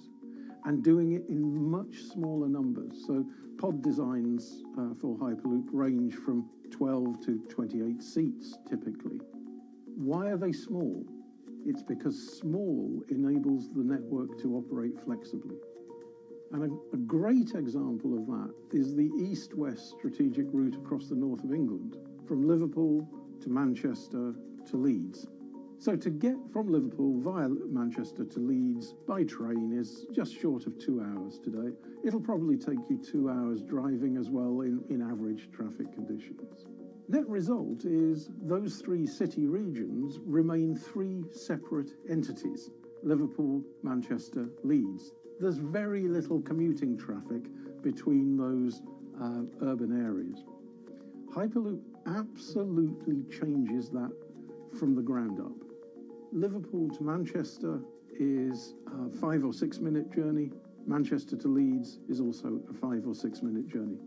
and doing it in much smaller numbers. So pod designs for Hyperloop range from 12 to 28 seats, typically. Why are they small? It's because small enables the network to operate flexibly. And a great example of that is the east-west strategic route across the north of England, from Liverpool to Manchester to Leeds. So to get from Liverpool via Manchester to Leeds by train is just short of 2 hours today. It'll probably take you 2 hours driving as well in average traffic conditions. Net result is those three city regions remain three separate entities: Liverpool, Manchester, Leeds. There's very little commuting traffic between those urban areas. Hyperloop absolutely changes that from the ground up. Liverpool to Manchester is a 5 or 6 minute journey. Manchester to Leeds is also a 5 or 6 minute journey.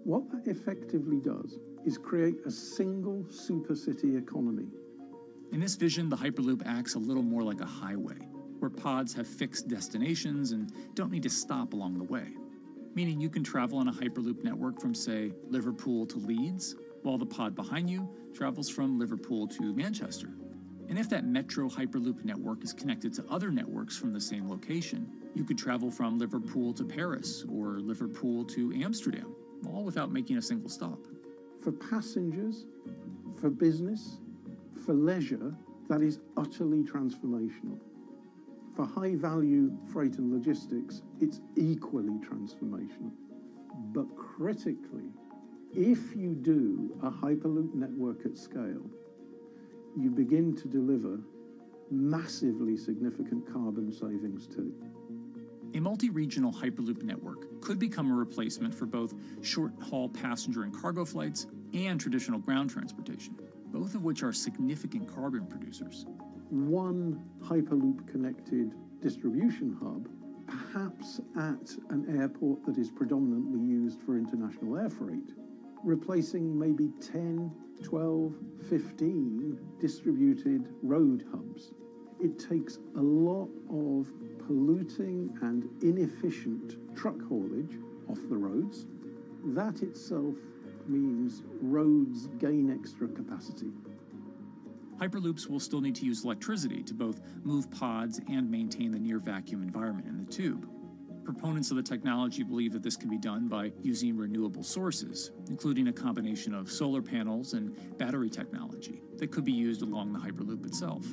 What that effectively does is create a single supercity economy. In this vision, the Hyperloop acts a little more like a highway, where pods have fixed destinations and don't need to stop along the way. Meaning you can travel on a Hyperloop network from, say, Liverpool to Leeds, while the pod behind you travels from Liverpool to Manchester. And if that metro Hyperloop network is connected to other networks from the same location, you could travel from Liverpool to Paris or Liverpool to Amsterdam, all without making a single stop. For passengers, for business, for leisure, that is utterly transformational. For high-value freight and logistics, it's equally transformational. But critically, if you do a Hyperloop network at scale, you begin to deliver massively significant carbon savings too. A multi-regional Hyperloop network could become a replacement for both short-haul passenger and cargo flights and traditional ground transportation, both of which are significant carbon producers. One Hyperloop-connected distribution hub, perhaps at an airport that is predominantly used for international air freight, replacing maybe 10, 12, 15 distributed road hubs. It takes a lot of polluting and inefficient truck haulage off the roads. That itself means roads gain extra capacity. Hyperloops will still need to use electricity to both move pods and maintain the near-vacuum environment in the tube. Proponents of the technology believe that this can be done by using renewable sources, including a combination of solar panels and battery technology that could be used along the Hyperloop itself.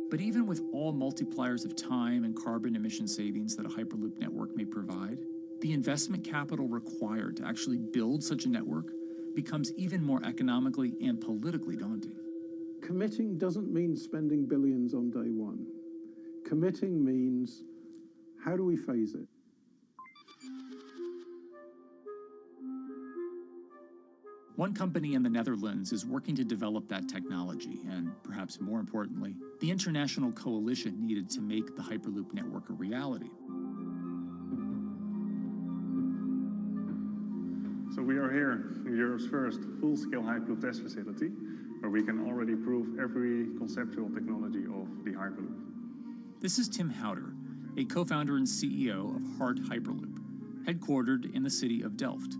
But even with all multipliers of time and carbon emission savings that a Hyperloop network may provide, the investment capital required to actually build such a network becomes even more economically and politically daunting. Committing doesn't mean spending billions on day one. Committing means, how do we phase it? One company in the Netherlands is working to develop that technology, and perhaps more importantly, the international coalition needed to make the Hyperloop network a reality. So we are here in Europe's first full-scale Hyperloop test facility, where we can already prove every conceptual technology of the Hyperloop. This is Tim Houter, a co-founder and CEO of Hart Hyperloop, headquartered in the city of Delft.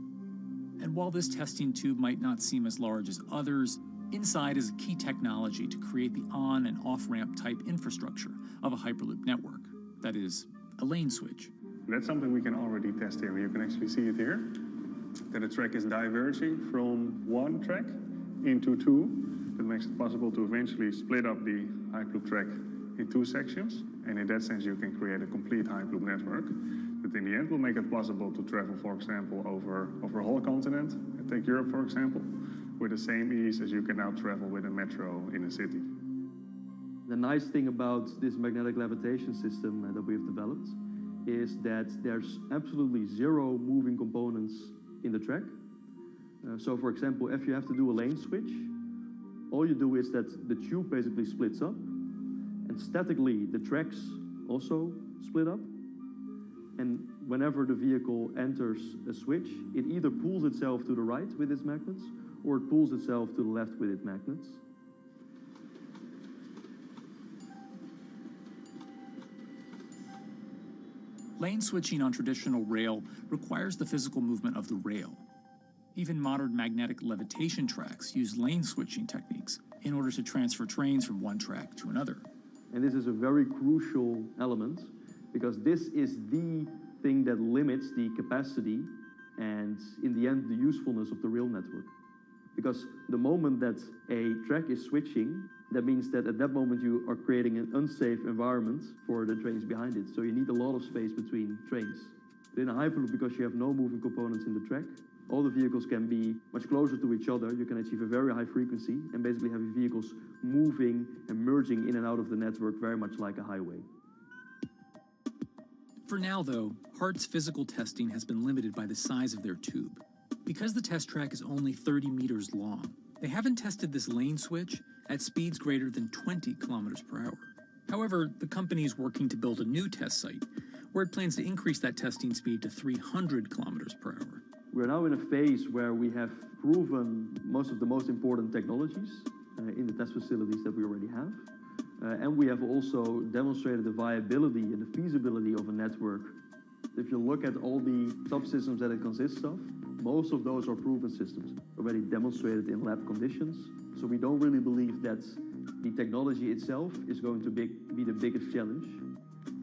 And while this testing tube might not seem as large as others, inside is a key technology to create the on- and off-ramp type infrastructure of a Hyperloop network, that is, a lane switch. That's something we can already test here. You can actually see it here, that the track is diverging from one track into two. That makes it possible to eventually split up the Hyperloop track in two sections. And in that sense, you can create a complete Hyperloop network that in the end will make it possible to travel, for example, over a whole continent. Take Europe, for example, with the same ease as you can now travel with a metro in a city. The nice thing about this magnetic levitation system that we've developed is that there's absolutely zero moving components in the track. So for example, if you have to do a lane switch, all you do is that the tube basically splits up, and statically the tracks also split up. And whenever the vehicle enters a switch, it either pulls itself to the right with its magnets, or it pulls itself to the left with its magnets. Lane switching on traditional rail requires the physical movement of the rail. Even modern magnetic levitation tracks use lane switching techniques in order to transfer trains from one track to another. And this is a very crucial element, because this is the thing that limits the capacity and, in the end, the usefulness of the rail network. Because the moment that a track is switching, that means that at that moment you are creating an unsafe environment for the trains behind it. So you need a lot of space between trains. But in a Hyperloop, because you have no moving components in the track, all the vehicles can be much closer to each other. You can achieve a very high frequency and basically have your vehicles moving and merging in and out of the network very much like a highway. For now, though, Hart's physical testing has been limited by the size of their tube. Because the test track is only 30 meters long, they haven't tested this lane switch at speeds greater than 20 kilometers per hour. However, the company is working to build a new test site where it plans to increase that testing speed to 300 kilometers per hour. We're now in a phase where we have proven most of the most important technologies in the test facilities that we already have. And we have also demonstrated the viability and the feasibility of a network. If you look at all the subsystems that it consists of, most of those are proven systems, already demonstrated in lab conditions. So we don't really believe that the technology itself is going to be the biggest challenge.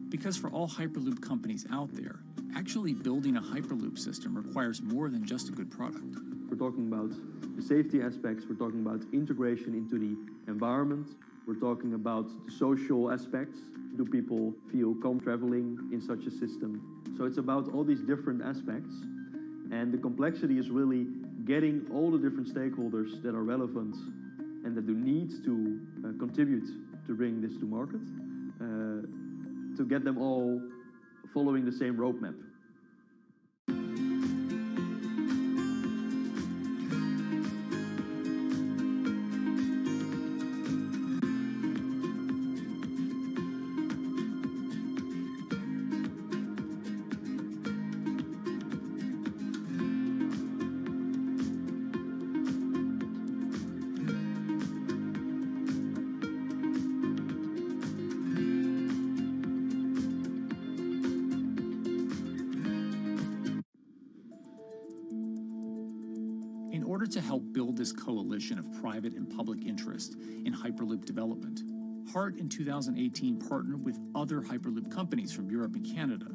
Because for all Hyperloop companies out there, actually building a Hyperloop system requires more than just a good product. We're talking about the safety aspects, we're talking about integration into the environment, we're talking about the social aspects. Do people feel comfortable traveling in such a system? So it's about all these different aspects. And the complexity is really getting all the different stakeholders that are relevant and that do need to contribute to bring this to market, to get them all following the same roadmap. In order to help build this coalition of private and public interest in Hyperloop development, HART in 2018 partnered with other Hyperloop companies from Europe and Canada.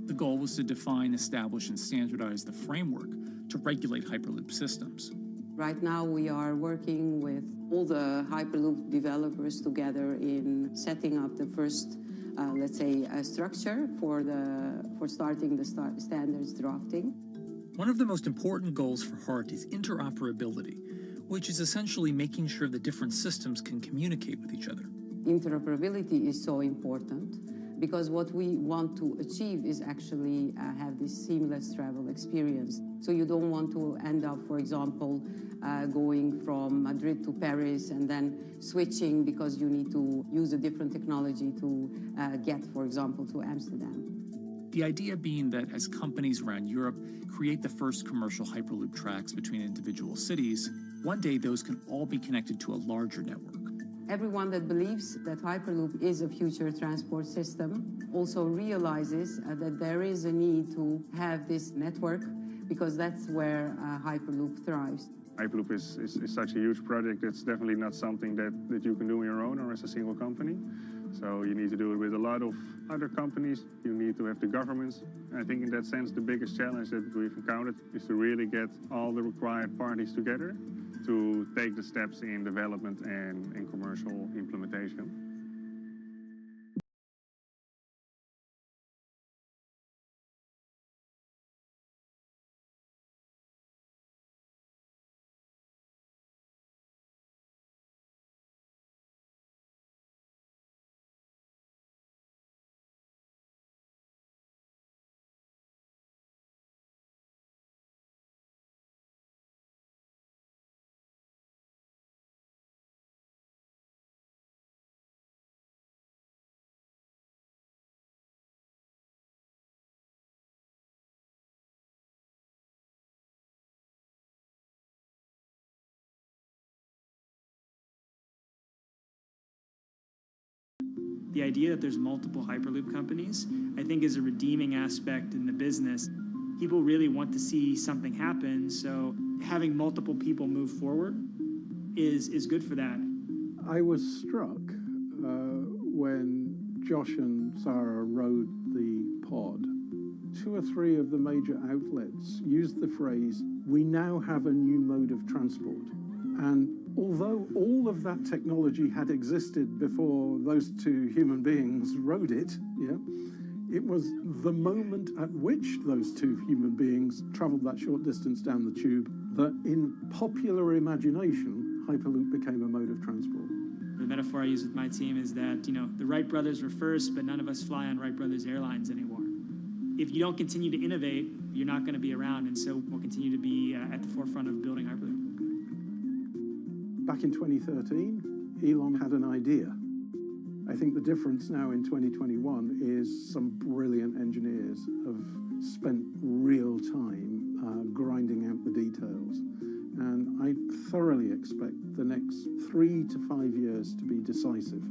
The goal was to define, establish, and standardize the framework to regulate Hyperloop systems. Right now we are working with all the Hyperloop developers together in setting up the first, let's say, structure for starting the standards drafting. One of the most important goals for HART is interoperability, which is essentially making sure the different systems can communicate with each other. Interoperability is so important because what we want to achieve is actually have this seamless travel experience. So you don't want to end up, for example, going from Madrid to Paris and then switching because you need to use a different technology to get, for example, to Amsterdam. The idea being that as companies around Europe create the first commercial Hyperloop tracks between individual cities, one day those can all be connected to a larger network. Everyone that believes that Hyperloop is a future transport system also realizes that there is a need to have this network because that's where Hyperloop thrives. Hyperloop is such a huge project. It's definitely not something that you can do on your own or as a single company. So you need to do it with a lot of other companies. You need to have the governments. I think in that sense, the biggest challenge that we've encountered is to really get all the required parties together to take the steps in development and in commercial implementation. The idea that there's multiple Hyperloop companies, I think, is a redeeming aspect in the business. People really want to see something happen, so having multiple people move forward is good for that. I was struck when Josh and Sarah rode the pod. 2 or 3 of the major outlets used the phrase, "We now have a new mode of transport." And although all of that technology had existed before those 2 human beings rode it, it was the moment at which those 2 human beings traveled that short distance down the tube that in popular imagination, Hyperloop became a mode of transport. The metaphor I use with my team is that, the Wright brothers were first, but none of us fly on Wright Brothers Airlines anymore. If you don't continue to innovate, you're not going to be around, and so we'll continue to be at the forefront of building Hyperloop. Back in 2013, Elon had an idea. I think the difference now in 2021 is some brilliant engineers have spent real time grinding out the details. And I thoroughly expect the next 3 to 5 years to be decisive.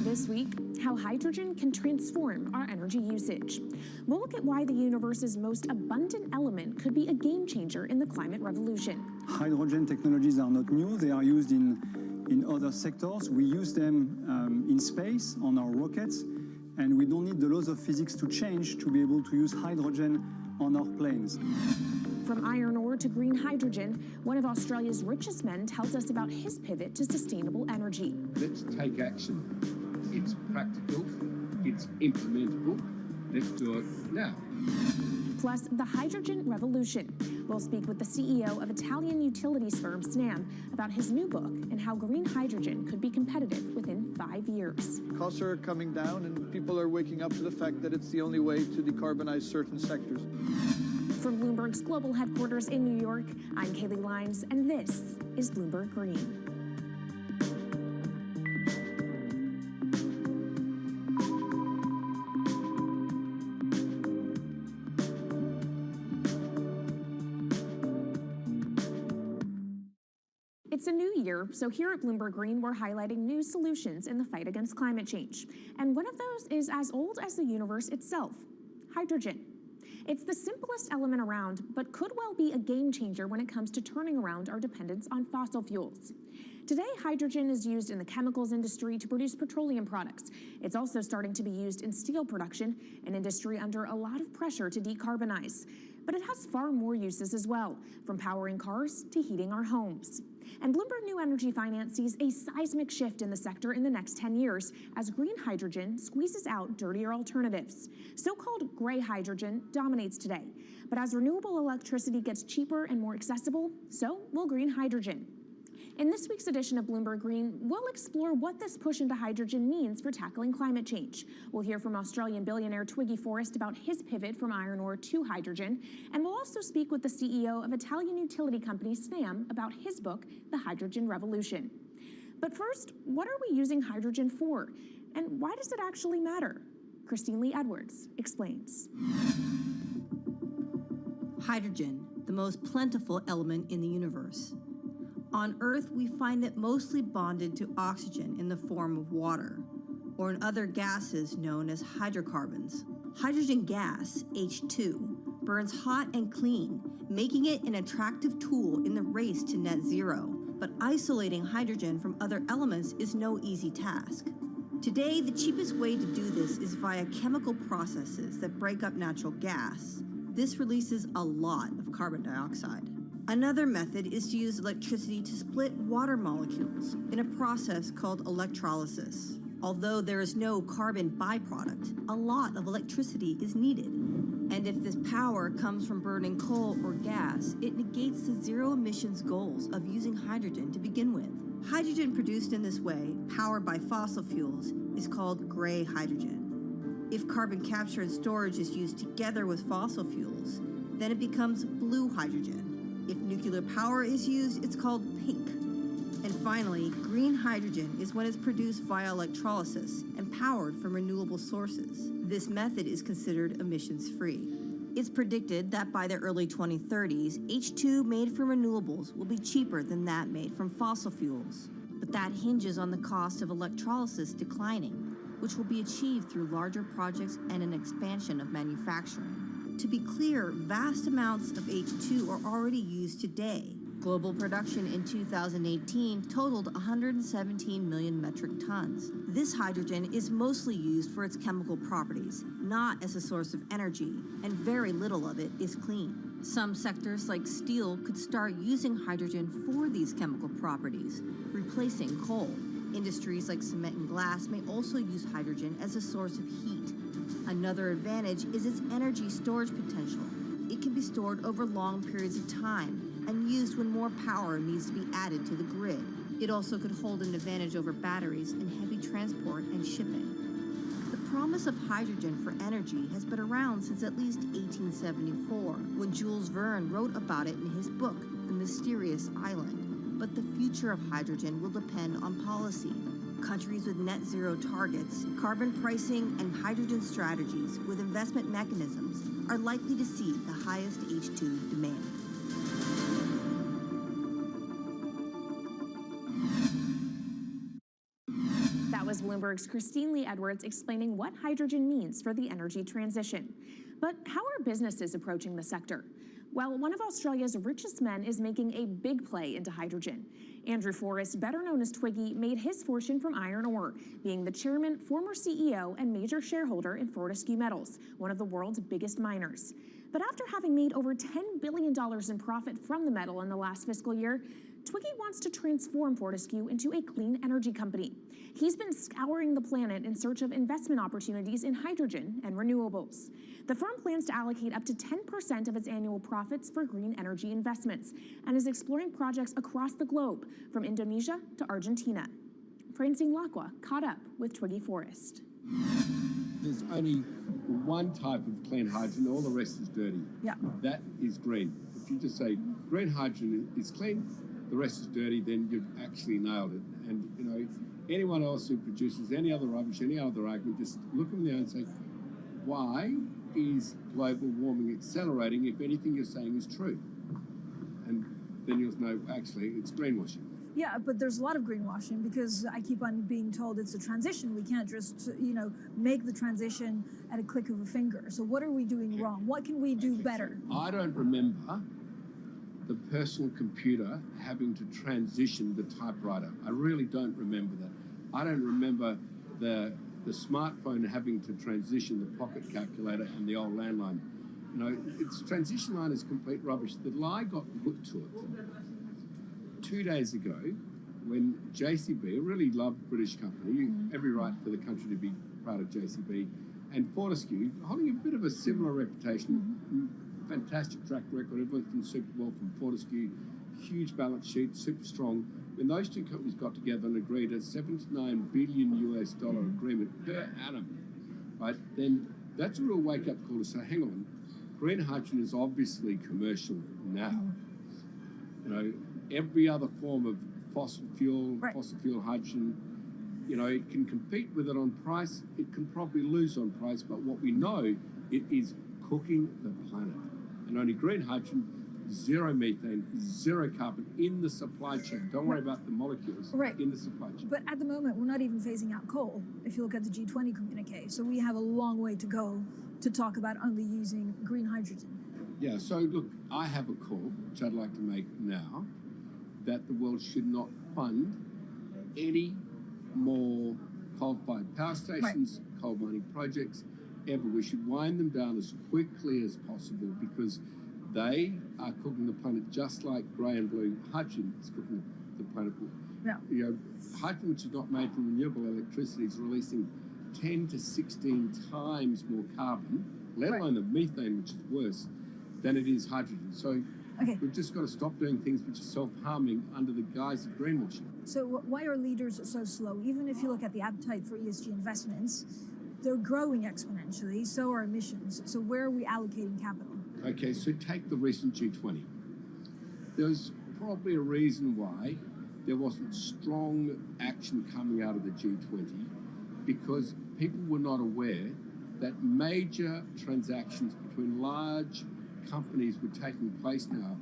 This week, how hydrogen can transform our energy usage. We'll look at why the universe's most abundant element could be a game changer in the climate revolution. Hydrogen technologies are not new. They are used in other sectors. We use them in space, on our rockets, and we don't need the laws of physics to change to be able to use hydrogen on our planes. From iron ore to green hydrogen, one of Australia's richest men tells us about his pivot to sustainable energy. Let's take action. It's practical, it's implementable. Let's do it now. Plus, the hydrogen revolution. We'll speak with the CEO of Italian utilities firm Snam about his new book and how green hydrogen could be competitive within 5 years. Costs are coming down and people are waking up to the fact that it's the only way to decarbonize certain sectors. From Bloomberg's global headquarters in New York, I'm Kaylee Lyons, and this is Bloomberg Green. It's a new year, so here at Bloomberg Green, we're highlighting new solutions in the fight against climate change. And one of those is as old as the universe itself, hydrogen. It's the simplest element around, but could well be a game changer when it comes to turning around our dependence on fossil fuels. Today, hydrogen is used in the chemicals industry to produce petroleum products. It's also starting to be used in steel production, an industry under a lot of pressure to decarbonize. But it has far more uses as well, from powering cars to heating our homes. And Bloomberg New Energy Finance sees a seismic shift in the sector in the next 10 years as green hydrogen squeezes out dirtier alternatives. So-called gray hydrogen dominates today. But as renewable electricity gets cheaper and more accessible, so will green hydrogen. In this week's edition of Bloomberg Green, we'll explore what this push into hydrogen means for tackling climate change. We'll hear from Australian billionaire Twiggy Forrest about his pivot from iron ore to hydrogen, and we'll also speak with the CEO of Italian utility company Snam about his book, The Hydrogen Revolution. But first, what are we using hydrogen for? And why does it actually matter? Christine Lee Edwards explains. Hydrogen, the most plentiful element in the universe. On Earth, we find it mostly bonded to oxygen in the form of water, or in other gases known as hydrocarbons. Hydrogen gas, H2, burns hot and clean, making it an attractive tool in the race to net zero. But isolating hydrogen from other elements is no easy task. Today, the cheapest way to do this is via chemical processes that break up natural gas. This releases a lot of carbon dioxide. Another method is to use electricity to split water molecules in a process called electrolysis. Although there is no carbon byproduct, a lot of electricity is needed. And if this power comes from burning coal or gas, it negates the zero emissions goals of using hydrogen to begin with. Hydrogen produced in this way, powered by fossil fuels, is called gray hydrogen. If carbon capture and storage is used together with fossil fuels, then it becomes blue hydrogen. If nuclear power is used, it's called pink. And finally, green hydrogen is when it's produced via electrolysis and powered from renewable sources. This method is considered emissions-free. It's predicted that by the early 2030s, H2 made from renewables will be cheaper than that made from fossil fuels. But that hinges on the cost of electrolysis declining, which will be achieved through larger projects and an expansion of manufacturing. To be clear, vast amounts of H2 are already used today. Global production in 2018 totaled 117 million metric tons. This hydrogen is mostly used for its chemical properties, not as a source of energy, and very little of it is clean. Some sectors like steel could start using hydrogen for these chemical properties, replacing coal. Industries like cement and glass may also use hydrogen as a source of heat. Another advantage is its energy storage potential. It can be stored over long periods of time and used when more power needs to be added to the grid. It also could hold an advantage over batteries in heavy transport and shipping. The promise of hydrogen for energy has been around since at least 1874, when Jules Verne wrote about it in his book, The Mysterious Island. But the future of hydrogen will depend on policy. Countries with net zero targets, carbon pricing, and hydrogen strategies with investment mechanisms are likely to see the highest H2 demand. That was Bloomberg's Christine Lee Edwards explaining what hydrogen means for the energy transition. But how are businesses approaching the sector? Well, one of Australia's richest men is making a big play into hydrogen. Andrew Forrest, better known as Twiggy, made his fortune from iron ore, being the chairman, former CEO, and major shareholder in Fortescue Metals, one of the world's biggest miners. But after having made over $10 billion in profit from the metal in the last fiscal year, Twiggy wants to transform Fortescue into a clean energy company. He's been scouring the planet in search of investment opportunities in hydrogen and renewables. The firm plans to allocate up to 10% of its annual profits for green energy investments and is exploring projects across the globe, from Indonesia to Argentina. Francine Lacqua caught up with Twiggy Forrest. There's only one type of clean hydrogen, all the rest is dirty. Yeah. That is green. If you just say green hydrogen is clean, the rest is dirty, then you've actually nailed it. And, you know, anyone else who produces any other rubbish, any other argument, just look them in the eye and say, why is global warming accelerating if anything you're saying is true? And then you'll know, actually, it's greenwashing. Yeah, but there's a lot of greenwashing because I keep on being told it's a transition. We can't just, make the transition at a click of a finger. So what are we doing wrong? What can we do better? I don't remember the personal computer having to transition the typewriter. I really don't remember that. I don't remember the smartphone having to transition the pocket calculator and the old landline. You know, its transition line is complete rubbish. The lie got put to it 2 days ago when JCB, a really loved British company, every right for the country to be proud of JCB, and Fortescue, holding a bit of a similar reputation, fantastic track record, everyone's been super well from Fortescue, huge balance sheet, super strong. When those two companies got together and agreed a $79 billion US agreement per annum, right, then that's a real wake-up call to say, hang on, green hydrogen is obviously commercial now. You know, every other form of fossil fuel hydrogen, you know, it can compete with it on price, it can probably lose on price, but what we know, it is cooking the planet. And only green hydrogen zero methane, zero carbon in the supply chain. Don't worry about the molecules in the supply chain. But at the moment, we're not even phasing out coal, if you look at the G20 communique. So we have a long way to go to talk about only using green hydrogen. Yeah, so look, I have a call, which I'd like to make now, that the world should not fund any more coal-fired power stations, coal mining projects, ever. We should wind them down as quickly as possible because they are cooking the planet just like grey and blue hydrogen is cooking the planet. Yeah. You know, hydrogen, which is not made from renewable electricity, is releasing 10 to 16 times more carbon, let alone the methane, which is worse, than it is hydrogen. So we've just got to stop doing things which are self-harming under the guise of greenwashing. So why are leaders so slow? Even if you look at the appetite for ESG investments, they're growing exponentially, so are emissions. So where are we allocating capital? Okay, so take the recent G20. There's probably a reason why there wasn't strong action coming out of the G20 because people were not aware that major transactions between large companies were taking place now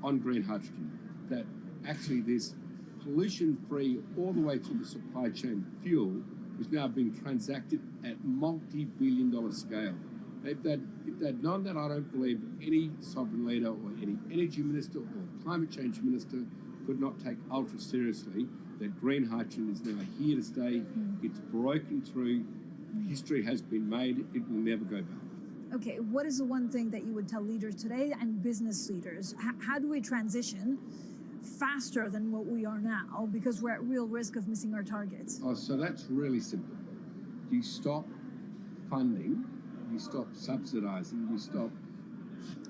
on green hydrogen, that actually this pollution-free all the way to the supply chain fuel was now being transacted at multi-billion-dollar scale. If they'd known that, I don't believe any sovereign leader or any energy minister or climate change minister could not take ultra seriously that green hydrogen is now here to stay. It's broken through. History has been made. It will never go back. Okay, what is the one thing that you would tell leaders today and business leaders? How do we transition faster than what we are now because we're at real risk of missing our targets? Oh, so that's really simple. You stop funding, you stop subsidizing, you stop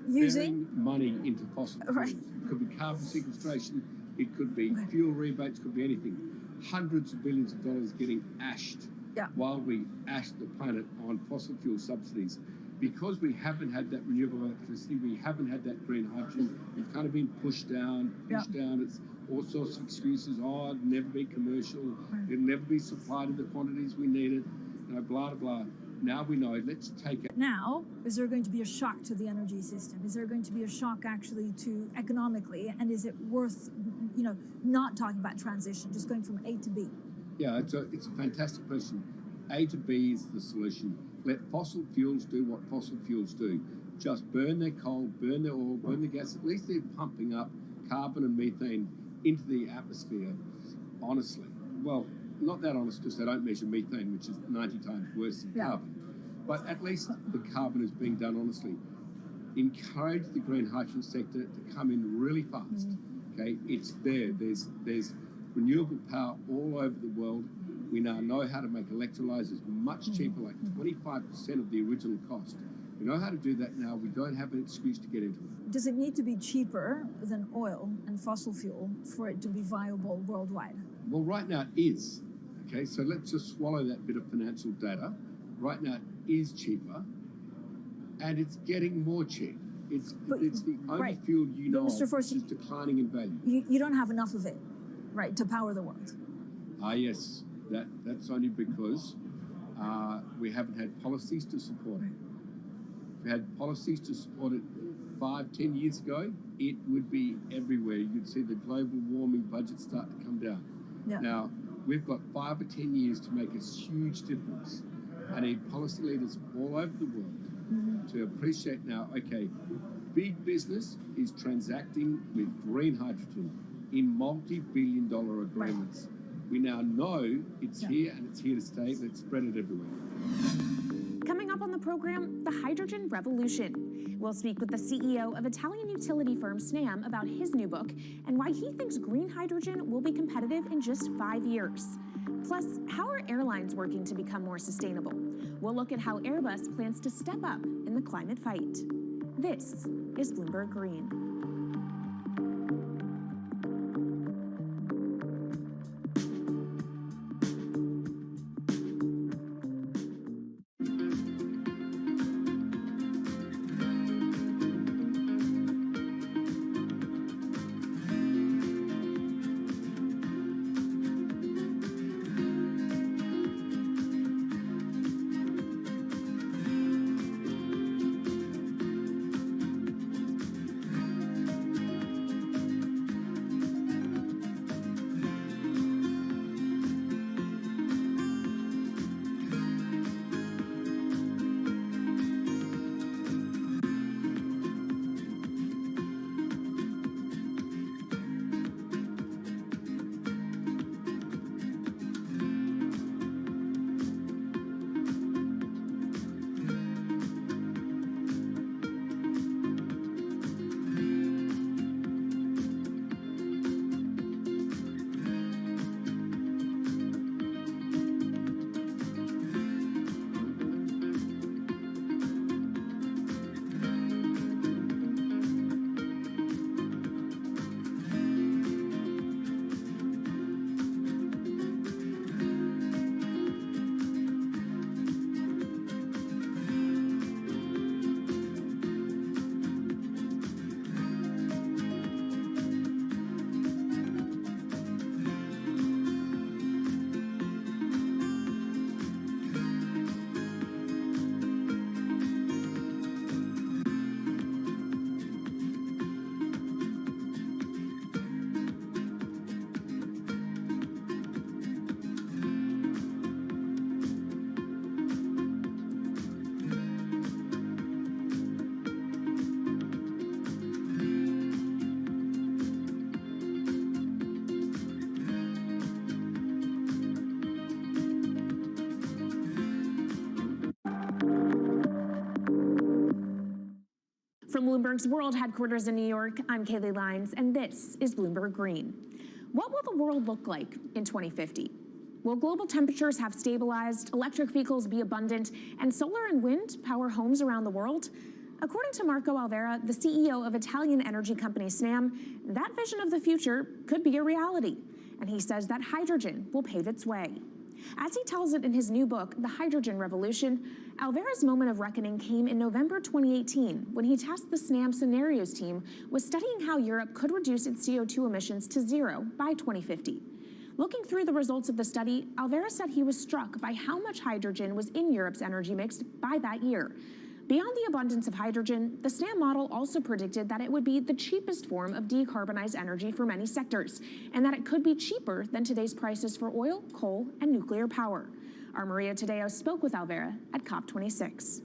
using money into fossil fuels. It could be carbon sequestration, it could be fuel rebates, it could be anything. Hundreds of billions of dollars getting ashed while we ash the planet on fossil fuel subsidies. Because we haven't had that renewable electricity, we haven't had that green hydrogen, it's kind of been pushed down. It's all sorts of excuses. Oh, it'll never be commercial. It'll never be supplied in the quantities we need it. You know, blah, blah. Now we know, let's take it. Now, is there going to be a shock to the energy system? Is there going to be a shock actually to economically? And is it worth, you know, not talking about transition, just going from A to B? Yeah, it's a fantastic question. A to B is the solution. Let fossil fuels do what fossil fuels do. Just burn their coal, burn their oil, burn the gas. At least they're pumping up carbon and methane into the atmosphere, honestly. Well, not that honest because they don't measure methane, which is 90 times worse than carbon. But at least the carbon is being done honestly. Encourage the green hydrogen sector to come in really fast. Okay, it's there. There's renewable power all over the world. We now know how to make electrolyzers much cheaper, like 25% of the original cost. We know how to do that now. We don't have an excuse to get into it. Does it need to be cheaper than oil and fossil fuel for it to be viable worldwide? Well, right now it is. Okay, so let's just swallow that bit of financial data. Right now it is cheaper, and it's getting more cheap. It's the only fuel you know of which is declining in value. You don't have enough of it, right, to power the world. Ah, yes. That's only because we haven't had policies to support it. If we had policies to support it 5-10 years ago, it would be everywhere. You'd see the global warming budget start to come down. Now, we've got 5 or 10 years to make a huge difference. I need policy leaders all over the world to appreciate now, okay, big business is transacting with green hydrogen in multi-billion-dollar agreements. We now know it's here and it's here to stay. Let's spread it everywhere. Coming up on the program, the hydrogen revolution. We'll speak with the CEO of Italian utility firm Snam about his new book and why he thinks green hydrogen will be competitive in just 5 years. Plus, how are airlines working to become more sustainable? We'll look at how Airbus plans to step up in the climate fight. This is Bloomberg Green. Bloomberg's world headquarters in New York, I'm Kaylee Lines, and this is Bloomberg Green. What will the world look like in 2050? Will global temperatures have stabilized, electric vehicles be abundant, and solar and wind power homes around the world? According to Marco Alvera, the CEO of Italian energy company Snam, that vision of the future could be a reality. And he says that hydrogen will pave its way. As he tells it in his new book, The Hydrogen Revolution, Alvera's moment of reckoning came in November 2018 when he tasked the Snam Scenarios team with studying how Europe could reduce its CO2 emissions to zero by 2050. Looking through the results of the study, Alvera said he was struck by how much hydrogen was in Europe's energy mix by that year. Beyond the abundance of hydrogen, the Snam model also predicted that it would be the cheapest form of decarbonized energy for many sectors, and that it could be cheaper than today's prices for oil, coal, and nuclear power. Our Maria Tadeo spoke with Alvera at COP26.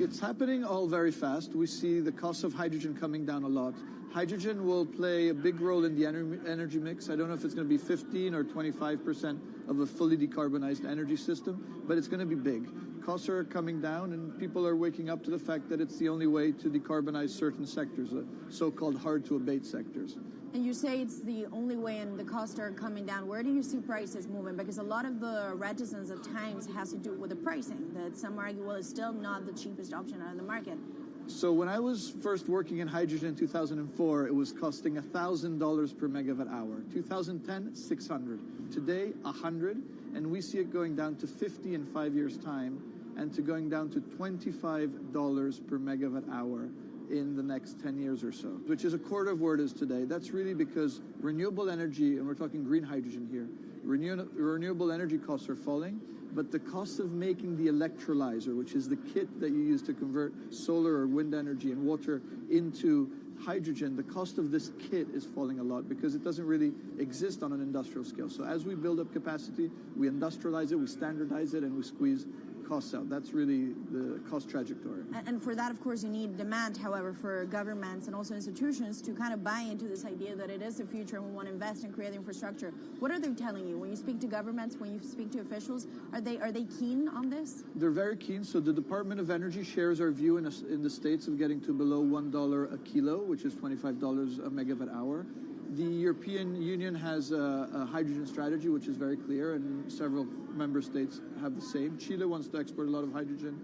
It's happening all very fast. We see the cost of hydrogen coming down a lot. Hydrogen will play a big role in the energy mix. I don't know if it's going to be 15 or 25% of a fully decarbonized energy system, but it's going to be big. Costs are coming down, and people are waking up to the fact that it's the only way to decarbonize certain sectors, the so-called hard-to-abate sectors. And you say it's the only way and the costs are coming down. Where do you see prices moving? Because a lot of the reticence at times has to do with the pricing, that some argue, well, it's still not the cheapest option on the market. So when I was first working in hydrogen in 2004, it was costing $1,000 per megawatt hour. 2010, $600. Today, $100, and we see it going down to $50 in 5 years' time, and to going down to $25 per megawatt hour in the next 10 years or so, which is a quarter of where it is today. That's really because renewable energy, and we're talking green hydrogen here, renewable energy costs are falling, but the cost of making the electrolyzer, which is the kit that you use to convert solar or wind energy and water into hydrogen, the cost of this kit is falling a lot because it doesn't really exist on an industrial scale. So as we build up capacity, we industrialize it, we standardize it, and we squeeze costs out. That's really the cost trajectory. And for that, of course, you need demand, however, for governments and also institutions to kind of buy into this idea that it is the future and we want to invest and create infrastructure. What are they telling you? When you speak to governments, when you speak to officials, are they keen on this? They're very keen. So the Department of Energy shares our view in the States of getting to below $1 a kilo, which is $25 a megawatt hour. The European Union has a hydrogen strategy, which is very clear, and several member states have the same. Chile wants to export a lot of hydrogen.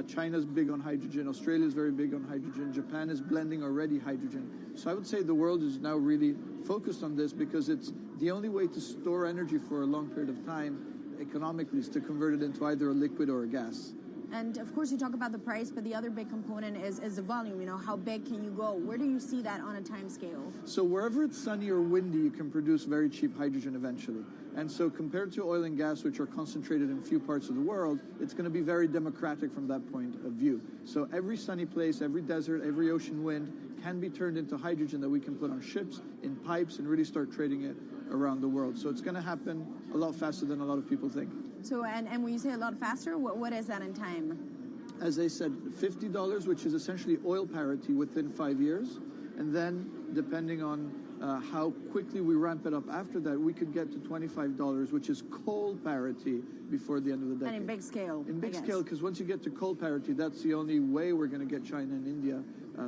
China's big on hydrogen. Australia's very big on hydrogen. Japan is blending already hydrogen. So I would say the world is now really focused on this because it's the only way to store energy for a long period of time economically is to convert it into either a liquid or a gas. And of course, you talk about the price, but the other big component is the volume. You know, how big can you go? Where do you see that on a time scale? So wherever it's sunny or windy, you can produce very cheap hydrogen eventually. And so compared to oil and gas, which are concentrated in few parts of the world, it's going to be very democratic from that point of view. So every sunny place, every desert, every ocean wind can be turned into hydrogen that we can put on ships, in pipes, and really start trading it around the world. So it's going to happen a lot faster than a lot of people think. So, and when you say a lot faster, what is that in time? As I said, $50, which is essentially oil parity within 5 years. And then, depending on how quickly we ramp it up after that, we could get to $25, which is coal parity before the end of the decade. And in big scale. In big scale, because once you get to coal parity, that's the only way we're going to get China and India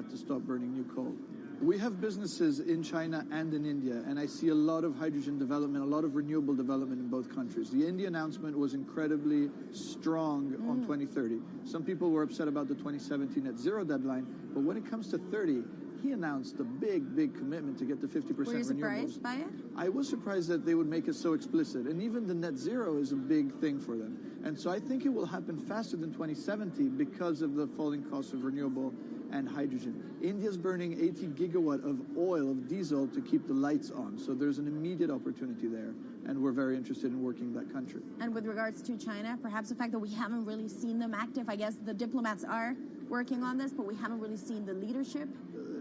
to stop burning new coal. We have businesses in China and in India, and I see a lot of hydrogen development, a lot of renewable development in both countries. The India announcement was incredibly strong on 2030. Some people were upset about the 2017 net zero deadline, but when it comes to 30, he announced a big, big commitment to get to 50% renewables. Were you surprised by it? I was surprised that they would make it so explicit, and even the net zero is a big thing for them. And so I think it will happen faster than 2070 because of the falling costs of renewable and hydrogen. India's burning 80 gigawatt of oil, of diesel, to keep the lights on. So there's an immediate opportunity there, and we're very interested in working that country. And with regards to China, perhaps the fact that we haven't really seen them active, I guess the diplomats are working on this, but we haven't really seen the leadership.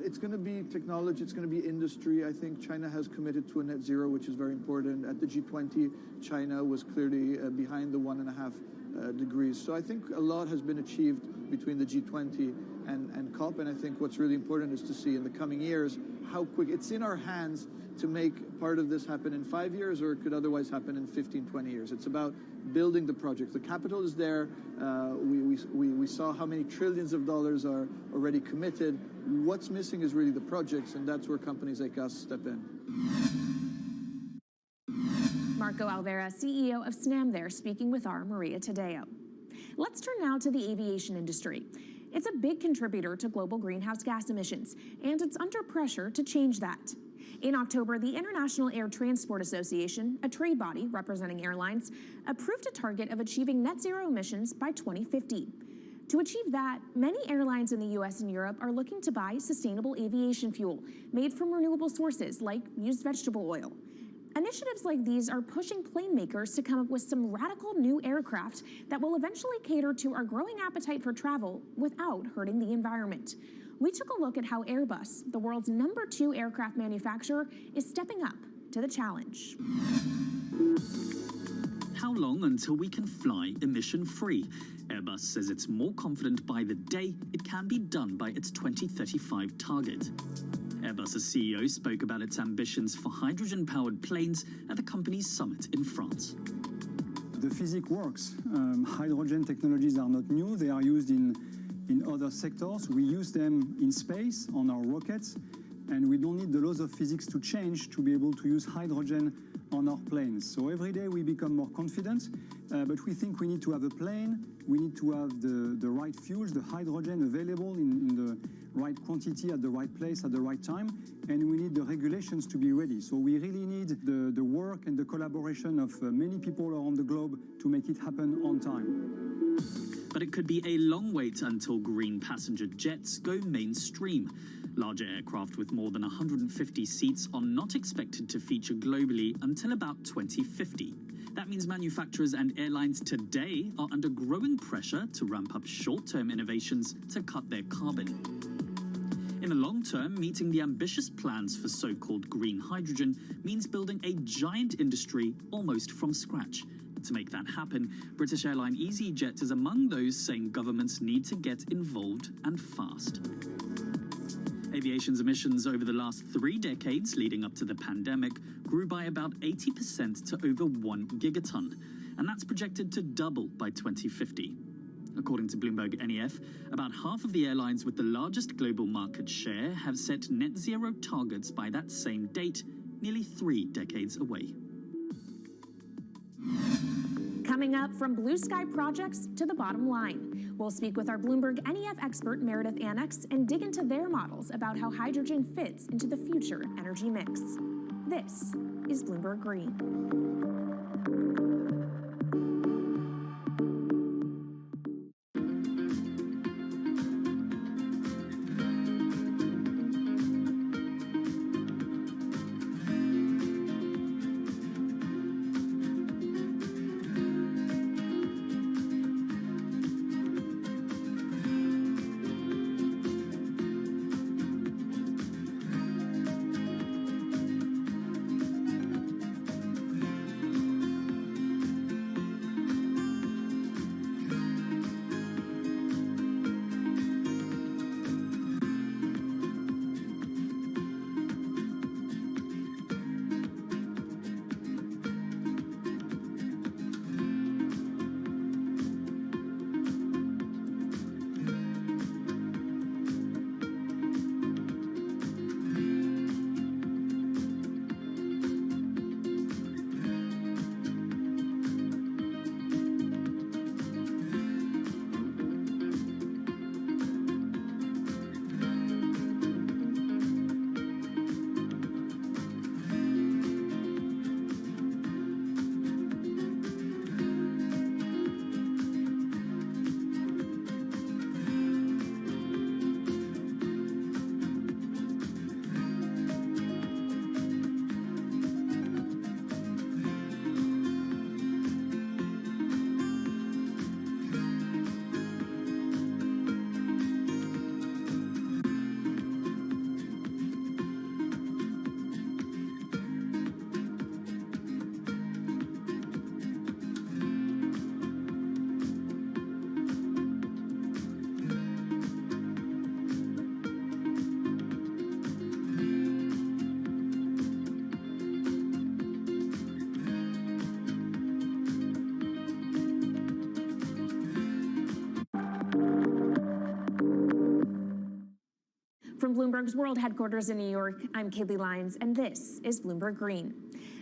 It's going to be technology, it's going to be industry. I think China has committed to a net zero, which is very important. At the G20, China was clearly behind the 1.5 degrees. So I think a lot has been achieved between the G20 and COP. And I think what's really important is to see in the coming years how quick it's in our hands to make part of this happen in 5 years, or it could otherwise happen in 15, 20 years. It's about building the project. The capital is there. We saw how many trillions of dollars are already committed. What's missing is really the projects, and that's where companies like us step in. Marco Alvera, CEO of SNAM there, speaking with our Maria Tadeo. Let's turn now to the aviation industry. It's a big contributor to global greenhouse gas emissions, and it's under pressure to change that. In October, the International Air Transport Association, a trade body representing airlines, approved a target of achieving net zero emissions by 2050. To achieve that, many airlines in the US and Europe are looking to buy sustainable aviation fuel made from renewable sources like used vegetable oil. Initiatives like these are pushing plane makers to come up with some radical new aircraft that will eventually cater to our growing appetite for travel without hurting the environment. We took a look at how Airbus, the world's #2 aircraft manufacturer, is stepping up to the challenge. How long until we can fly emission-free? Airbus says it's more confident by the day it can be done by its 2035 target. Airbus's CEO spoke about its ambitions for hydrogen-powered planes at the company's summit in France. The physics works. Hydrogen technologies are not new. They are used in other sectors. We use them in space on our rockets, and we don't need the laws of physics to change to be able to use hydrogen on our planes. So every day we become more confident, but we think we need to have a plane, we need to have the right fuels, the hydrogen available in the right quantity at the right place at the right time, and we need the regulations to be ready. So we really need the work and the collaboration of many people around the globe to make it happen on time. But it could be a long wait until green passenger jets go mainstream. Larger aircraft with more than 150 seats are not expected to feature globally until about 2050. That means manufacturers and airlines today are under growing pressure to ramp up short-term innovations to cut their carbon. In the long term, meeting the ambitious plans for so-called green hydrogen means building a giant industry almost from scratch. To make that happen, British airline EasyJet is among those saying governments need to get involved and fast. Aviation's emissions over the last 3 decades leading up to the pandemic grew by about 80% to over 1 gigaton, and that's projected to double by 2050. According to Bloomberg NEF, about half of the airlines with the largest global market share have set net zero targets by that same date, nearly 3 decades away. Coming up, from blue sky projects to the bottom line, we'll speak with our Bloomberg NEF expert Meredith Annex and dig into their models about how hydrogen fits into the future energy mix. This is Bloomberg Green. Bloomberg's world headquarters in New York, I'm Kaylee Lyons, and this is Bloomberg Green.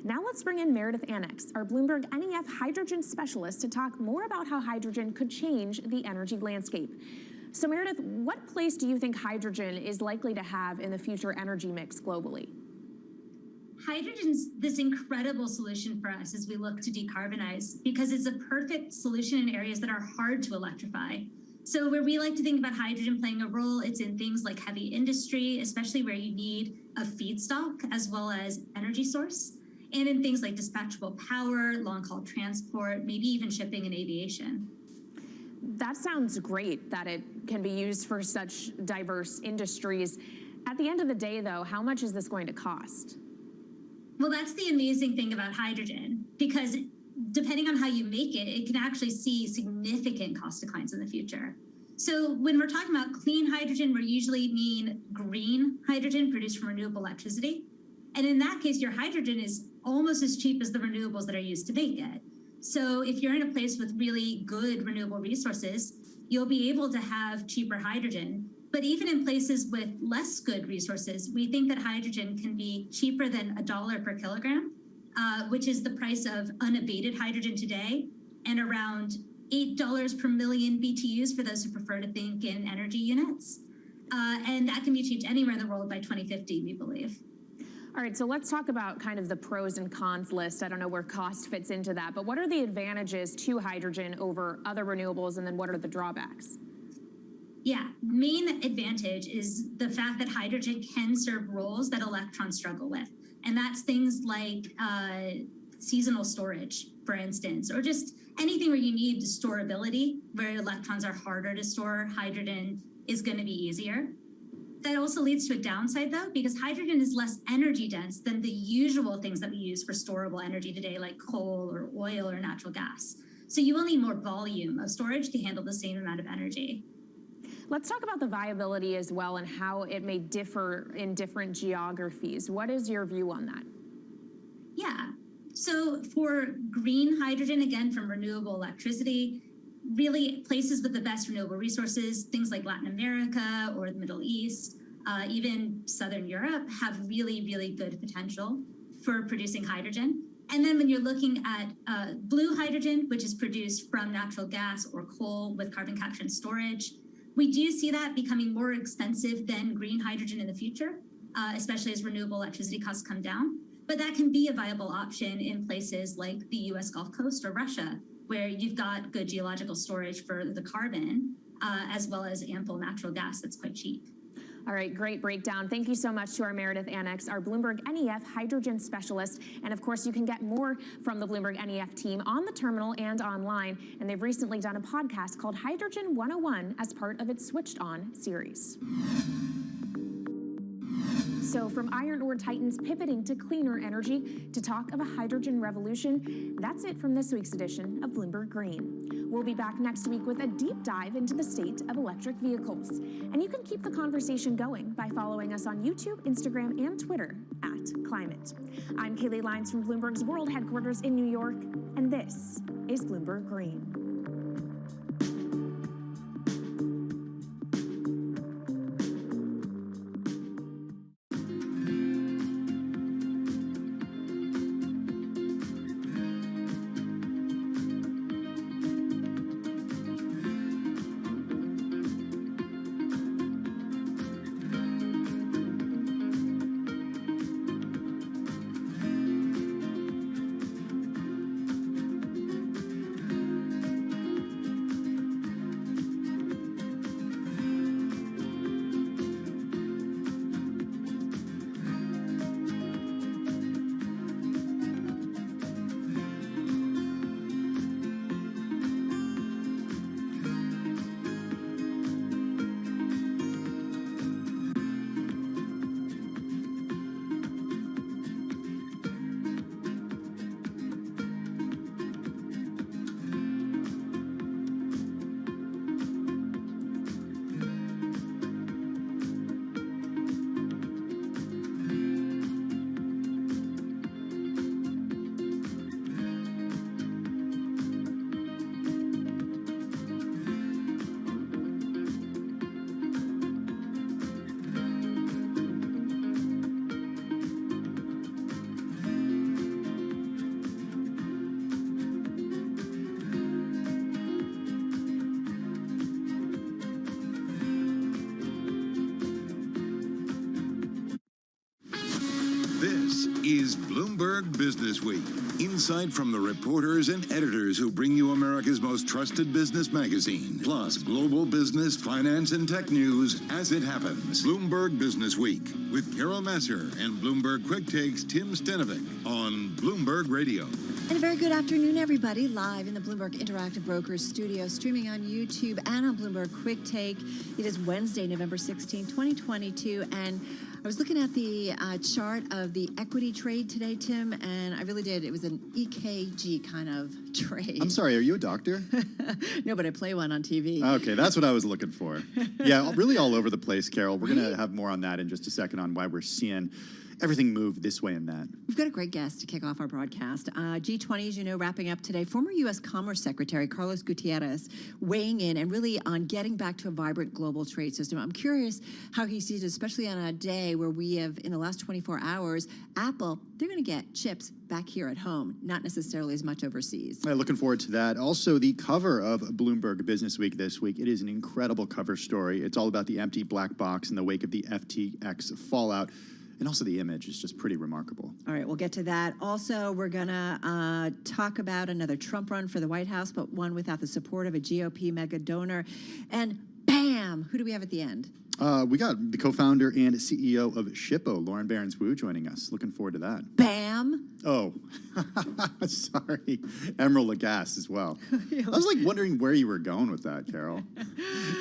Now let's bring in Meredith Annex, our Bloomberg NEF hydrogen specialist, to talk more about how hydrogen could change the energy landscape. So Meredith, what place do you think hydrogen is likely to have in the future energy mix globally? Hydrogen's this incredible solution for us as we look to decarbonize because it's a perfect solution in areas that are hard to electrify. So where we like to think about hydrogen playing a role, it's in things like heavy industry, especially where you need a feedstock as well as energy source, and in things like dispatchable power, long-haul transport, maybe even shipping and aviation. That sounds great that it can be used for such diverse industries. At the end of the day, though, how much is this going to cost? Well, that's the amazing thing about hydrogen, because depending on how you make it, it can actually see significant cost declines in the future. So when we're talking about clean hydrogen, we usually mean green hydrogen produced from renewable electricity. And in that case, your hydrogen is almost as cheap as the renewables that are used to make it. So if you're in a place with really good renewable resources, you'll be able to have cheaper hydrogen. But even in places with less good resources, we think that hydrogen can be cheaper than $1 per kilogram, which is the price of unabated hydrogen today, and around $8 per million BTUs for those who prefer to think in energy units. And that can be achieved anywhere in the world by 2050, we believe. All right, so let's talk about kind of the pros and cons list. I don't know where cost fits into that, but what are the advantages to hydrogen over other renewables, and then what are the drawbacks? Yeah, main advantage is the fact that hydrogen can serve roles that electrons struggle with. And that's things like seasonal storage, for instance, or just anything where you need storability, where electrons are harder to store, hydrogen is going to be easier. That also leads to a downside, though, because hydrogen is less energy dense than the usual things that we use for storable energy today, like coal or oil or natural gas. So you will need more volume of storage to handle the same amount of energy. Let's talk about the viability as well and how it may differ in different geographies. What is your view on that? Yeah, so for green hydrogen, again, from renewable electricity, really places with the best renewable resources, things like Latin America or the Middle East, even Southern Europe, have really, really good potential for producing hydrogen. And then when you're looking at blue hydrogen, which is produced from natural gas or coal with carbon capture and storage, we do see that becoming more expensive than green hydrogen in the future, especially as renewable electricity costs come down. But that can be a viable option in places like the US Gulf Coast or Russia, where you've got good geological storage for the carbon, as well as ample natural gas that's quite cheap. All right, great breakdown. Thank you so much to our Meredith Annex, our Bloomberg NEF hydrogen specialist. And of course, you can get more from the Bloomberg NEF team on the terminal and online. And they've recently done a podcast called Hydrogen 101 as part of its Switched On series. So from iron ore titans pivoting to cleaner energy to talk of a hydrogen revolution, that's it from this week's edition of Bloomberg Green. We'll be back next week with a deep dive into the state of electric vehicles. And you can keep the conversation going by following us on YouTube, Instagram, and Twitter @Climate. I'm Kaylee Lyons from Bloomberg's world headquarters in New York, and this is Bloomberg Green. is Bloomberg Business Week. Insight from the reporters and editors who bring you America's most trusted business magazine, plus global business, finance, and tech news as it happens. Bloomberg Business Week with Carol Masser and Bloomberg Quick Takes Tim Stenovic on Bloomberg Radio. And a very good afternoon, everybody. Live in the Bloomberg Interactive Brokers studio, streaming on YouTube and on Bloomberg Quick Take. It is Wednesday, November 16, 2022, and I was looking at the chart of the equity trade today, Tim, and I really did. It was an EKG kind of trade. I'm sorry, are you a doctor? No, but I play one on TV. Okay, that's what I was looking for. Yeah, really all over the place, Carol. We're going to have more on that in just a second on why we're seeing everything move this way and that. We've got a great guest to kick off our broadcast. G20, as you know, wrapping up today. Former U.S. Commerce Secretary Carlos Gutierrez weighing in and really on getting back to a vibrant global trade system. I'm curious how he sees it, especially on a day where we have, in the last 24 hours, Apple, they're going to get chips back here at home, not necessarily as much overseas. Looking forward to that. Also, the cover of Bloomberg Business Week this week. It is an incredible cover story. It's all about the empty black box in the wake of the FTX fallout. And also the image is just pretty remarkable. All right, we'll get to that. Also, we're going to talk about another Trump run for the White House, but one without the support of a GOP mega donor. And bam, who do we have at the end? We got the co-founder and CEO of Shippo, Lauren Behrens-Wu, joining us. Looking forward to that. Bam. Oh, sorry. Emerald Lagasse as well. I was like wondering where you were going with that, Carol.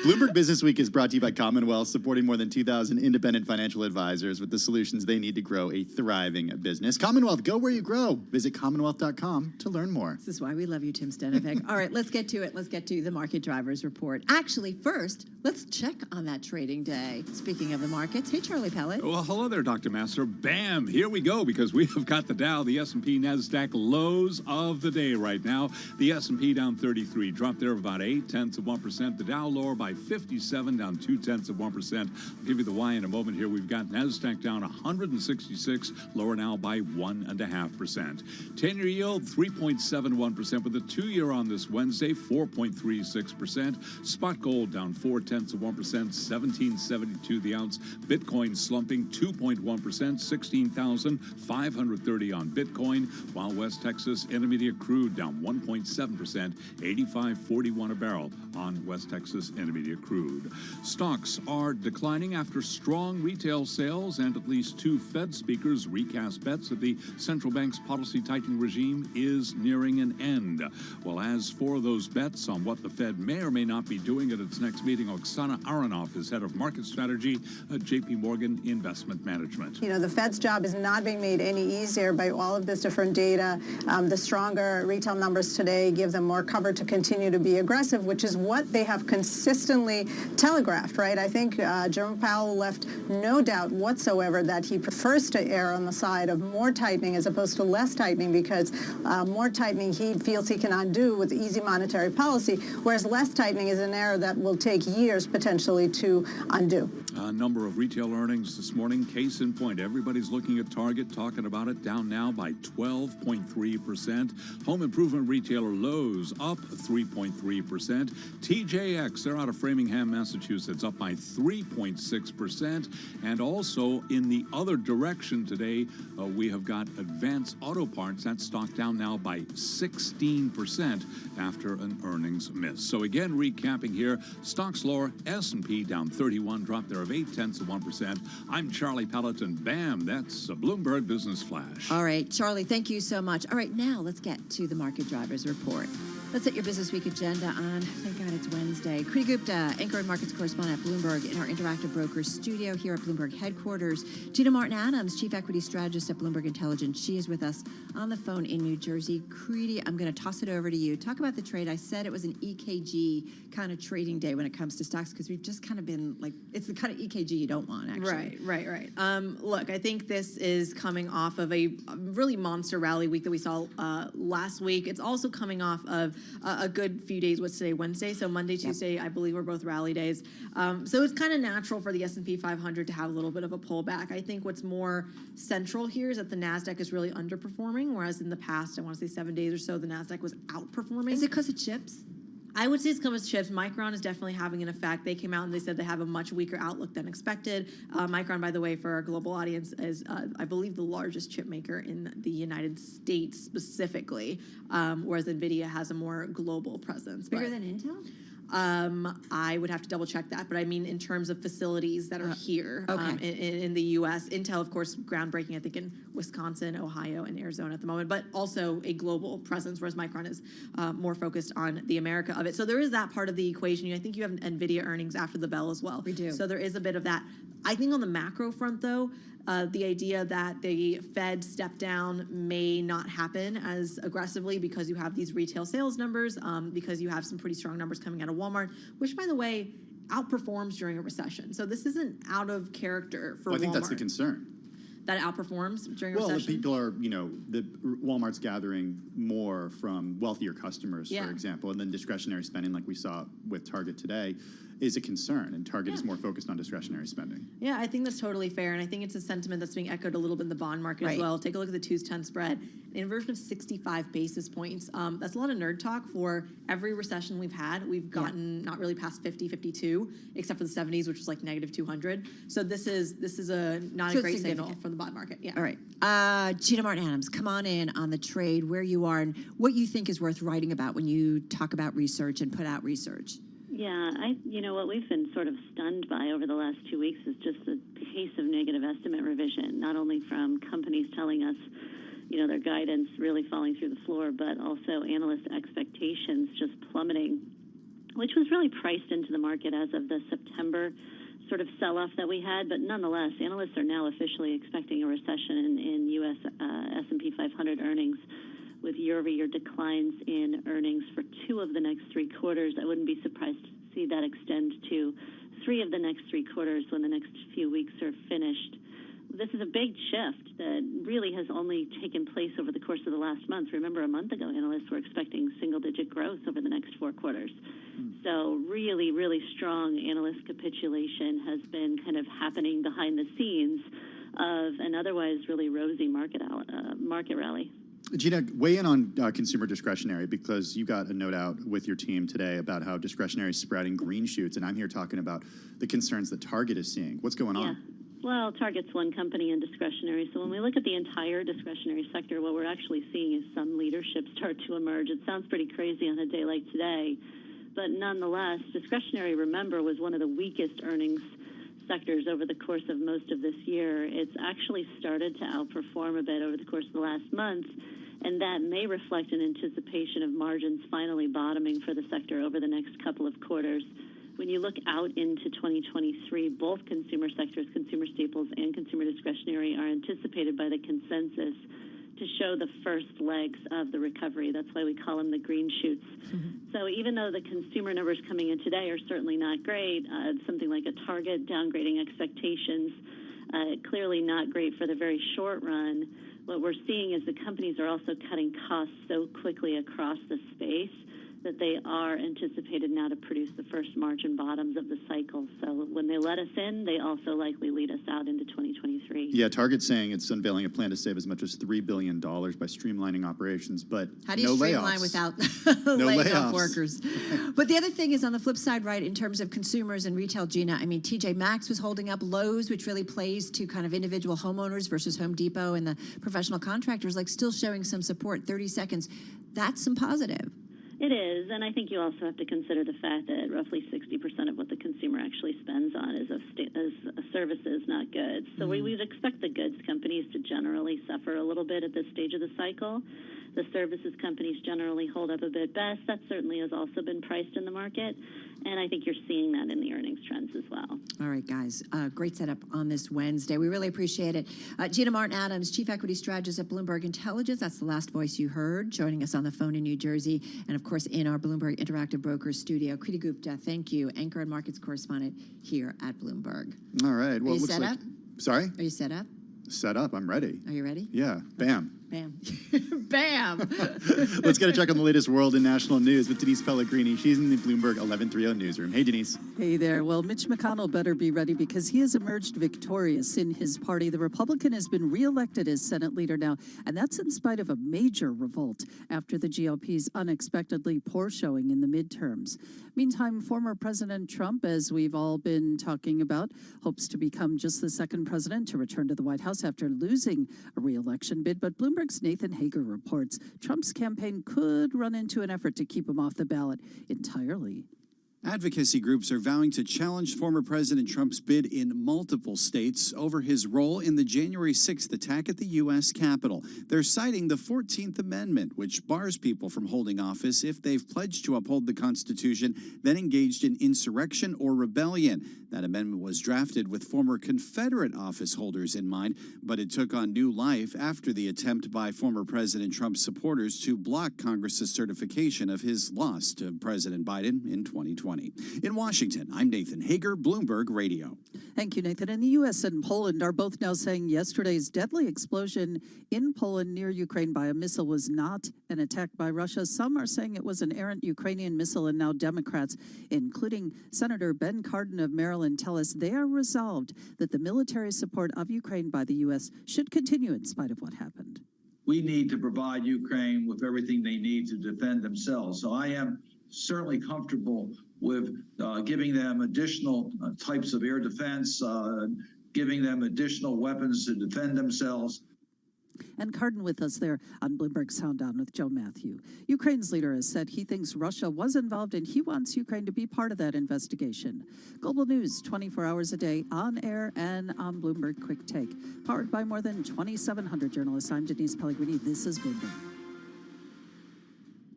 Bloomberg Business Week is brought to you by Commonwealth, supporting more than 2,000 independent financial advisors with the solutions they need to grow a thriving business. Commonwealth, go where you grow. Visit commonwealth.com to learn more. This is why we love you, Tim Stenovic. All right, let's get to it. Let's get to the market drivers report. Actually, first, let's check on that trading day. Speaking of the markets, hey, Charlie Pellet. Well, hello there, Dr. Master. Bam, here we go, because we have got the Dow, the S&P, NASDAQ lows of the day right now. The S&P down 33, dropped there about 0.8%. The Dow lower by 57, down 0.2%. I'll give you the why in a moment here. We've got NASDAQ down 166, lower now by 1.5%. 10-year yield 3.71%, with the 2-year on this Wednesday 4.36%. Spot gold down 0.4%, 17.72 the ounce. Bitcoin slumping 2.1%, 16,530 on Bitcoin, while West Texas Intermediate crude down 1.7%, 85.41 a barrel on West Texas Intermediate crude. Stocks are declining after strong retail sales and at least 2 Fed speakers recast bets that the central bank's policy tightening regime is nearing an end. Well, as for those bets on what the Fed may or may not be doing at its next meeting, Oksana Aronoff is head of market strategy at J.P. Morgan Investment Management. You know, the Fed's job is not being made any easier by all of this different data. The stronger retail numbers today give them more cover to continue to be aggressive, which is what they have consistently telegraphed, right? I think Jerome Powell left no doubt whatsoever that he prefers to err on the side of more tightening as opposed to less tightening, because more tightening he feels he can undo with easy monetary policy, whereas less tightening is an error that will take years potentially to undo. A number of retail earnings this morning. Case in point, everybody's looking at Target, talking about it, down now by 12.3%. Home improvement retailer Lowe's up 3.3%. TJX, they're out of Framingham, Massachusetts, up by 3.6%. And also in the other direction today, we have got Advance Auto Parts. That stock down now by 16% after an earnings miss. So again, recapping here, stocks lower, S&P down 31, drop there of 0.8%. I'm Charlie Pellet, and bam, that's a Bloomberg Business Flash. All right, Charlie, thank you so much. All right, now let's get to the market drivers report. Let's set your Business Week agenda on, thank God it's Wednesday. Kriti Gupta, anchor and markets correspondent at Bloomberg in our Interactive Brokers studio here at Bloomberg headquarters. Gina Martin-Adams, chief equity strategist at Bloomberg Intelligence. She is with us on the phone in New Jersey. Kriti, I'm going to toss it over to you. Talk about the trade. I said it was an EKG kind of trading day when it comes to stocks, because we've just kind of been like, it's the kind of EKG you don't want, actually. Right. Look, I think this is coming off of a really monster rally week that we saw last week. It's also coming off of a good few days. What's today, Wednesday? So Monday, Tuesday, I believe were both rally days. So it's kind of natural for the S&P 500 to have a little bit of a pullback. I think what's more central here is that the NASDAQ is really underperforming, whereas in the past, I want to say 7 days or so, the NASDAQ was outperforming. Is it because of chips? I would say it's come as chips. Micron is definitely having an effect. They came out and they said they have a much weaker outlook than expected. Micron, by the way, for our global audience, is, I believe, the largest chip maker in the United States specifically, whereas NVIDIA has a more global presence. Bigger than Intel? I would have to double check that, but I mean in terms of facilities that are here in the U.S. Intel, of course, groundbreaking, I think, in Wisconsin, Ohio, and Arizona at the moment, but also a global presence, whereas Micron is more focused on the America of it. So there is that part of the equation. I think you have NVIDIA earnings after the bell as well. We do. So there is a bit of that. I think on the macro front, though, the idea that the Fed step down may not happen as aggressively because you have these retail sales numbers, because you have some pretty strong numbers coming out of Walmart, which, by the way, outperforms during a recession. So this isn't out of character for Walmart. I think that's the concern. That it outperforms during a recession? Well, the people are, Walmart's gathering more from wealthier customers, for example, and then discretionary spending, like we saw with Target today, is a concern, and Target is more focused on discretionary spending. Yeah, I think that's totally fair, and I think it's a sentiment that's being echoed a little bit in the bond market as well. Take a look at the 2-10 spread, an inversion of 65 basis points. That's a lot of nerd talk for every recession we've had. We've gotten not really past 50, 52, except for the 70s, which was like negative 200. So this is not a great signal from the bond market. Yeah. All right. Gina Martin-Adams, come on in on the trade, where you are, and what you think is worth writing about when you talk about research and put out research. Yeah, what we've been sort of stunned by over the last 2 weeks is just the pace of negative estimate revision, not only from companies telling us, their guidance really falling through the floor, but also analyst expectations just plummeting, which was really priced into the market as of the September sort of sell-off that we had. But nonetheless, analysts are now officially expecting a recession in U.S. S&P 500 earnings, with year-over-year declines in earnings for 2 of the next 3 quarters. I wouldn't be surprised to see that extend to 3 of the next 3 quarters when the next few weeks are finished. This is a big shift that really has only taken place over the course of the last month. Remember, a month ago, analysts were expecting single-digit growth over the next 4 quarters. So really, really strong analyst capitulation has been kind of happening behind the scenes of an otherwise really rosy market rally. Gina, weigh in on consumer discretionary, because you got a note out with your team today about how discretionary is spreading green shoots, and I'm here talking about the concerns that Target is seeing. What's going on? Well, Target's one company in discretionary. So when we look at the entire discretionary sector, what we're actually seeing is some leadership start to emerge. It sounds pretty crazy on a day like today, but nonetheless, discretionary, remember, was one of the weakest earnings sectors over the course of most of this year. It's actually started to outperform a bit over the course of the last month, and that may reflect an anticipation of margins finally bottoming for the sector over the next couple of quarters. When you look out into 2023, both consumer sectors, consumer staples and consumer discretionary, are anticipated by the consensus to show the first legs of the recovery. That's why we call them the green shoots. So even though the consumer numbers coming in today are certainly not great, something like a Target downgrading expectations, clearly not great for the very short run. What we're seeing is the companies are also cutting costs so quickly across the space that they are anticipated now to produce the first margin bottoms of the cycle. So when they let us in, they also likely lead us out into 2023. Yeah, Target's saying it's unveiling a plan to save as much as $3 billion by streamlining operations, but how do you streamline without laying off workers? But the other thing is, on the flip side, right, in terms of consumers and retail, Gina, I mean, TJ Maxx was holding up, Lowe's, which really plays to kind of individual homeowners versus Home Depot and the professional contractors, like still showing some support, 30 seconds. That's some positive. It is, and I think you also have to consider the fact that roughly 60% of what the consumer actually spends on is services, not goods. So we would expect the goods companies to generally suffer a little bit at this stage of the cycle. The services companies generally hold up a bit best. That certainly has also been priced in the market, and I think you're seeing that in the earnings trends as well. All right, guys, great setup on this Wednesday. We really appreciate it. Gina Martin-Adams, Chief Equity Strategist at Bloomberg Intelligence. That's the last voice you heard, joining us on the phone in New Jersey, and of course in our Bloomberg Interactive Brokers studio. Kriti Gupta, thank you, anchor and markets correspondent here at Bloomberg. All right. Well, Are you it looks set like. up? Sorry? Are you set up? Set up. I'm ready. Are you ready? Yeah. Bam. Bam. Bam. Let's get a check on the latest world and national news with Denise Pellegrini. She's in the Bloomberg 1130 newsroom. Hey, Denise. Hey there. Well, Mitch McConnell better be ready because he has emerged victorious in his party. The Republican has been reelected as Senate leader now, and that's in spite of a major revolt after the GOP's unexpectedly poor showing in the midterms. Meantime, former President Trump, as we've all been talking about, hopes to become just the second president to return to the White House after losing a re-election bid. But Bloomberg's Nathan Hager reports Trump's campaign could run into an effort to keep him off the ballot entirely. Advocacy groups are vowing to challenge former President Trump's bid in multiple states over his role in the January 6th attack at the U.S. Capitol. They're citing the 14th Amendment, which bars people from holding office if they've pledged to uphold the Constitution, then engaged in insurrection or rebellion. That amendment was drafted with former Confederate office holders in mind, but it took on new life after the attempt by former President Trump's supporters to block Congress's certification of his loss to President Biden in 2020. In Washington, I'm Nathan Hager, Bloomberg Radio. Thank you, Nathan. And the U.S. and Poland are both now saying yesterday's deadly explosion in Poland near Ukraine by a missile was not an attack by Russia. Some are saying it was an errant Ukrainian missile, and now Democrats, including Senator Ben Cardin of Maryland, tell us they are resolved that the military support of Ukraine by the U.S. should continue in spite of what happened. We need to provide Ukraine with everything they need to defend themselves. So I am certainly comfortable with giving them additional types of air defense, giving them additional weapons to defend themselves. And Cardin with us there on Bloomberg Sound On with Joe Matthew. Ukraine's leader has said he thinks Russia was involved and he wants Ukraine to be part of that investigation. Global news 24 hours a day on air and on Bloomberg Quick Take. Powered by more than 2,700 journalists. I'm Denise Pellegrini. This is Bloomberg.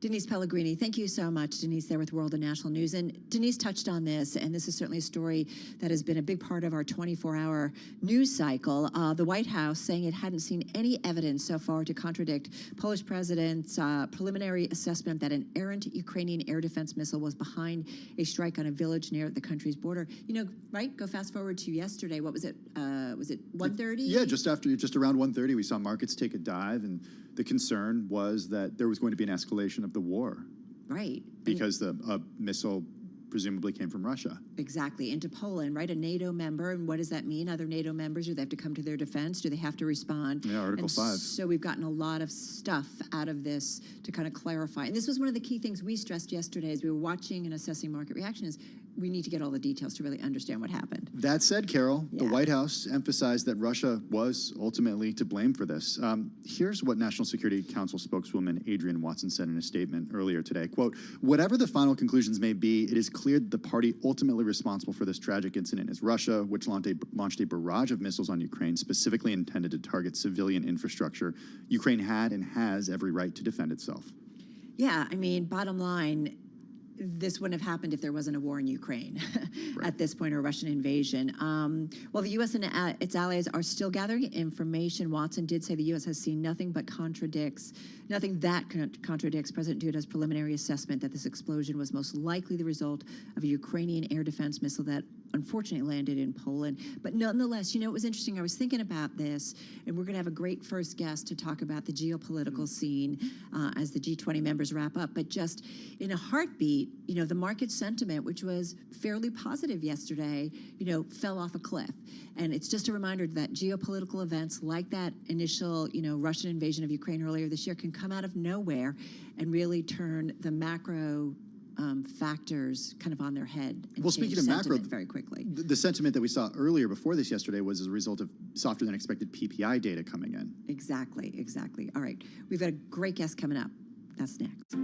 Denise Pellegrini, thank you so much. Denise there with World and National News. And Denise touched on this, and this is certainly a story that has been a big part of our 24-hour news cycle. The White House saying it hadn't seen any evidence so far to contradict Polish president's preliminary assessment that an errant Ukrainian air defense missile was behind a strike on a village near the country's border. You know, right? Go fast forward to yesterday. What was it? Was it 1:30? Yeah, just around 1:30, we saw markets take a dive, and the concern was that there was going to be an escalation of the war. Right. Because the missile presumably came from Russia. Exactly. Into Poland, right? A NATO member. And what does that mean? Other NATO members, do they have to come to their defense? Do they have to respond? Yeah, Article 5. So we've gotten a lot of stuff out of this to kind of clarify. And this was one of the key things we stressed yesterday as we were watching and assessing market reaction is we need to get all the details to really understand what happened. That said, Carol, the White House emphasized that Russia was ultimately to blame for this. Here's what National Security Council spokeswoman Adrienne Watson said in a statement earlier today. Quote, whatever the final conclusions may be, it is clear that the party ultimately responsible for this tragic incident is Russia, which launched a barrage of missiles on Ukraine specifically intended to target civilian infrastructure. Ukraine had and has every right to defend itself. Yeah, I mean, bottom line, this wouldn't have happened if there wasn't a war in Ukraine at this point, or a Russian invasion. Well, the U.S. and its allies are still gathering information. Watson did say the U.S. has seen nothing that contradicts President Duda's preliminary assessment that this explosion was most likely the result of a Ukrainian air defense missile that unfortunately landed in Poland. But nonetheless, you know, it was interesting. I was thinking about this, and we're going to have a great first guest to talk about the geopolitical scene as the G20 members wrap up. But just in a heartbeat, you know, the market sentiment, which was fairly positive yesterday, you know, fell off a cliff. And it's just a reminder that geopolitical events like that initial, you know, Russian invasion of Ukraine earlier this year can come out of nowhere and really turn the macro factors kind of on their head. And well, speaking of macro, very quickly, the sentiment that we saw earlier before this yesterday was as a result of softer than expected PPI data coming in. Exactly. All right. We've got a great guest coming up. That's next.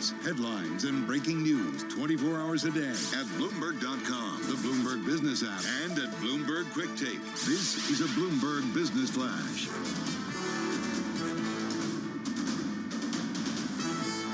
updates, headlines, and breaking news 24 hours a day at Bloomberg.com, the Bloomberg Business app, and at Bloomberg Quick Take. This is a Bloomberg Business Flash.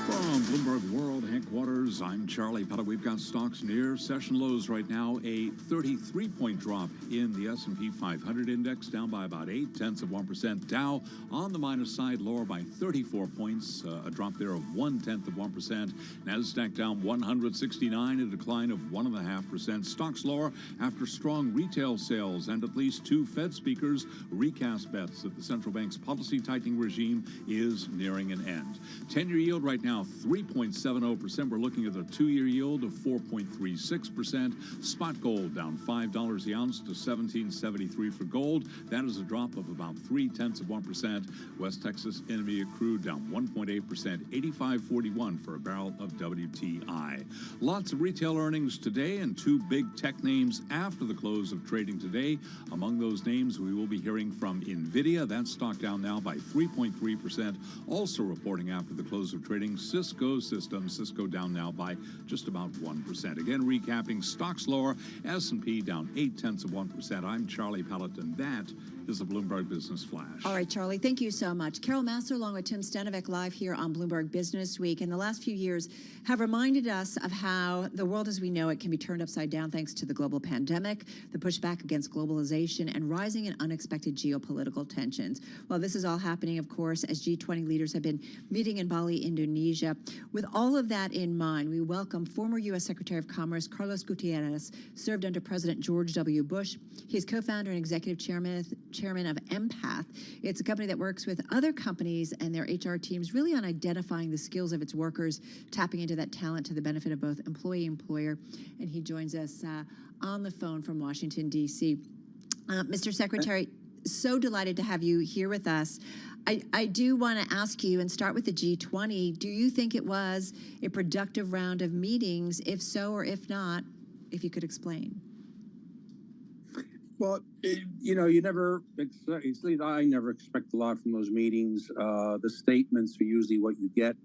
From Bloomberg World Headquarters, I'm Charlie Pella. We've got stocks near session lows right now. A 33-point drop in the S&P 500 index, down by about 0.8%. Dow on the minus side, lower by 34 points, a drop there of 0.1%. Nasdaq down 169, a decline of 1.5%. Stocks lower after strong retail sales and at least two Fed speakers recast bets that the central bank's policy tightening regime is nearing an end. 10-year yield right now 3.70%. We're looking at a 2-year yield of 4.36%. Spot gold down $5 the ounce to $17.73 for gold. That is a drop of about 0.3%. West Texas Intermediate crude down 1.8%, $85.41 for a barrel of WTI. Lots of retail earnings today and two big tech names after the close of trading today. Among those names, we will be hearing from NVIDIA. That stock down now by 3.3%. Also reporting after the close of trading, Cisco Systems. Cisco down now by just about 1%. Again, recapping, stocks lower, S&P down 0.8%. I'm Charlie Pelleton. That is a Bloomberg Business Flash. All right, Charlie, thank you so much. Carol Massar along with Tim Stanovic live here on Bloomberg Business Week. And the last few years have reminded us of how the world as we know it can be turned upside down thanks to the global pandemic, the pushback against globalization, and rising and unexpected geopolitical tensions. Well, this is all happening, of course, as G20 leaders have been meeting in Bali, Indonesia. With all of that in mind, we welcome former U.S. Secretary of Commerce Carlos Gutierrez, served under President George W. Bush. He's co-founder and executive chairman of Empath. It's a company that works with other companies and their HR teams really on identifying the skills of its workers, tapping into that talent to the benefit of both employee and employer. And he joins us on the phone from Washington, D.C. Mr. Secretary, so delighted to have you here with us. I do want to ask you and start with the G20. Do you think it was a productive round of meetings? If so or if not, if you could explain. Well, you never, at least I never expect a lot from those meetings. The statements are usually what you get,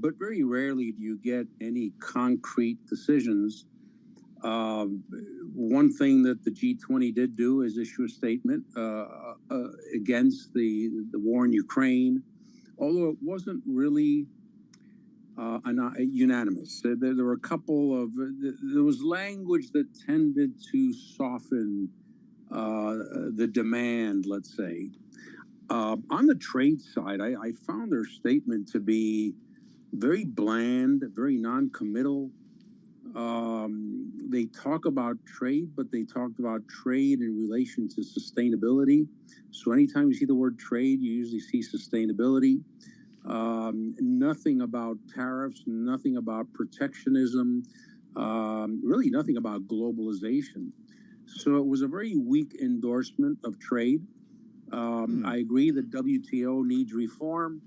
but very rarely do you get any concrete decisions. One thing that the G20 did do is issue a statement against the war in Ukraine, although it wasn't really unanimous. There were a couple of, there was language that tended to soften the demand, let's say. On the trade side, I found their statement to be very bland, very non-committal. They talk about trade, but they talked about trade in relation to sustainability. So anytime you see the word trade, you usually see sustainability. Nothing about tariffs, nothing about protectionism, really nothing about globalization. So it was a very weak endorsement of trade. I agree that WTO needs reform,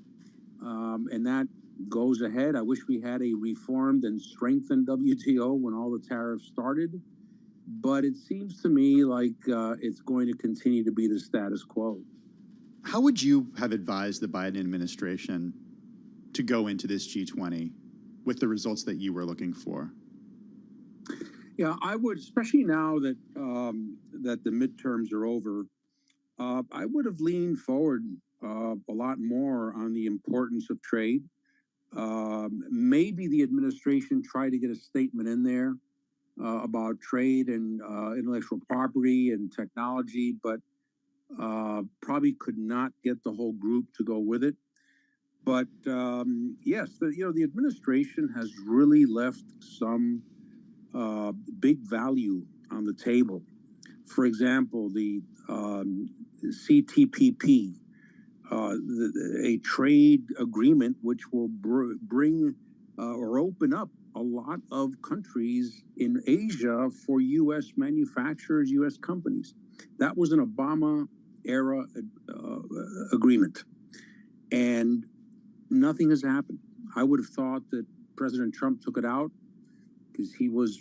and that goes ahead. I wish we had a reformed and strengthened WTO when all the tariffs started, but it seems to me like it's going to continue to be the status quo. How would you have advised the Biden administration to go into this G20 with the results that you were looking for? Yeah, I would, especially now that that the midterms are over, I would have leaned forward a lot more on the importance of trade. Maybe the administration tried to get a statement in there about trade and intellectual property and technology, but probably could not get the whole group to go with it. But yes, the administration has really left some big value on the table. For example, the CTPP, a trade agreement which will bring or open up a lot of countries in Asia for U.S. manufacturers, U.S. companies. That was an Obama-era agreement, and nothing has happened. I would have thought that President Trump took it out because he was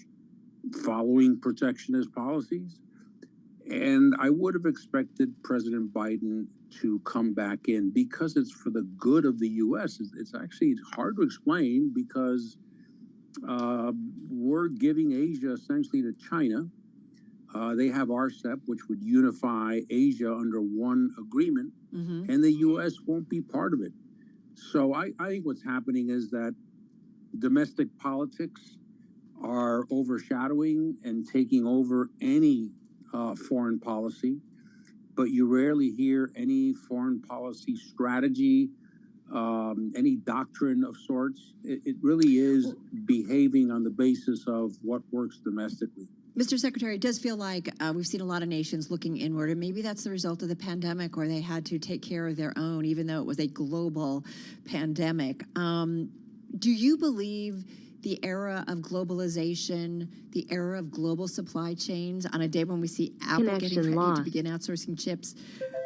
following protectionist policies. And I would have expected President Biden to come back in because it's for the good of the U.S. It's actually hard to explain because we're giving Asia essentially to China. They have RCEP, which would unify Asia under one agreement, and the U.S. won't be part of it. So I think what's happening is that domestic politics are overshadowing and taking over any foreign policy, but you rarely hear any foreign policy strategy, any doctrine of sorts. It really is behaving on the basis of what works domestically. Mr. Secretary, it does feel like we've seen a lot of nations looking inward, and maybe that's the result of the pandemic where they had to take care of their own, even though it was a global pandemic. Do you believe the era of globalization, the era of global supply chains, on a day when we see Apple getting ready to begin outsourcing chips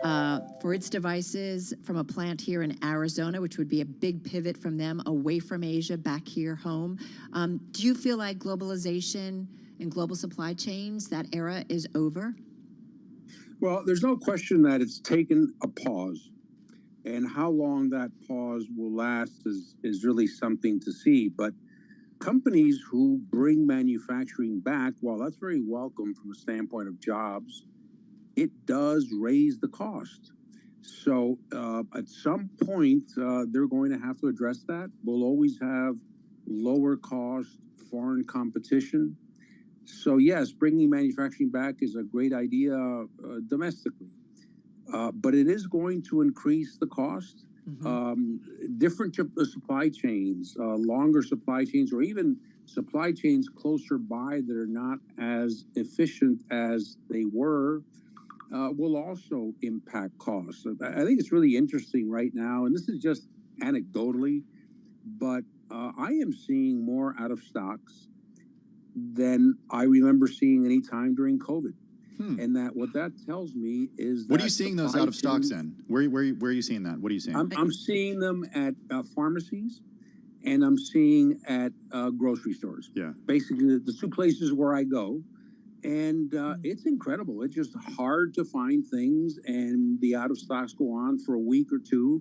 for its devices from a plant here in Arizona, which would be a big pivot from them away from Asia back here home? Do you feel like globalization and global supply chains, that era is over? Well, there's no question that it's taken a pause. And how long that pause will last is really something to see. But companies who bring manufacturing back, while that's very welcome from a standpoint of jobs, it does raise the cost. So at some point, they're going to have to address that. We'll always have lower cost foreign competition. So yes, bringing manufacturing back is a great idea domestically, but it is going to increase the cost. Different supply chains, longer supply chains, or even supply chains closer by that are not as efficient as they were, will also impact costs. I think it's really interesting right now, and this is just anecdotally, but I am seeing more out of stocks than I remember seeing any time during COVID. And that what that tells me is that what are you seeing those out of stocks in? Where are you seeing that? What are you seeing? I'm seeing them at pharmacies, and I'm seeing at grocery stores. Yeah. Basically, the two places where I go. And it's incredible. It's just hard to find things, and the out of stocks go on for a week or two.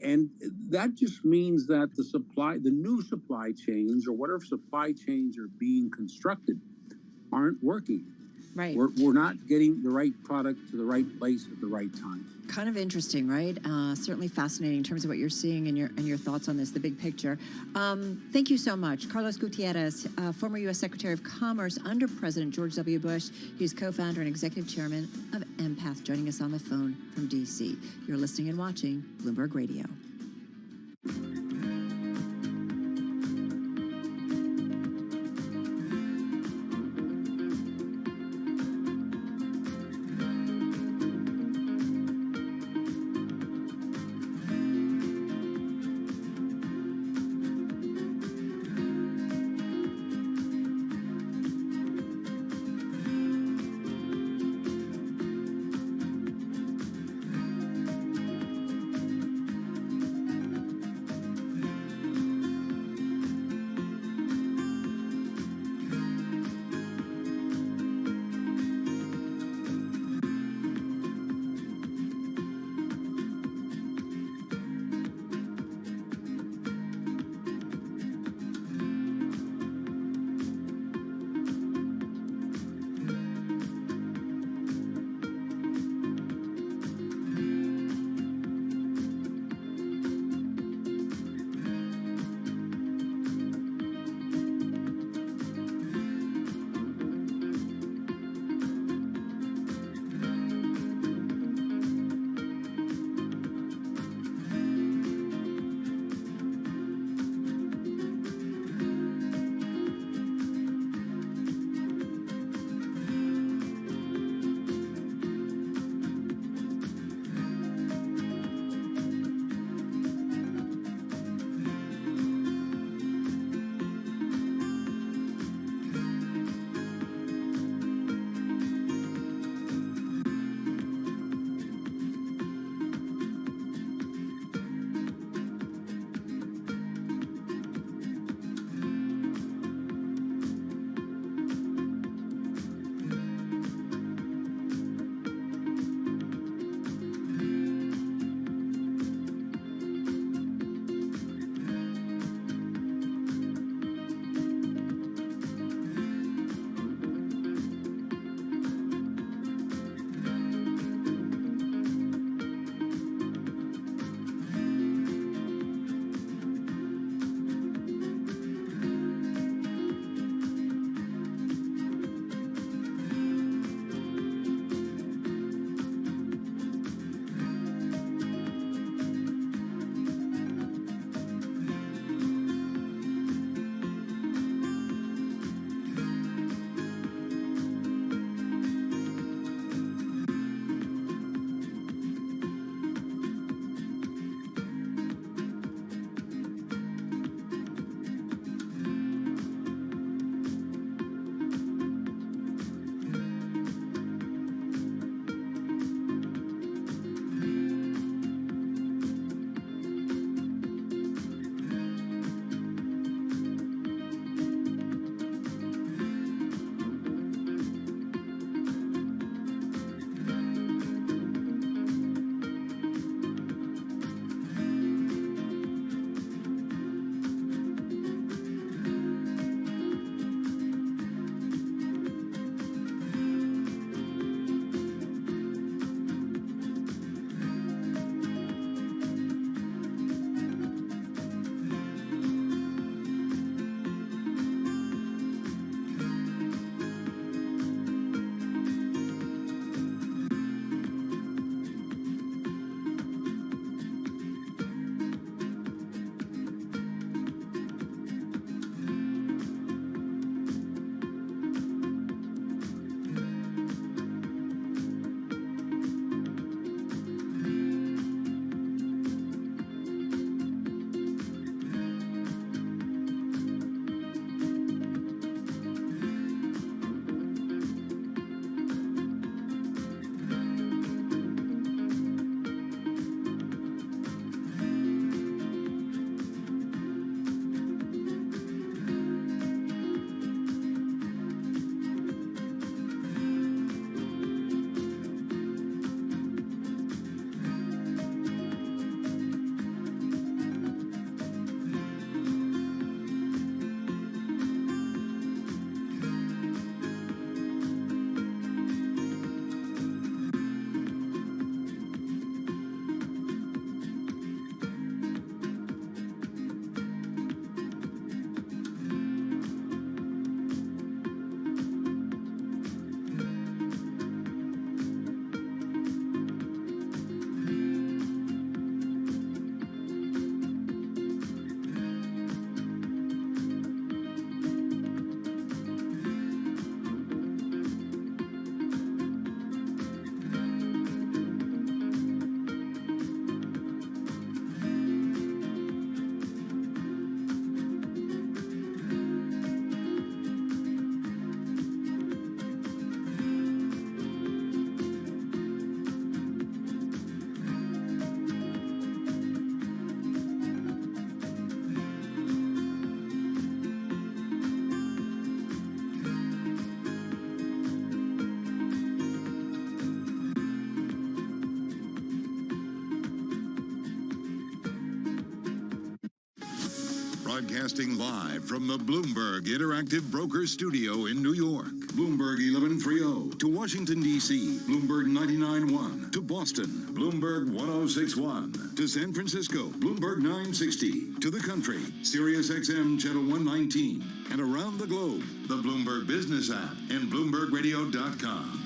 And that just means that the new supply chains, or whatever supply chains are being constructed, aren't working. Right. We're not getting the right product to the right place at the right time. Kind of interesting, right? Certainly fascinating in terms of what you're seeing and your thoughts on this, the big picture. Thank you so much. Carlos Gutierrez, former U.S. Secretary of Commerce under President George W. Bush. He's co-founder and executive chairman of Empath, joining us on the phone from D.C. You're listening and watching Bloomberg Radio. Broadcasting live from the Bloomberg Interactive Broker Studio in New York. Bloomberg 1130 to Washington, D.C. Bloomberg 99.1 to Boston. Bloomberg 106.1 to San Francisco. Bloomberg 960 to the country. Sirius XM Channel 119. And around the globe, the Bloomberg Business app and BloombergRadio.com.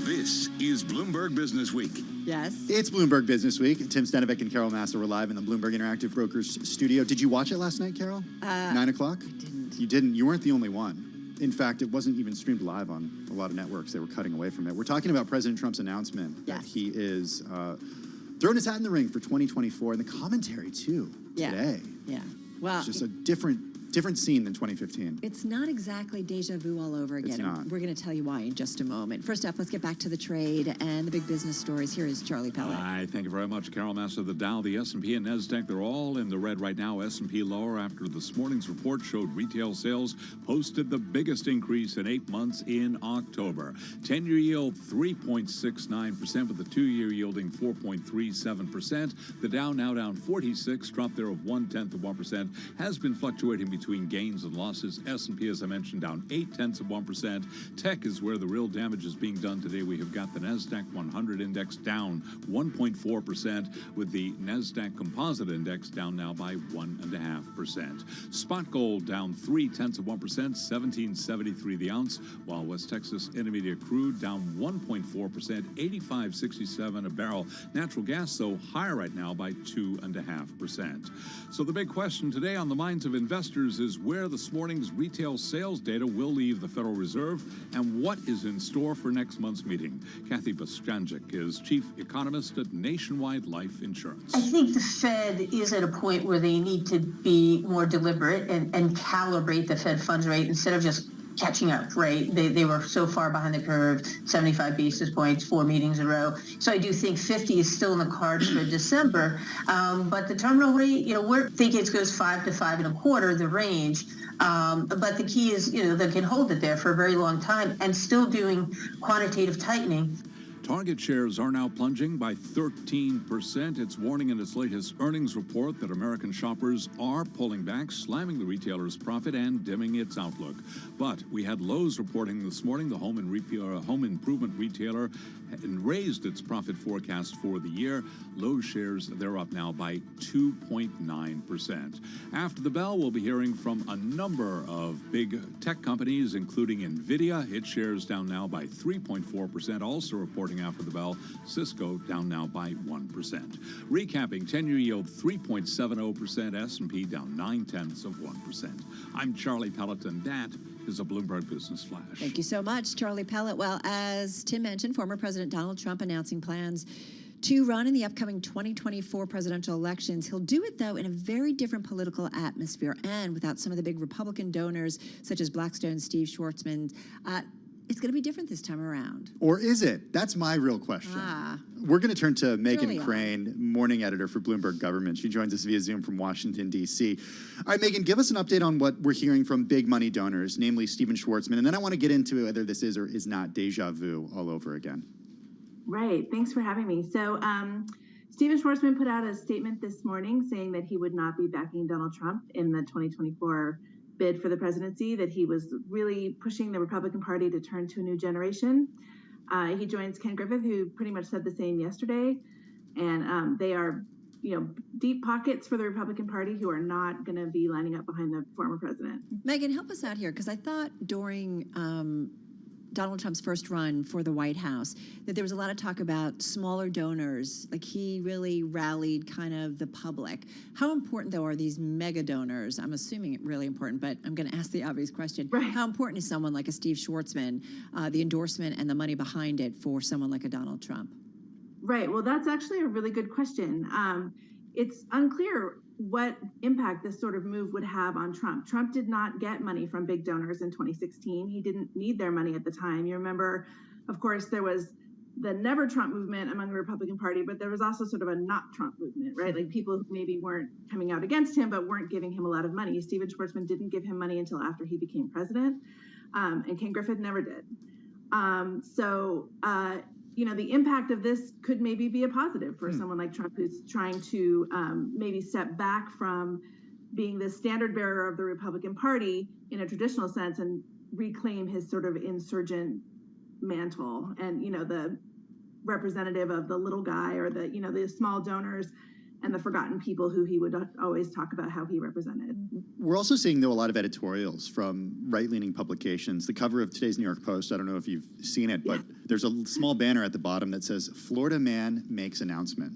This is Bloomberg Business Week. Yes. It's Bloomberg Business Week. Tim Stanovic and Carol Massa were live in the Bloomberg Interactive Brokers studio. Did you watch it last night, Carol? 9 o'clock? I didn't. You didn't? You weren't the only one. In fact, it wasn't even streamed live on a lot of networks. They were cutting away from it. We're talking about President Trump's announcement that he is throwing his hat in the ring for 2024, and the commentary, too, today. Yeah. Well, it's just a different scene than 2015. It's not exactly deja vu all over again. It's not. We're going to tell you why in just a moment. First up, let's get back to the trade and the big business stories. Here is Charlie Pellet. Hi, thank you very much, Carol Massa. The Dow, the S&P, and NASDAQ, they're all in the red right now. S&P lower after this morning's report showed retail sales posted the biggest increase in 8 months in October. 10-year yield 3.69%, with the 2-year yielding 4.37%. The Dow now down 46, drop there of 0.1%, has been fluctuating between gains and losses. S&P, as I mentioned, down 0.8%. Tech is where the real damage is being done today. We have got the NASDAQ 100 index down 1.4%, with the NASDAQ Composite Index down now by 1.5%. Spot gold down 0.3%, 17.73 the ounce, while West Texas Intermediate crude down 1.4%, 85.67 a barrel. Natural gas, though, higher right now by 2.5%. So the big question today on the minds of investors is where this morning's retail sales data will leave the Federal Reserve and what is in store for next month's meeting. Kathy Bostanjic is chief economist at Nationwide Life Insurance. I think the Fed is at a point where they need to be more deliberate and calibrate the Fed funds rate instead of just catching up, right? They were so far behind the curve, 75 basis points, 4 meetings in a row. So I do think 50 is still in the cards for December. But the terminal rate, we're thinking it goes 5 to 5.25, the range. But the key is, they can hold it there for a very long time and still doing quantitative tightening. Target shares are now plunging by 13%. It's warning in its latest earnings report that American shoppers are pulling back, slamming the retailer's profit and dimming its outlook. But we had Lowe's reporting this morning. The home improvement retailer raised its profit forecast for the year. Lowe's shares, they're up now by 2.9%. After the bell, we'll be hearing from a number of big tech companies, including NVIDIA. Its shares down now by 3.4%. Also reporting after the bell, Cisco down now by 1%. Recapping, 10-year yield 3.70%, S&P down 0.9%. I'm Charlie Pelleton. That is a Bloomberg Business Flash. Thank you so much, Charlie Pellet. Well, as Tim mentioned, former President Donald Trump announcing plans to run in the upcoming 2024 presidential elections. He'll do it, though, in a very different political atmosphere and without some of the big Republican donors, such as Blackstone, Steve Schwarzman. It's going to be different this time around. Or is it? That's my real question. We're going to turn to Megan Crane, morning editor for Bloomberg Government. She joins us via Zoom from Washington, D.C. All right, Megan, give us an update on what we're hearing from big money donors, namely Stephen Schwarzman. And then I want to get into whether this is or is not deja vu all over again. Right. Thanks for having me. So Stephen Schwarzman put out a statement this morning saying that he would not be backing Donald Trump in the 2024 bid for the presidency, that he was really pushing the Republican Party to turn to a new generation. He joins Ken Griffith, who pretty much said the same yesterday. And they are, deep pockets for the Republican Party who are not going to be lining up behind the former president. Megan, help us out here, because I thought during Donald Trump's first run for the White House that there was a lot of talk about smaller donors. Like, he really rallied kind of the public. How important, though, are these mega donors? I'm assuming it's really important, but I'm going to ask the obvious question. Right. How important is someone like a Steve Schwarzman, the endorsement and the money behind it for someone like a Donald Trump? Right. Well, that's actually a really good question. It's unclear what impact this sort of move would have on Trump. Trump did not get money from big donors in 2016. He didn't need their money at the time. You remember, of course, there was the Never Trump movement among the Republican Party, but there was also sort of a not Trump movement, right? Like people who maybe weren't coming out against him, but weren't giving him a lot of money. Stephen Schwarzman didn't give him money until after he became president, and Ken Griffith never did. The impact of this could maybe be a positive for someone like Trump, who's trying to maybe step back from being the standard bearer of the Republican Party in a traditional sense and reclaim his sort of insurgent mantle and, the representative of the little guy or the small donors and the forgotten people who he would always talk about how he represented. We're also seeing, though, a lot of editorials from right-leaning publications. The cover of today's New York Post, I don't know if you've seen it, but there's a small banner at the bottom that says, Florida man makes announcement.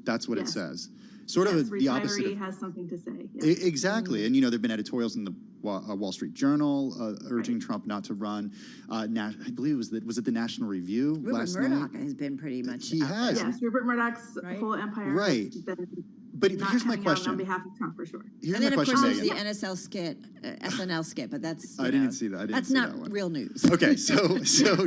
That's what it says. Sort of the opposite. Retiree has something to say. Exactly. And, there have been editorials in the Wall Street Journal urging Trump not to run. I believe was it the National Review last night? Rupert Murdoch has been pretty much. He has. Yes, Rupert Murdoch's whole empire. Right. Has been But not here's my coming out question. on behalf of Trump for sure. Here's And then, my of question, course, there's Megan. the SNL skit, but that's I didn't see that. I didn't that's see not that one. real news. Okay, so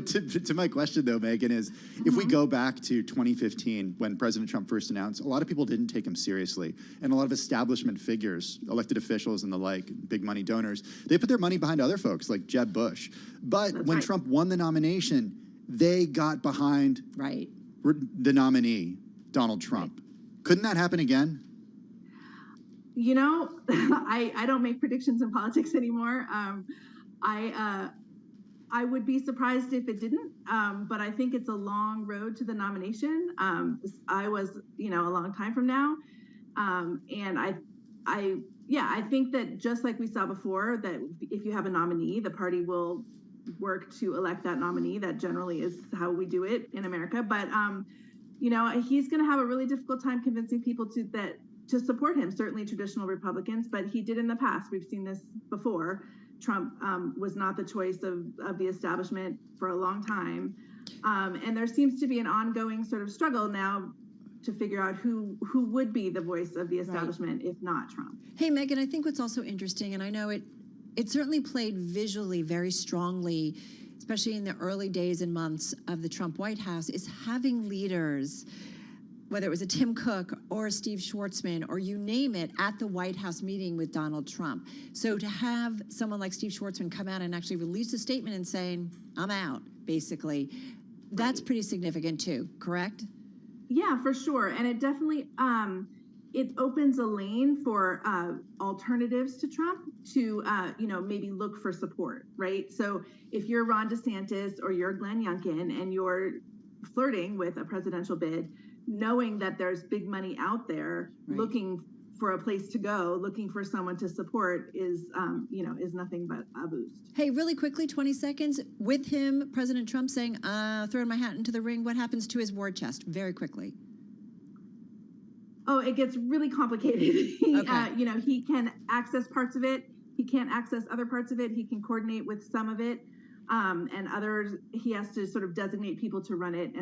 to my question though, Megan, is if we go back to 2015 when President Trump first announced, a lot of people didn't take him seriously, and a lot of establishment figures, elected officials and the like, big money donors, they put their money behind other folks like Jeb Bush. But when Trump won the nomination, they got behind the nominee, Donald Trump. Couldn't that happen again? I don't make predictions in politics anymore. I would be surprised if it didn't, but I think it's a long road to the nomination. I was, a long time from now, and I think that just like we saw before, that if you have a nominee, the party will work to elect that nominee. That generally is how we do it in America. But he's going to have a really difficult time convincing people to support him, certainly traditional Republicans, but he did in the past. We've seen this before. Trump was not the choice of the establishment for a long time. And there seems to be an ongoing sort of struggle now to figure out who would be the voice of the establishment if not Trump. Hey, Megan, I think what's also interesting, and I know it certainly played visually very strongly, especially in the early days and months of the Trump White House, is having leaders, whether it was a Tim Cook or a Steve Schwartzman or you name it, at the White House meeting with Donald Trump. So to have someone like Steve Schwartzman come out and actually release a statement and saying, I'm out, basically, that's pretty significant too, correct? Yeah, for sure. And it definitely, it opens a lane for alternatives to Trump to, maybe look for support, right? So if you're Ron DeSantis or you're Glenn Youngkin and you're flirting with a presidential bid, knowing that there's big money out there looking for a place to go, looking for someone to support is nothing but a boost. Hey, really quickly, 20 seconds. With him, President Trump saying, throwing my hat into the ring, what happens to his war chest? Very quickly. Oh, it gets really complicated. He can access parts of it. He can't access other parts of it. He can coordinate with some of it. And others, he has to sort of designate people to run it.